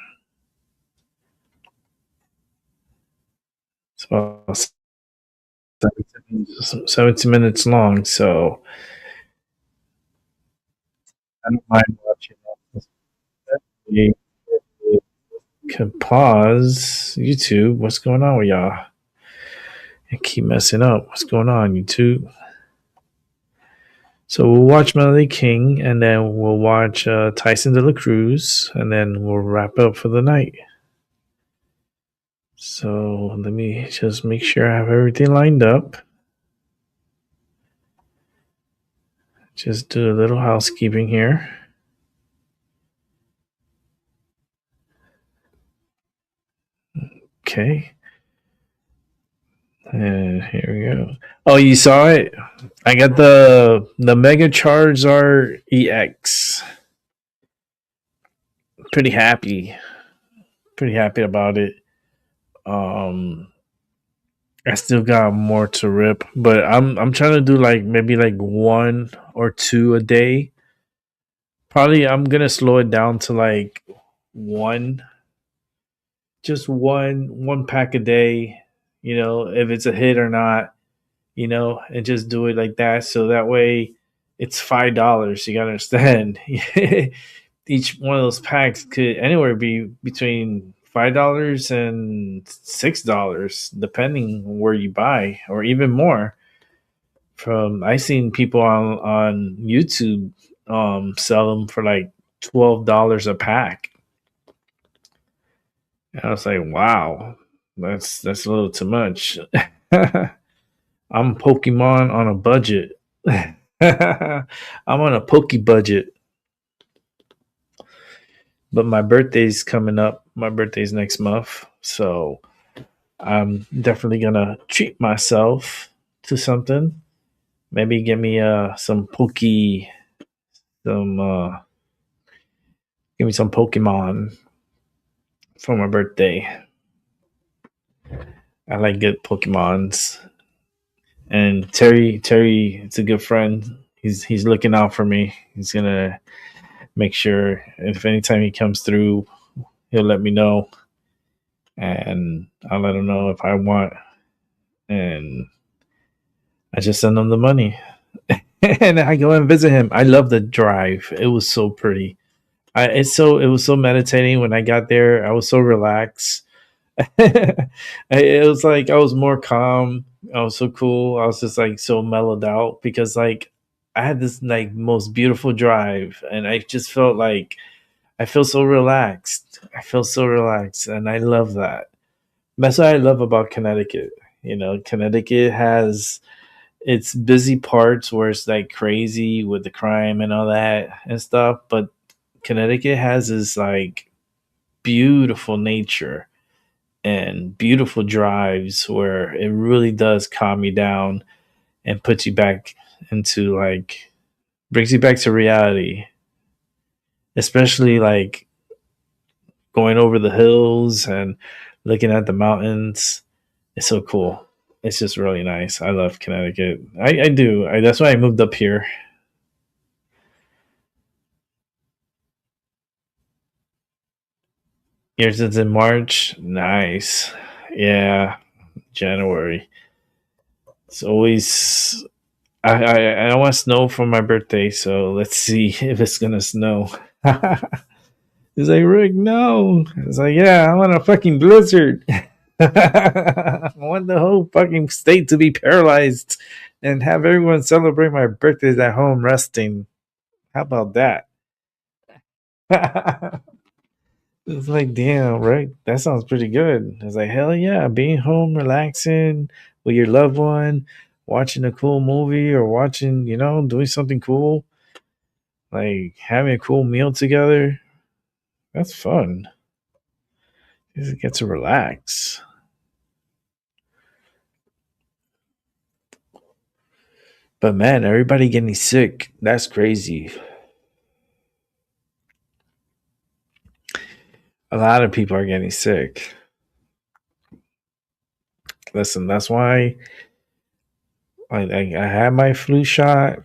It's about 17 minutes long, so I don't mind watching it. You can pause YouTube. What's going on with y'all? I keep messing up. What's going on, YouTube? So we'll watch Melody King, and then we'll watch Tyson De La Cruz, and then we'll wrap up for the night. So let me just make sure I have everything lined up. Just do a little housekeeping here. Okay. And here we go. Oh, you saw it? I got the Mega Charizard EX. Pretty happy. Pretty happy about it. I still got more to rip, but I'm trying to do like maybe like 1 or 2 a day. Probably I'm gonna slow it down to like one, just one pack a day. You know, if it's a hit or not. You know, and just do it like that. So that way it's $5. You gotta understand. Each one of those packs could anywhere be between $5 and $6, depending on where you buy, or even more. From I seen people on YouTube sell them for like $12 a pack. And I was like, wow, that's a little too much. I'm Pokemon on a budget. I'm on a Poke budget. But my birthday's coming up. My birthday's next month. So I'm definitely gonna treat myself to something. Maybe give me some give me some Pokemon for my birthday. I like good Pokemons. And Terry, it's a good friend. He's looking out for me. He's gonna make sure if anytime he comes through, he'll let me know, and I'll let him know if I want, and I just send him the money, and I go and visit him. I love the drive. It was so pretty. It was so meditating when I got there. I was so relaxed. It was like I was more calm. I was so cool. I was just like so mellowed out because like I had this like most beautiful drive, and I just felt like I feel so relaxed. I feel so relaxed, and I love that. That's what I love about Connecticut. You know, Connecticut has its busy parts where it's like crazy with the crime and all that and stuff, but Connecticut has this like beautiful nature and beautiful drives where it really does calm you down and puts you back into like brings you back to reality, especially like going over the hills and looking at the mountains. It's so cool. It's just really nice. I love Connecticut. I do. That's why I moved up here. Yours is in March. Nice. Yeah, January. It's always. I want snow for my birthday, so let's see if it's gonna snow. He's like, Rick, no. It's like, yeah, I want a fucking blizzard. I want the whole fucking state to be paralyzed and have everyone celebrate my birthdays at home resting. How about that? It's like, damn, right? That sounds pretty good. It's like, hell yeah, being home, relaxing with your loved one, watching a cool movie or watching, you know, doing something cool, like having a cool meal together. That's fun. You get to relax. But man, everybody getting sick. That's crazy. A lot of people are getting sick. Listen, that's why I had my flu shot.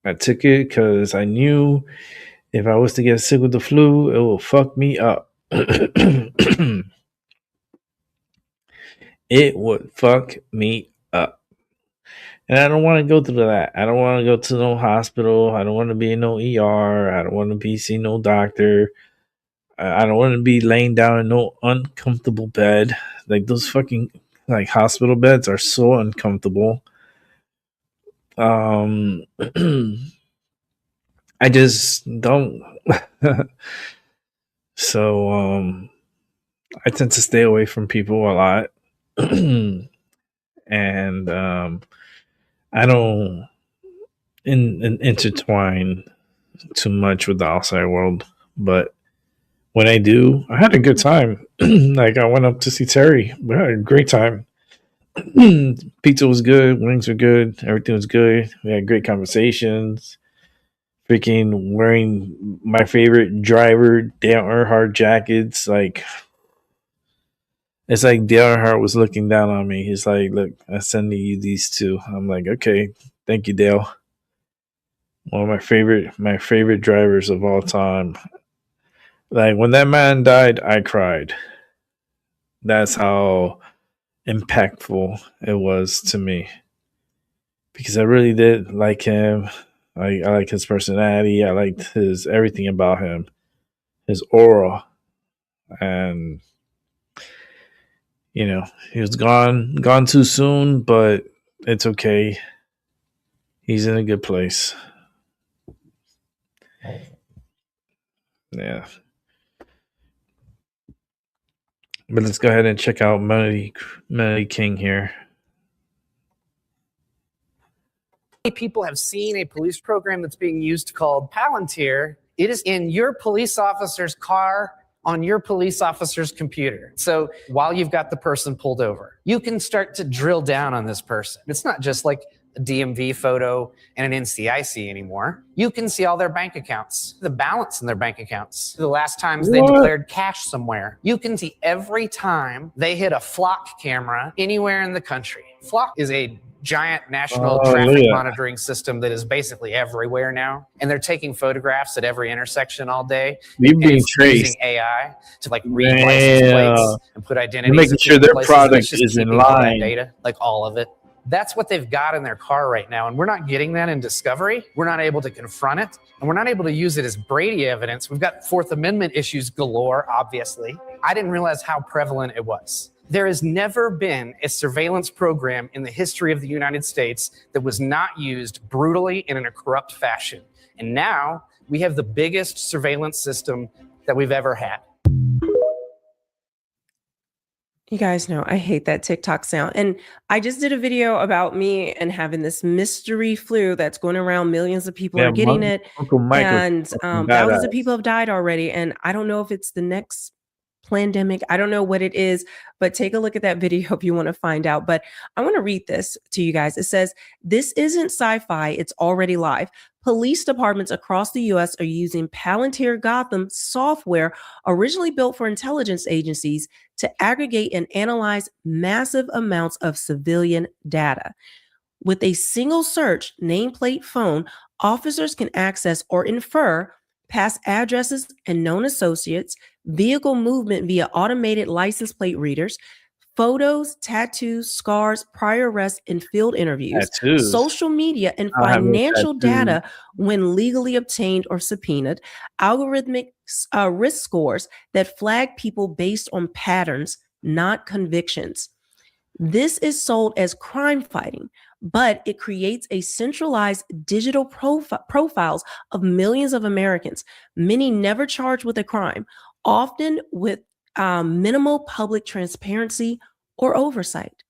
I took it because I knew if I was to get sick with the flu, it will fuck me up. It would fuck me up. And I don't want to go through that. I don't want to go to no hospital. I don't want to be in no ER. I don't want to be seeing no doctor. I don't want to be laying down in no uncomfortable bed. Like those fucking like hospital beds are so uncomfortable. I just don't. So I tend to stay away from people a lot. And I don't intertwine too much with the outside world. But when I do, I had a good time. Like I went up to see Terry. We had a great time. Pizza was good, wings were good, everything was good. We had great conversations. Freaking wearing my favorite driver Dale Earnhardt jackets. Like it's like Dale Earnhardt was looking down on me. He's like, "Look, I'm sending you these two." I'm like, "Okay, thank you, Dale." One of my favorite drivers of all time. Like when that man died, I cried. That's how impactful it was to me because I really did like him. I like his personality. I liked his everything about him, his aura, and he was gone too soon. But it's okay. He's in a good place. Yeah. But let's go ahead and check out Melody King here. People have seen a police program that's being used called Palantir. It is in your police officer's car on your police officer's computer. So while you've got the person pulled over, you can start to drill down on this person. It's not just like a DMV photo and an NCIC anymore. You can see all their bank accounts, the balance in their bank accounts, the last times they declared cash somewhere. You can see every time they hit a flock camera anywhere in the country. Flock is a giant national traffic monitoring system that is basically everywhere now. And they're taking photographs at every intersection all day. We've been traced. Using AI to like read license plates and put identities. Making sure their product is in line. Data, like all of it. That's what they've got in their car right now. And we're not getting that in discovery. We're not able to confront it. And we're not able to use it as Brady evidence. We've got Fourth Amendment issues galore, obviously. I didn't realize how prevalent it was. There has never been a surveillance program in the history of the United States that was not used brutally and in a corrupt fashion. And now we have the biggest surveillance system that we've ever had. You guys know I hate that TikTok sound. And I just did a video about me and having this mystery flu that's going around. Millions of people are getting it. And thousands of people have died already. And I don't know if it's the next pandemic. I don't know what it is, but take a look at that video if you want to find out. But I want to read this to you guys. It says, "This isn't sci-fi. It's already live. Police departments across the U.S. are using Palantir Gotham software originally built for intelligence agencies to aggregate and analyze massive amounts of civilian data. With a single search nameplate phone, officers can access or infer past addresses and known associates, vehicle movement via automated license plate readers, photos, tattoos, scars, prior arrests, and field interviews, social media and financial data when legally obtained or subpoenaed, algorithmic risk scores that flag people based on patterns, not convictions. This is sold as crime fighting, but it creates a centralized digital profiles of millions of Americans, many never charged with a crime, often with minimal public transparency or oversight.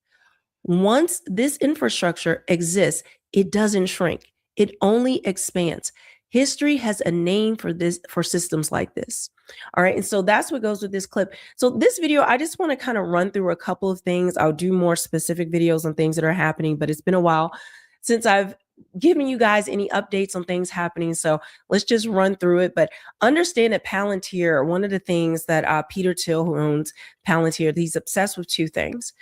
Once this infrastructure exists, it doesn't shrink. It only expands. History has a name for this, for systems like this. All right. And so that's what goes with this clip. So this video, I just want to kind of run through a couple of things. I'll do more specific videos on things that are happening, but it's been a while since I've given you guys any updates on things happening. So let's just run through it. But understand that Palantir, one of the things that Peter Thiel, who owns Palantir, he's obsessed with two things.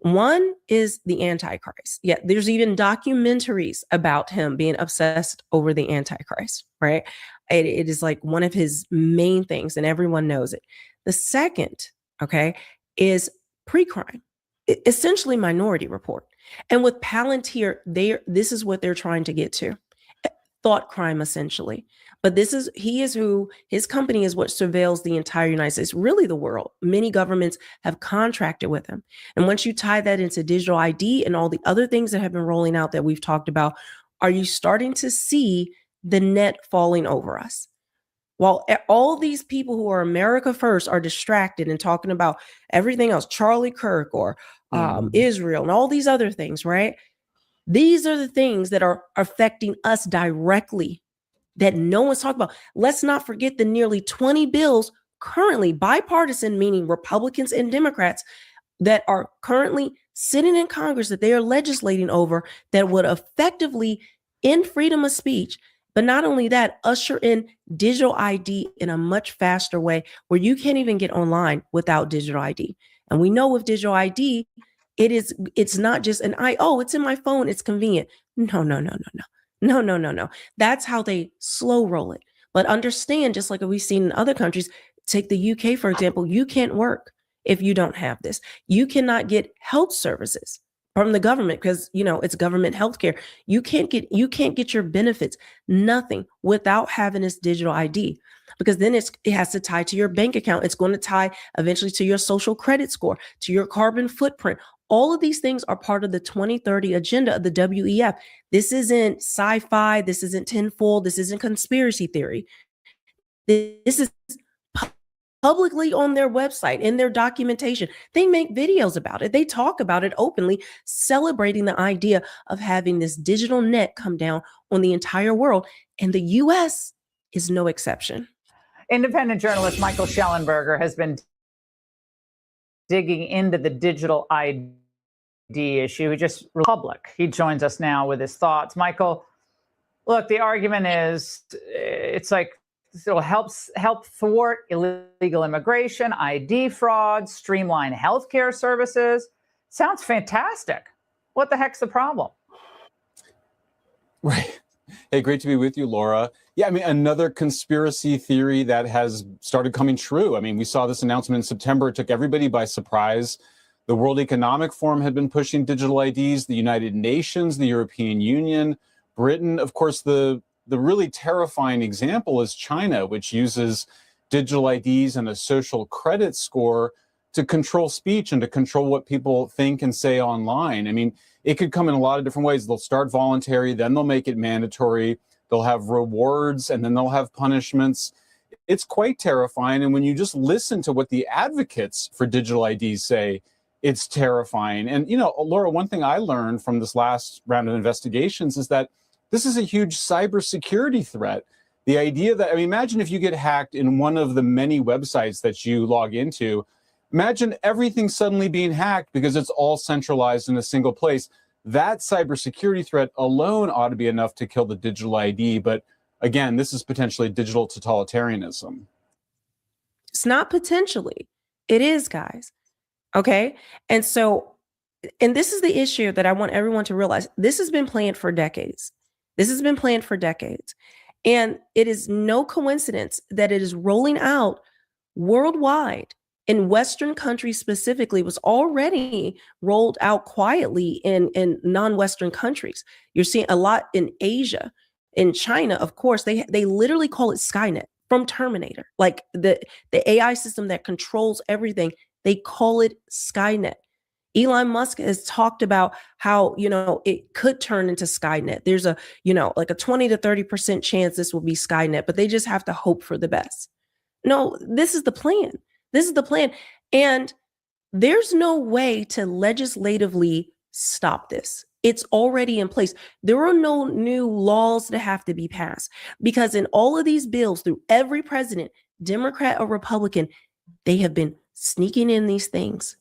One is the Antichrist. Yeah, there's even documentaries about him being obsessed over the Antichrist, right? It is like one of his main things, and everyone knows it. The second, okay, is pre-crime, essentially Minority Report. And with Palantir, this is what they're trying to get to. Thought crime, essentially. But his company is what surveils the entire United States, really the world. Many governments have contracted with him. And once you tie that into digital ID and all the other things that have been rolling out that we've talked about, are you starting to see the net falling over us? While all these people who are America first are distracted and talking about everything else, Charlie Kirk or Israel and all these other things, right? These are the things that are affecting us directly that no one's talking about. Let's not forget the nearly 20 bills currently bipartisan, meaning Republicans and Democrats, that are currently sitting in Congress that they are legislating over that would effectively end freedom of speech. But not only that, usher in digital ID in a much faster way where you can't even get online without digital ID. And we know with digital ID, it's not just it's in my phone, it's convenient. No. That's how they slow roll it. But understand, just like we've seen in other countries, take the UK, for example, you can't work if you don't have this. You cannot get health services from the government because, it's government healthcare. You can't get your benefits, nothing without having this digital ID, because then it has to tie to your bank account. It's going to tie eventually to your social credit score, to your carbon footprint. All of these things are part of the 2030 agenda of the WEF. This isn't sci-fi. This isn't tinfoil. This isn't conspiracy theory. This is publicly on their website, in their documentation. They make videos about it. They talk about it openly, celebrating the idea of having this digital net come down on the entire world. And the U.S. is no exception. Independent journalist Michael Schellenberger has been digging into the digital ID issue. He joins us now with his thoughts. Michael, look, the argument is it's like it'll help thwart illegal immigration, ID fraud, streamline healthcare services. Sounds fantastic. What the heck's the problem? Right. Hey, great to be with you, Laura. Yeah, I mean, another conspiracy theory that has started coming true. I mean, we saw this announcement in September. It took everybody by surprise. The World Economic Forum had been pushing digital IDs, the United Nations, the European Union, Britain. Of course, the really terrifying example is China, which uses digital IDs and a social credit score to control speech and to control what people think and say online. I mean, it could come in a lot of different ways. They'll start voluntary, then they'll make it mandatory. They'll have rewards, and then they'll have punishments. It's quite terrifying. And when you just listen to what the advocates for digital IDs say, it's terrifying. And, Laura, one thing I learned from this last round of investigations is that this is a huge cybersecurity threat. The idea that, imagine if you get hacked in one of the many websites that you log into. Imagine everything suddenly being hacked because it's all centralized in a single place. That cybersecurity threat alone ought to be enough to kill the digital ID. But again, this is potentially digital totalitarianism. It's not potentially. It is, guys. Okay? And this is the issue that I want everyone to realize. This has been planned for decades. And it is no coincidence that it is rolling out worldwide. In Western countries specifically, was already rolled out quietly in non-Western countries. You're seeing a lot in Asia, in China, of course. They literally call it Skynet from Terminator, like the AI system that controls everything. They call it Skynet. Elon Musk has talked about how, it could turn into Skynet. There's a 20 to 30% chance this will be Skynet, but they just have to hope for the best. No, this is the plan. And there's no way to legislatively stop this. It's already in place. There are no new laws that have to be passed, because in all of these bills, through every president, Democrat or Republican, they have been sneaking in these things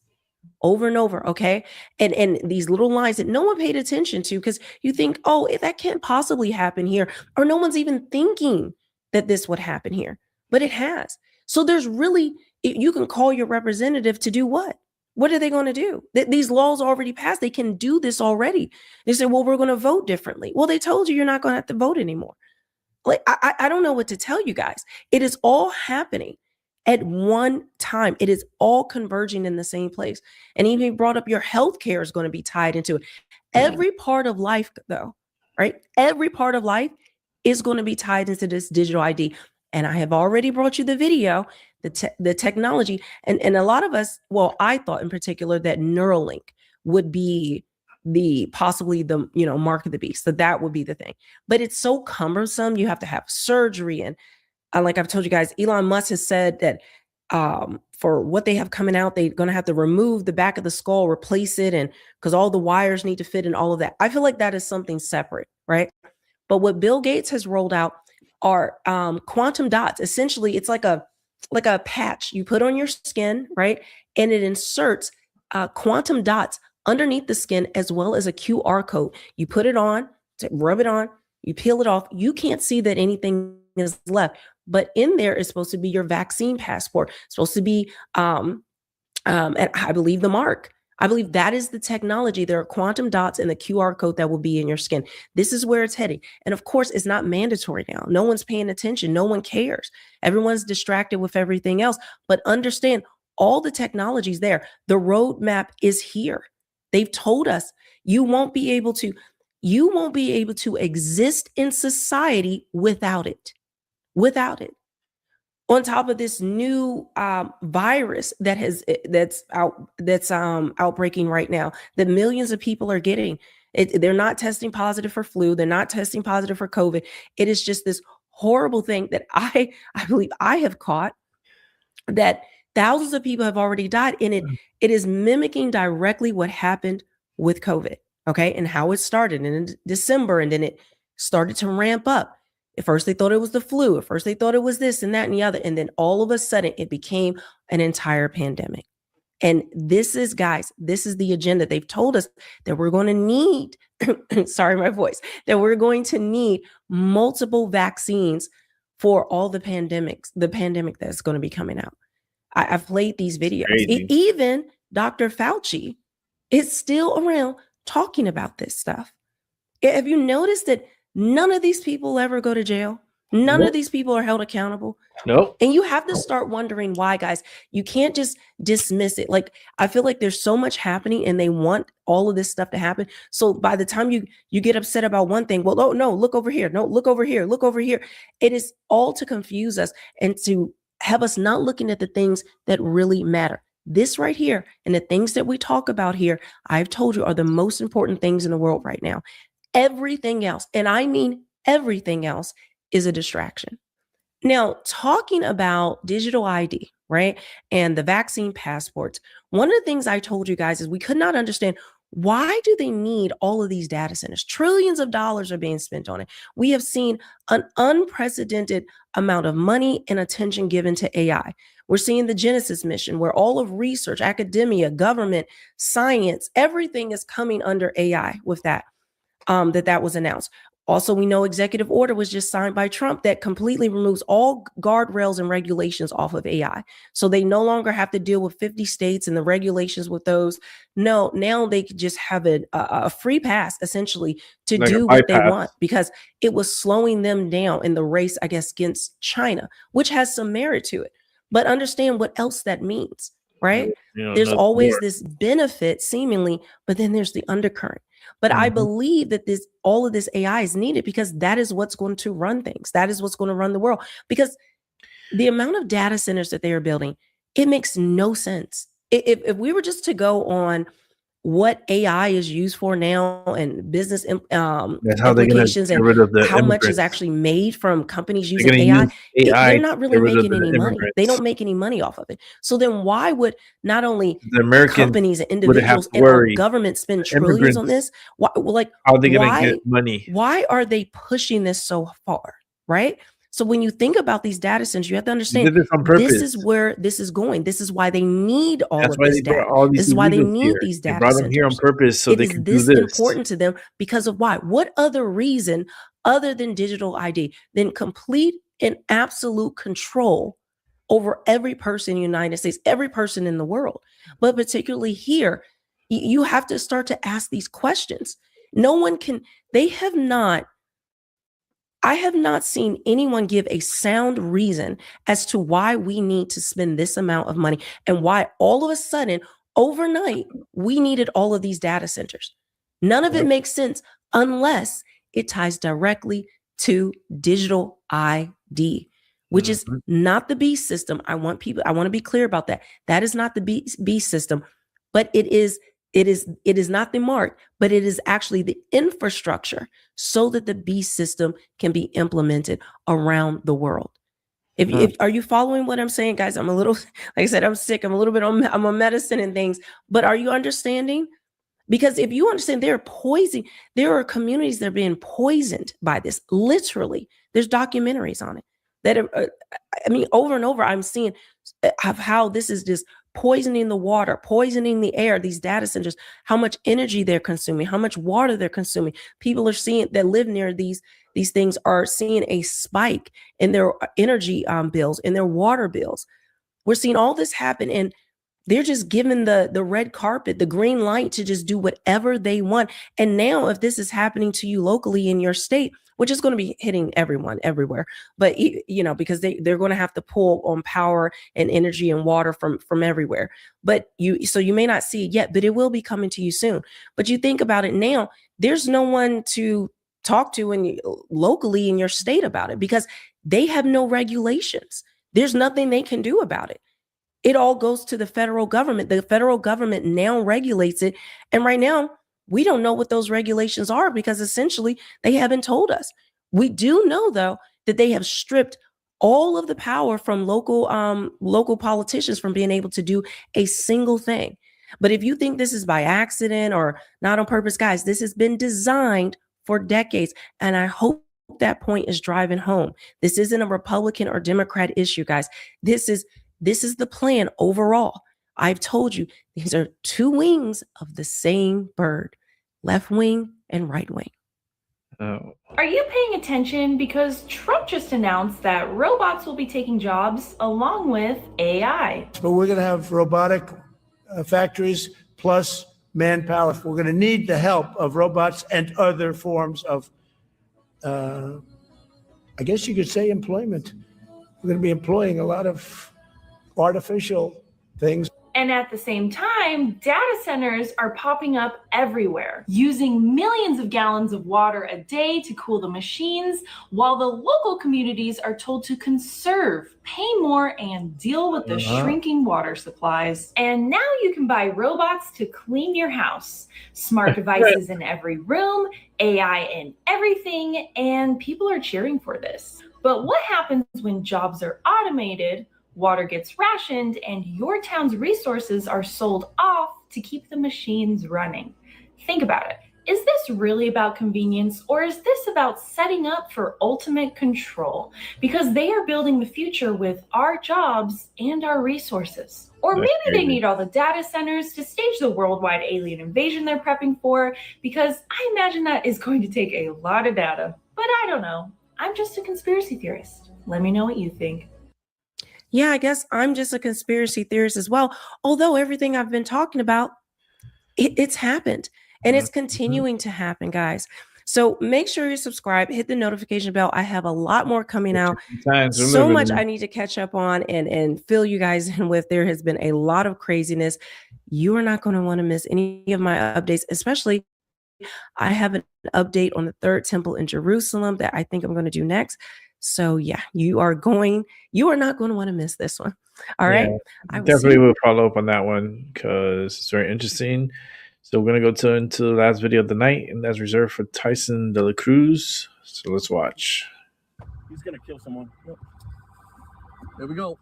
over and over, okay? And these little lines that no one paid attention to, because you think, that can't possibly happen here, or no one's even thinking that this would happen here, but it has. So there's really, you can call your representative to do what? What are they going to do? These laws already passed. They can do this already. They say, well, we're going to vote differently. Well, they told you're not going to have to vote anymore. Like, I don't know what to tell you guys. It is all happening at one time. It is all converging in the same place. And even brought up your healthcare is going to be tied into it. Every part of life, though, right? Every part of life is going to be tied into this digital ID. And I have already brought you the video, the technology. And a lot of us, well, I thought in particular that Neuralink would be possibly the mark of the beast. So that would be the thing. But it's so cumbersome. You have to have surgery. And like I've told you guys, Elon Musk has said that for what they have coming out, they're going to have to remove the back of the skull, replace it, and because all the wires need to fit and all of that. I feel like that is something separate, right? But what Bill Gates has rolled out are quantum dots. Essentially, it's like a patch you put on your skin, right? And it inserts quantum dots underneath the skin, as well as a QR code. You put it on, rub it on, you peel it off. You can't see that anything is left. But in there is supposed to be your vaccine passport. It's supposed to be, and I believe the mark. I believe that is the technology. There are quantum dots and the QR code that will be in your skin. This is where it's heading. And of course, it's not mandatory now. No one's paying attention. No one cares. Everyone's distracted with everything else. But understand, all the technology's there. The roadmap is here. They've told us you won't be able to exist in society without it. On top of this new virus that's outbreaking right now, that millions of people are getting. They're not testing positive for flu. They're not testing positive for COVID. It is just this horrible thing that I believe I have caught, that thousands of people have already died. And it is mimicking directly what happened with COVID, okay? And how it started in December, and then it started to ramp up. At first, they thought it was the flu. At first, they thought it was this and that and the other. And then all of a sudden, it became an entire pandemic. And this is, guys, this is the agenda. They've told us that we're going to need, sorry, my voice, that we're going to need multiple vaccines for all the pandemic that's going to be coming out. I've played these videos. Even Dr. Fauci is still around talking about this stuff. Have you noticed that none of these people ever go to jail? None of these people are held accountable. Nope. And you have to start wondering why, guys. You can't just dismiss it. Like, I feel like there's so much happening and they want all of this stuff to happen. So by the time you get upset about one thing, well, oh no, look over here. No, look over here. Look over here. It is all to confuse us and to have us not looking at the things that really matter. This right here and the things that we talk about here, I've told you, are the most important things in the world right now. Everything else, and I mean everything else, is a distraction. Now, talking about digital ID, right, and the vaccine passports, one of the things I told you guys is we could not understand, why do they need all of these data centers? Trillions of dollars are being spent on it. We have seen an unprecedented amount of money and attention given to AI. We're seeing the Genesis mission, where all of research, academia, government, science, everything is coming under AI with that. That was announced. Also, we know executive order was just signed by Trump that completely removes all guardrails and regulations off of AI. So they no longer have to deal with 50 states and the regulations with those. No, now they could just have a free pass, essentially, to do what they want, because it was slowing them down in the race, I guess, against China, which has some merit to it. But understand what else that means, right? There's always this benefit, seemingly, but then there's the undercurrent. But I believe that all of this AI is needed, because that is what's going to run things. That is what's going to run the world. Because the amount of data centers that they are building, it makes no sense. If we were just to go on what AI is used for now and business implications, and how much is actually made from companies using AI, they're not really making any money. They don't make any money off of it. So then why would not only companies and individuals and our government spend trillions on this? Why, like, how are they going to get money? Why are they pushing this so far, right? So when you think about these data centers, you have to understand this is where this is going. This is why they need all of this data. This is why they need these data centers. They brought them here on purpose so they can do this. It is this important to them because of why? What other reason other than digital ID than complete and absolute control over every person in the United States, every person in the world, but particularly here, you have to start to ask these questions. No one can, I have not seen anyone give a sound reason as to why we need to spend this amount of money and why all of a sudden, overnight, we needed all of these data centers. None of it makes sense unless it ties directly to digital ID, which is not the beast system. I want to be clear about that. That is not the beast system, but it is not the mark, but it is actually the infrastructure so that the beast system can be implemented around the world. If are you following what I'm saying, guys? I'm a little, like I said, I'm sick. I'm a little bit I'm on medicine and things, but are you understanding? Because if you understand, there are communities that are being poisoned by this. Literally, there's documentaries on it that are, I mean, over and over, I'm seeing of how this is just poisoning the water, poisoning the air, these data centers, how much energy they're consuming, how much water they're consuming. People are seeing that live near these things are seeing a spike in their energy bills, in their water bills. We're seeing all this happen, and they're just given the red carpet, the green light to just do whatever they want. And now if this is happening to you locally in your state, which is going to be hitting everyone everywhere, but because they're going to have to pull on power and energy and water from everywhere. But you may not see it yet, but it will be coming to you soon. But you think about it now, there's no one to talk to locally in your state about it because they have no regulations. There's nothing they can do about it. It all goes to the federal government. The federal government now regulates it. And right now, we don't know what those regulations are because essentially they haven't told us. We do know, though, that they have stripped all of the power from local politicians from being able to do a single thing. But if you think this is by accident or not on purpose, guys, this has been designed for decades. And I hope that point is driving home. This isn't a Republican or Democrat issue, guys. This is the plan overall. I've told you, these are two wings of the same bird, left wing and right wing. Are you paying attention? Because Trump just announced that robots will be taking jobs along with AI. But we're going to have robotic factories plus manpower. We're going to need the help of robots and other forms of, I guess you could say, employment. We're going to be employing a lot of artificial things. And at the same time, data centers are popping up everywhere, using millions of gallons of water a day to cool the machines, while the local communities are told to conserve, pay more, and deal with the shrinking water supplies. And now you can buy robots to clean your house, smart devices in every room, AI in everything, and people are cheering for this. But what happens when jobs are automated, water gets rationed, and your town's resources are sold off to keep the machines running? Think about it. Is this really about convenience, or is this about setting up for ultimate control? Because they are building the future with our jobs and our resources. Or maybe they need all the data centers to stage the worldwide alien invasion they're prepping for, because I imagine that is going to take a lot of data. But I don't know. I'm just a conspiracy theorist. Let me know what you think. Yeah, I guess I'm just a conspiracy theorist as well. Although everything I've been talking about, it's happened and it's continuing to happen, guys. So make sure you subscribe, hit the notification bell. I have a lot more coming out. So much I need to catch up on and fill you guys in with. There has been a lot of craziness. You are not going to want to miss any of my updates, especially I have an update on the third temple in Jerusalem that I think I'm going to do next. So yeah, you are not going to want to miss this one. All right. I definitely will follow up on that one because it's very interesting. So we're going to go into the last video of the night, and that's reserved for Tyson De La Cruz. So let's watch. He's going to kill someone. Yep. There we go.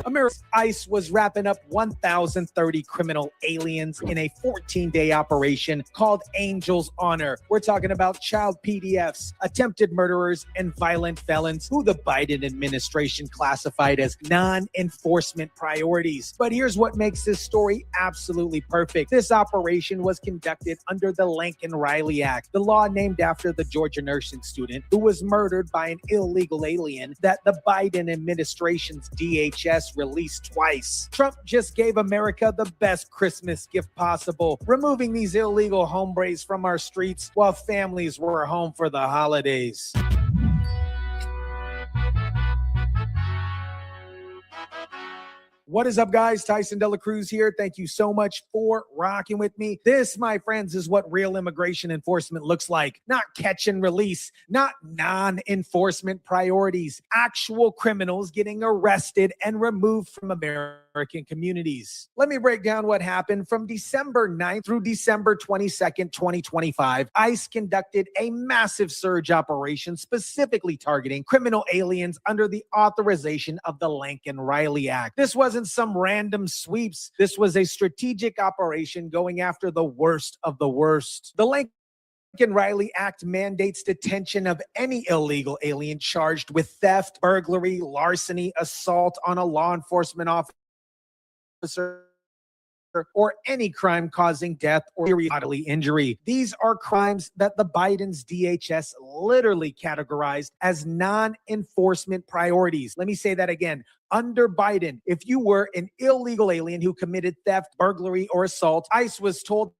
America's ICE was wrapping up 1,030 criminal aliens in a 14-day operation called Angel's Honor. We're talking about child PDFs, attempted murderers, and violent felons who the Biden administration classified as non-enforcement priorities. But here's what makes this story absolutely perfect. This operation was conducted under the Lincoln Riley Act, the law named after the Georgia nursing student who was murdered by an illegal alien that the Biden administration's DHS released twice. Trump just gave America the best Christmas gift possible, removing these illegal hombres from our streets while families were home for the holidays. What is up, guys? Tyson Dela Cruz here. Thank you so much for rocking with me. This, my friends, is what real immigration enforcement looks like. Not catch and release, not non-enforcement priorities. Actual criminals getting arrested and removed from American communities. Let me break down what happened from December 9th through December 22nd, 2025. ICE conducted a massive surge operation specifically targeting criminal aliens under the authorization of the Lincoln-Riley Act. This wasn't some random sweeps. This was a strategic operation going after the worst of the worst. The Lincoln-Riley Act mandates detention of any illegal alien charged with theft, burglary, larceny, assault on a law enforcement officer, or any crime causing death or serious bodily injury. These are crimes that the Biden's DHS literally categorized as non-enforcement priorities. Let me say that again. Under Biden, if you were an illegal alien who committed theft, burglary, or assault, ICE was told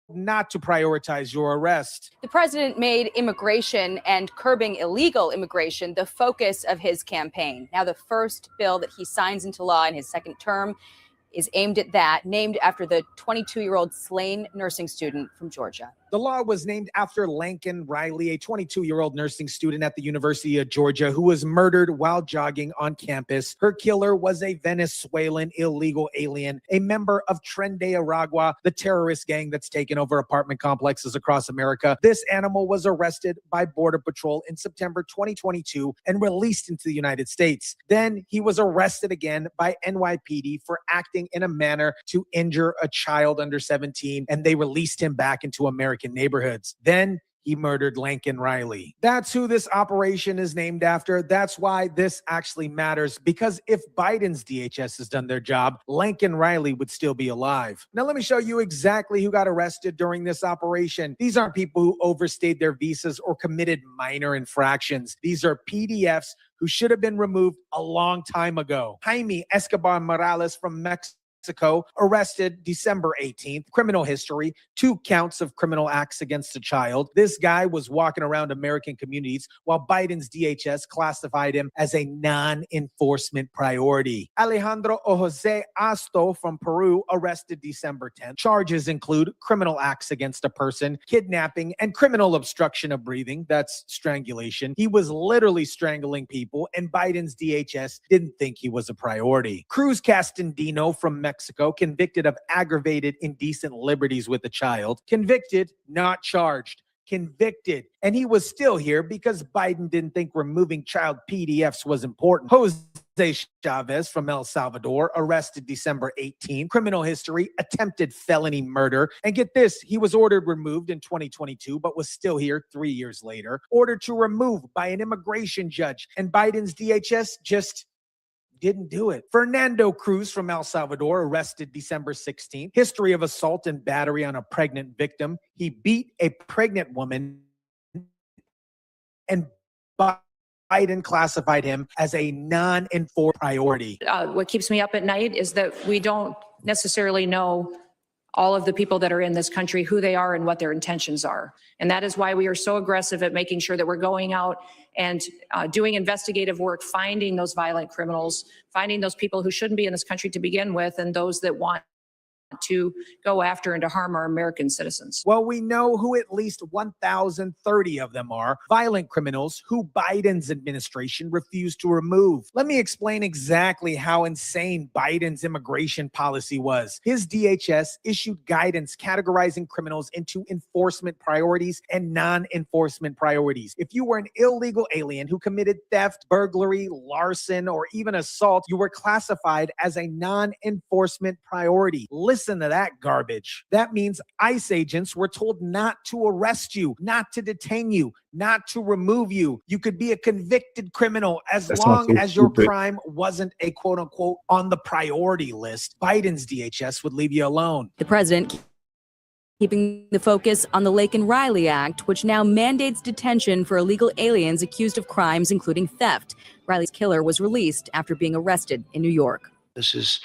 not to prioritize your arrest. The president made immigration and curbing illegal immigration the focus of his campaign. Now, the first bill that he signs into law in his second term is aimed at that, named after the 22-year-old slain nursing student from Georgia. The law was named after Lincoln Riley, a 22-year-old nursing student at the University of Georgia who was murdered while jogging on campus. Her killer was a Venezuelan illegal alien, a member of Tren de Aragua, the terrorist gang that's taken over apartment complexes across America. This animal was arrested by Border Patrol in September 2022 and released into the United States. Then he was arrested again by NYPD for acting in a manner to injure a child under 17, and they released him back into American neighborhoods. Then he murdered Lincoln Riley. That's who this operation is named after. That's why this actually matters, because if Biden's DHS has done their job, Lincoln Riley would still be alive. Now, let me show you exactly who got arrested during this operation. These aren't people who overstayed their visas or committed minor infractions. These are PDFs who should have been removed a long time ago. Jaime Escobar Morales from Mexico, arrested December 18th. Criminal history, 2 counts of criminal acts against a child. This guy was walking around American communities while Biden's DHS classified him as a non-enforcement priority. Alejandro Jose Asto from Peru, arrested December 10th. Charges include criminal acts against a person, kidnapping, and criminal obstruction of breathing. That's strangulation. He was literally strangling people, and Biden's DHS didn't think he was a priority. Cruz Castandino from Mexico, convicted of aggravated indecent liberties with a child. Convicted, not charged. Convicted. And he was still here because Biden didn't think removing child PDFs was important. Jose Chavez from El Salvador, arrested December 18. Criminal history, attempted felony murder. And get this, he was ordered removed in 2022, but was still here 3 years later. Ordered to remove by an immigration judge. And Biden's DHS just didn't do it. Fernando Cruz from El Salvador, arrested December 16th. History of assault and battery on a pregnant victim. He beat a pregnant woman, and Biden classified him as a non-enforcement priority. What keeps me up at night is that we don't necessarily know all of the people that are in this country, who they are and what their intentions are. And that is why we are so aggressive at making sure that we're going out and doing investigative work, finding those violent criminals, finding those people who shouldn't be in this country to begin with, and those that want to go after and to harm our American citizens. Well, we know who at least 1,030 of them are, violent criminals who Biden's administration refused to remove. Let me explain exactly how insane Biden's immigration policy was. His DHS issued guidance categorizing criminals into enforcement priorities and non-enforcement priorities. If you were an illegal alien who committed theft, burglary, larceny, or even assault, you were classified as a non-enforcement priority. Listen to that garbage. That means ICE agents were told not to arrest you, not to detain you, not to remove you. You could be a convicted criminal as long as your crime wasn't a quote unquote on the priority list. Biden's DHS would leave you alone. The president keeping the focus on the Lincoln-Riley Act, which now mandates detention for illegal aliens accused of crimes including theft. Riley's killer was released after being arrested in New York. This is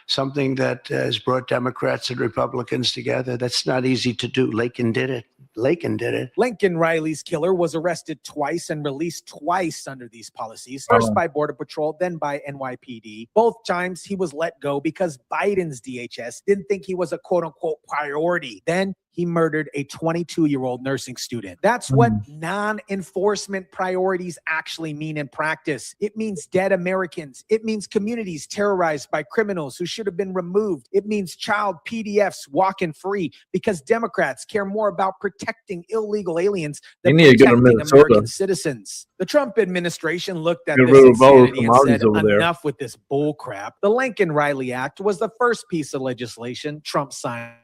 something that has brought Democrats and Republicans together. That's not easy to do. Lakin did it. Lakin did it. Lincoln Riley's killer was arrested twice and released twice under these policies, first by Border Patrol, then by NYPD. Both times he was let go because Biden's DHS didn't think he was a quote unquote priority. Then he murdered a 22-year-old nursing student. That's what non-enforcement priorities actually mean in practice. It means dead Americans. It means communities terrorized by criminals who should have been removed. It means child PDFs walking free because Democrats care more about protecting illegal aliens than protecting American citizens. The Trump administration looked at this insanity and said, enough with this bull crap. The Lincoln Riley Act was the first piece of legislation Trump signed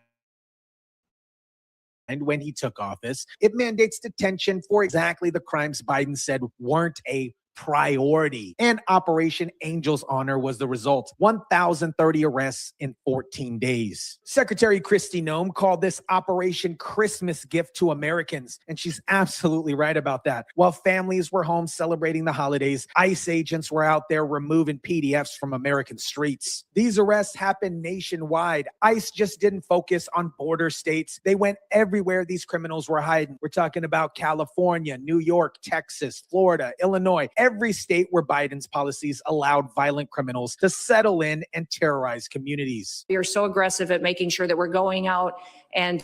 when he took office. It mandates detention for exactly the crimes Biden said weren't a priority. And Operation Angel's Honor was the result. 1,030 arrests in 14 days. Secretary Kristi Noem called this Operation Christmas gift to Americans. And she's absolutely right about that. While families were home celebrating the holidays, ICE agents were out there removing PDFs from American streets. These arrests happened nationwide. ICE just didn't focus on border states. They went everywhere these criminals were hiding. We're talking about California, New York, Texas, Florida, Illinois, every state where Biden's policies allowed violent criminals to settle in and terrorize communities. We are so aggressive at making sure that we're going out and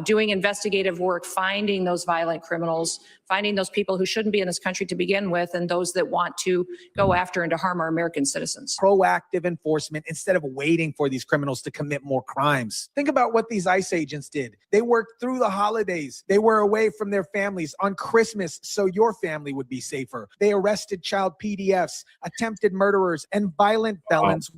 doing investigative work, finding those violent criminals, finding those people who shouldn't be in this country to begin with, and those that want to go after and to harm our American citizens. Proactive enforcement instead of waiting for these criminals to commit more crimes. Think about what these ICE agents did. They worked through the holidays. They were away from their families on Christmas so your family would be safer. They arrested child PDFs, attempted murderers, and violent felons,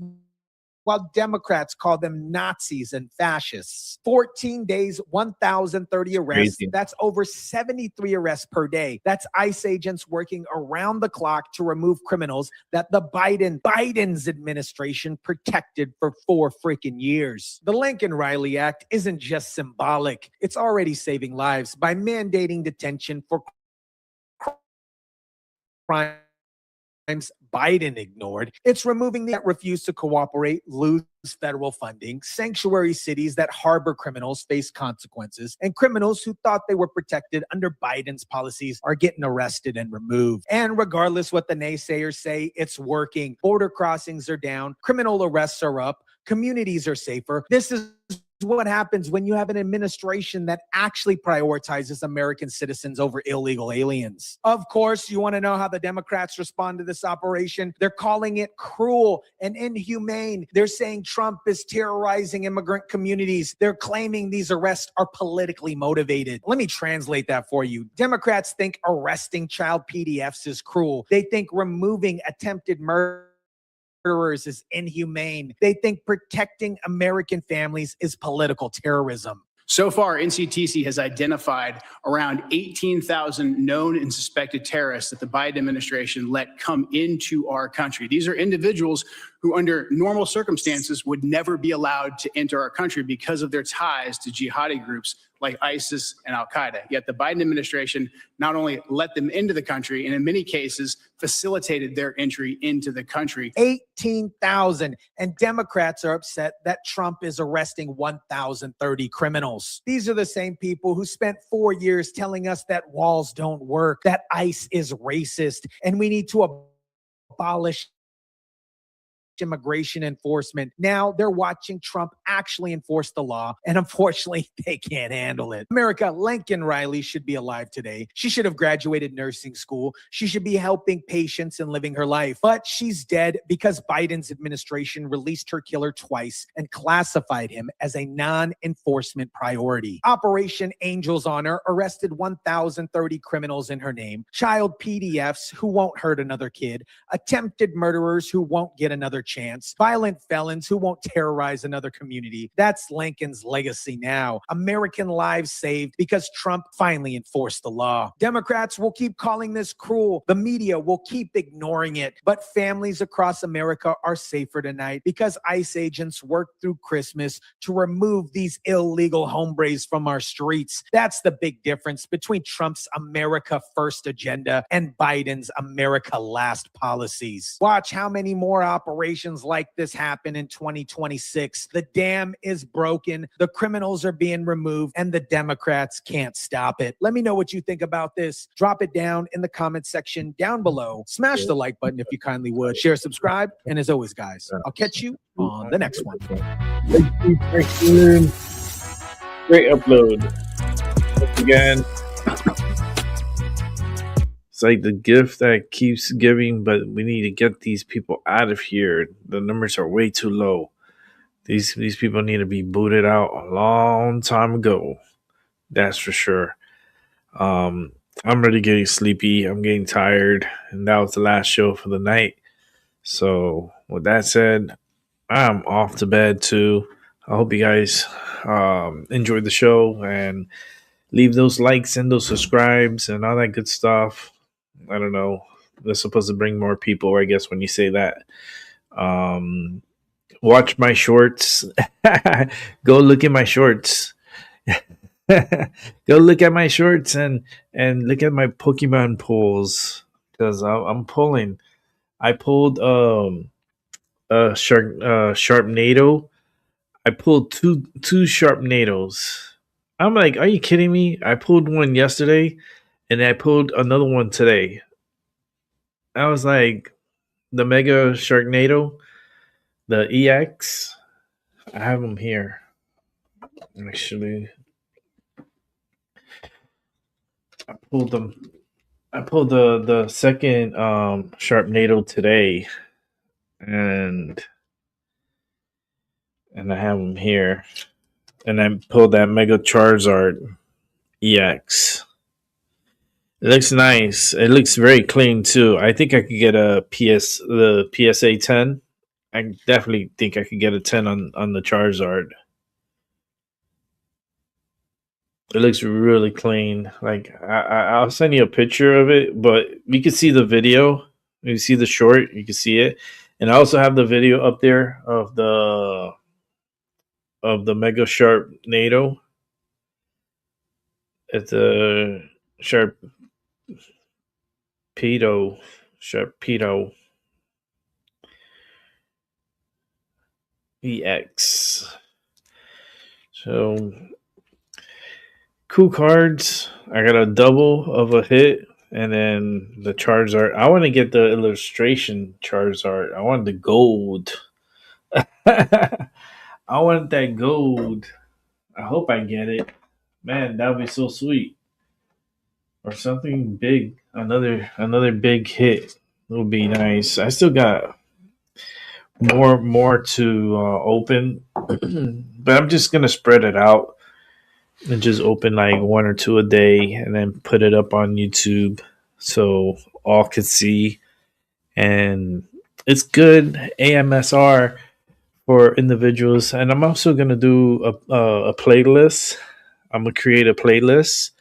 while Democrats call them Nazis and fascists. 14 days, 1,030 arrests. Crazy. That's over 73 arrests per day. That's ICE agents working around the clock to remove criminals that the Biden's administration protected for 4 freaking years. The Lincoln Riley Act isn't just symbolic. It's already saving lives by mandating detention for crimes Biden ignored. It's removing that refuse to cooperate, lose federal funding. Sanctuary cities that harbor criminals face consequences, and criminals who thought they were protected under Biden's policies are getting arrested and removed. And regardless what the naysayers say, it's working. Border crossings are down, criminal arrests are up, communities are safer. This is what happens when you have an administration that actually prioritizes American citizens over illegal aliens. Of course, you want to know how the Democrats respond to this operation? They're calling it cruel and inhumane. They're saying Trump is terrorizing immigrant communities. They're claiming these arrests are politically motivated. Let me translate that for you. Democrats think arresting child PDFs is cruel. They think removing attempted murderers is inhumane. They think protecting American families is political terrorism. So far, NCTC has identified around 18,000 known and suspected terrorists that the Biden administration let come into our country. These are individuals who, under normal circumstances, would never be allowed to enter our country because of their ties to jihadi groups like ISIS and Al-Qaeda. Yet the Biden administration not only let them into the country, and in many cases facilitated their entry into the country. 18,000. And Democrats are upset that Trump is arresting 1,030 criminals. These are the same people who spent 4 years telling us that walls don't work, that ICE is racist, and we need to abolish immigration enforcement. Now they're watching Trump actually enforce the law, and unfortunately, they can't handle it. America, Lincoln Riley should be alive today. She should have graduated nursing school. She should be helping patients and living her life. But she's dead because Biden's administration released her killer twice and classified him as a non-enforcement priority. Operation Angel's Honor arrested 1,030 criminals in her name, child PDFs who won't hurt another kid, attempted murderers who won't get another chance, violent felons who won't terrorize another community. That's Lincoln's legacy now. American lives saved because Trump finally enforced the law. Democrats will keep calling this cruel. The media will keep ignoring it. But families across America are safer tonight because ICE agents worked through Christmas to remove these illegal hombres from our streets. That's the big difference between Trump's America First agenda and Biden's America Last policies. Watch how many more operations situations like this happen in 2026. The dam is broken, the criminals are being removed, and the Democrats can't stop it. Let me know what you think about this. Drop it down in the comment section down below. Smash the like button if you kindly would. Share, subscribe, and as always, guys, I'll catch you on the next one. Great upload. Once again, it's like the gift that keeps giving, but we need to get these people out of here. The numbers are way too low. These people need to be booted out a long time ago. That's for sure. I'm already getting sleepy. I'm getting tired, and that was the last show for the night. So with that said, I'm off to bed too. I hope you guys enjoyed the show and leave those likes and those subscribes and all that good stuff. I don't know. They're supposed to bring more people, I guess, when you say that. Watch my shorts. Go look at my shorts. Go look at my shorts and look at my Pokemon pulls, because I'm pulling. I pulled Sharknado. I pulled two Sharknados. I'm like, are you kidding me? I pulled one yesterday, and I pulled another one today. I was like, the Mega Sharknado, the EX. I have them here. Actually, I pulled them. I pulled the second Sharknado today, and I have them here. And I pulled that Mega Charizard EX. It looks nice. It looks very clean too. I think I could get the PSA 10. I definitely think I could get a 10 on the Charizard. It looks really clean. Like I'll send you a picture of it, but you can see the video. You see the short, you can see it. And I also have the video up there of the Mega Sharknado. It's a Sharpedo EX. So cool cards. I got a double of a hit, and then the Charizard. I want to get the illustration Charizard. I want the gold. I want that gold. I hope I get it. Man, that would be so sweet. Or something big. Another big hit would be nice. I still got more to open, but I'm just gonna spread it out and just open like one or two a day, and then put it up on YouTube so all could see. And it's good AMSR for individuals. And I'm also gonna do a playlist. I'm gonna create a playlist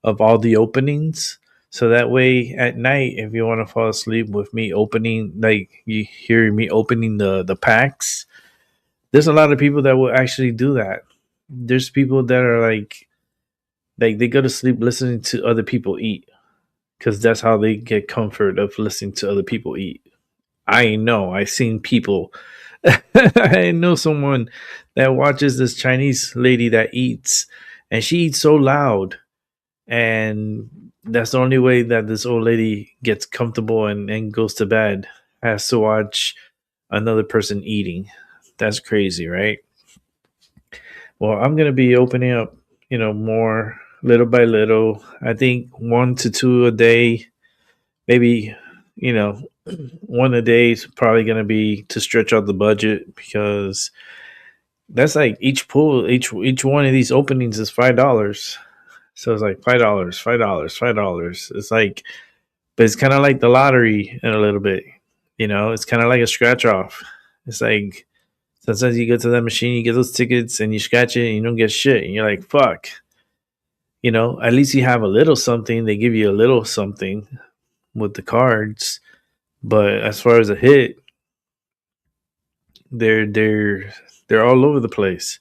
of all the openings, so that way at night, if you want to fall asleep with me opening, like you hear me opening the packs, there's a lot of people that will actually do that. There's people that are like they go to sleep listening to other people eat, because that's how they get comfort of listening to other people eat. I know. I've seen people. I know someone that watches this Chinese lady that eats, and she eats so loud. And that's the only way that this old lady gets comfortable and goes to bed, has to watch another person eating. That's crazy, right? Well, I'm going to be opening up, more little by little. I think 1 to 2 a day, maybe, one a day is probably going to be to stretch out the budget, because that's like each one of these openings is $5. So it's like $5, $5. It's like, but it's kind of like the lottery in a little bit. It's kind of like a scratch off. It's like sometimes you go to that machine, you get those tickets, and you scratch it, and you don't get shit, and you're like, fuck. At least you have a little something. They give you a little something with the cards, but as far as a hit, they're all over the place.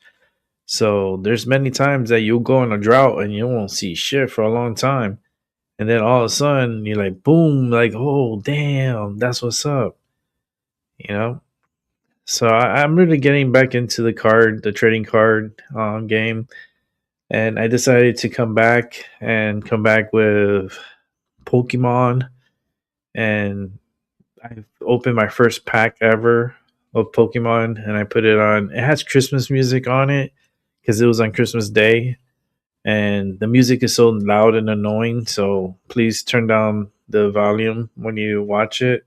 So there's many times that you'll go on a drought and you won't see shit for a long time. And then all of a sudden you're like, boom, like, oh, damn, that's what's up. So I'm really getting back into the trading card game, and I decided to come back with Pokemon, and I opened my first pack ever of Pokemon, and I put it on. It has Christmas music on it because it was on Christmas Day, and the music is so loud and annoying. So please turn down the volume when you watch it.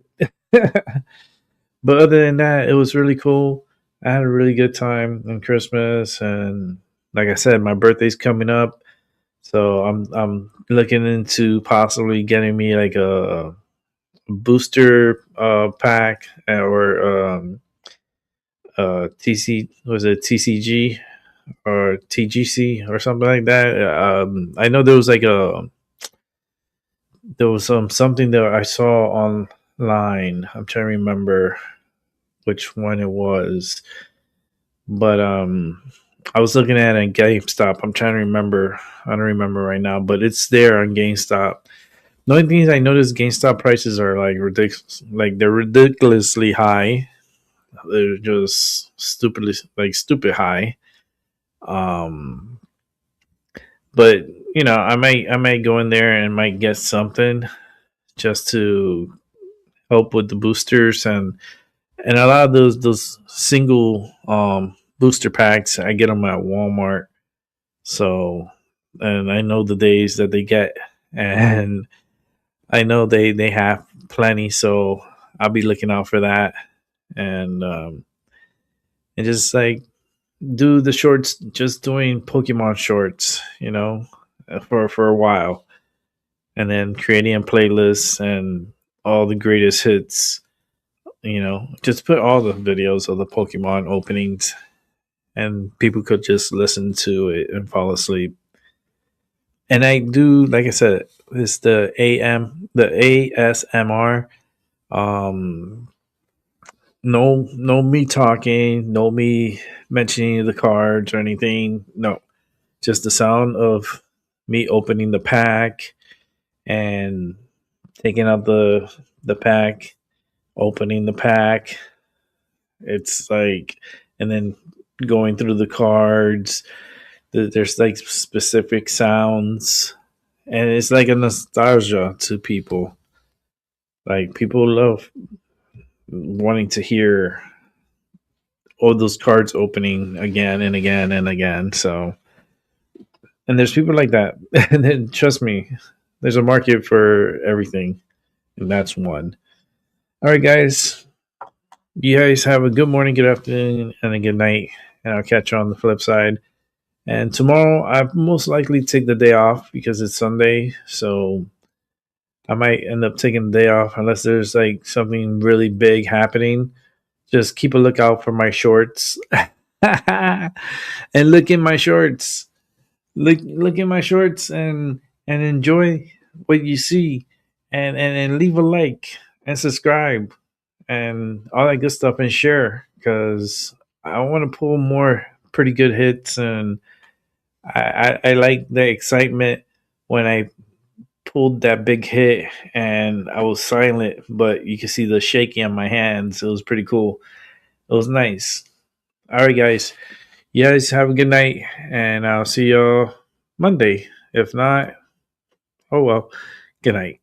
But other than that, it was really cool. I had a really good time on Christmas, and like I said, my birthday's coming up, so I'm looking into possibly getting me like a booster pack or TC was it TCG or TGC or something like that. I know there was something that I saw online. I'm trying to remember which one it was, but I was looking at it on GameStop. I'm trying to remember. I don't remember right now, but it's there on GameStop. The only thing is I noticed GameStop prices are like ridiculous, like they're ridiculously high. They're just stupid high. Um, but I might go in there and might get something just to help with the boosters and a lot of those single booster packs I get them at Walmart. So and I know the days that they get and I know they have plenty, so I'll be looking out for that and just like do the shorts, just doing Pokemon shorts, for a while, and then creating a playlist and all the greatest hits. Just put all the videos of the Pokemon openings, and people could just listen to it and fall asleep. And I do, like I said, it's the ASMR. Um, no me talking, no me mentioning the cards or anything. No, just the sound of me opening the pack and taking out the pack, opening the pack. It's like, and then going through the cards. There's like specific sounds, and it's like a nostalgia to people. Like people love wanting to hear all those cards opening again and again and again. So, and there's people like that, and then trust me, there's a market for everything, and that's one. All right, guys. You guys have a good morning, good afternoon, and a good night. And I'll catch you on the flip side. And tomorrow, I most likely take the day off because it's Sunday. So I might end up taking the day off unless there's like something really big happening. Just keep a lookout for my shorts. And look in my shorts. Look in my shorts and enjoy what you see. And leave a like and subscribe and all that good stuff and share because I want to pull more pretty good hits and I like the excitement when I pulled that big hit and I was silent, but you can see the shaking on my hands. It was pretty cool. It was nice. All right, guys. You guys have a good night and I'll see y'all Monday. If not, oh well. Good night.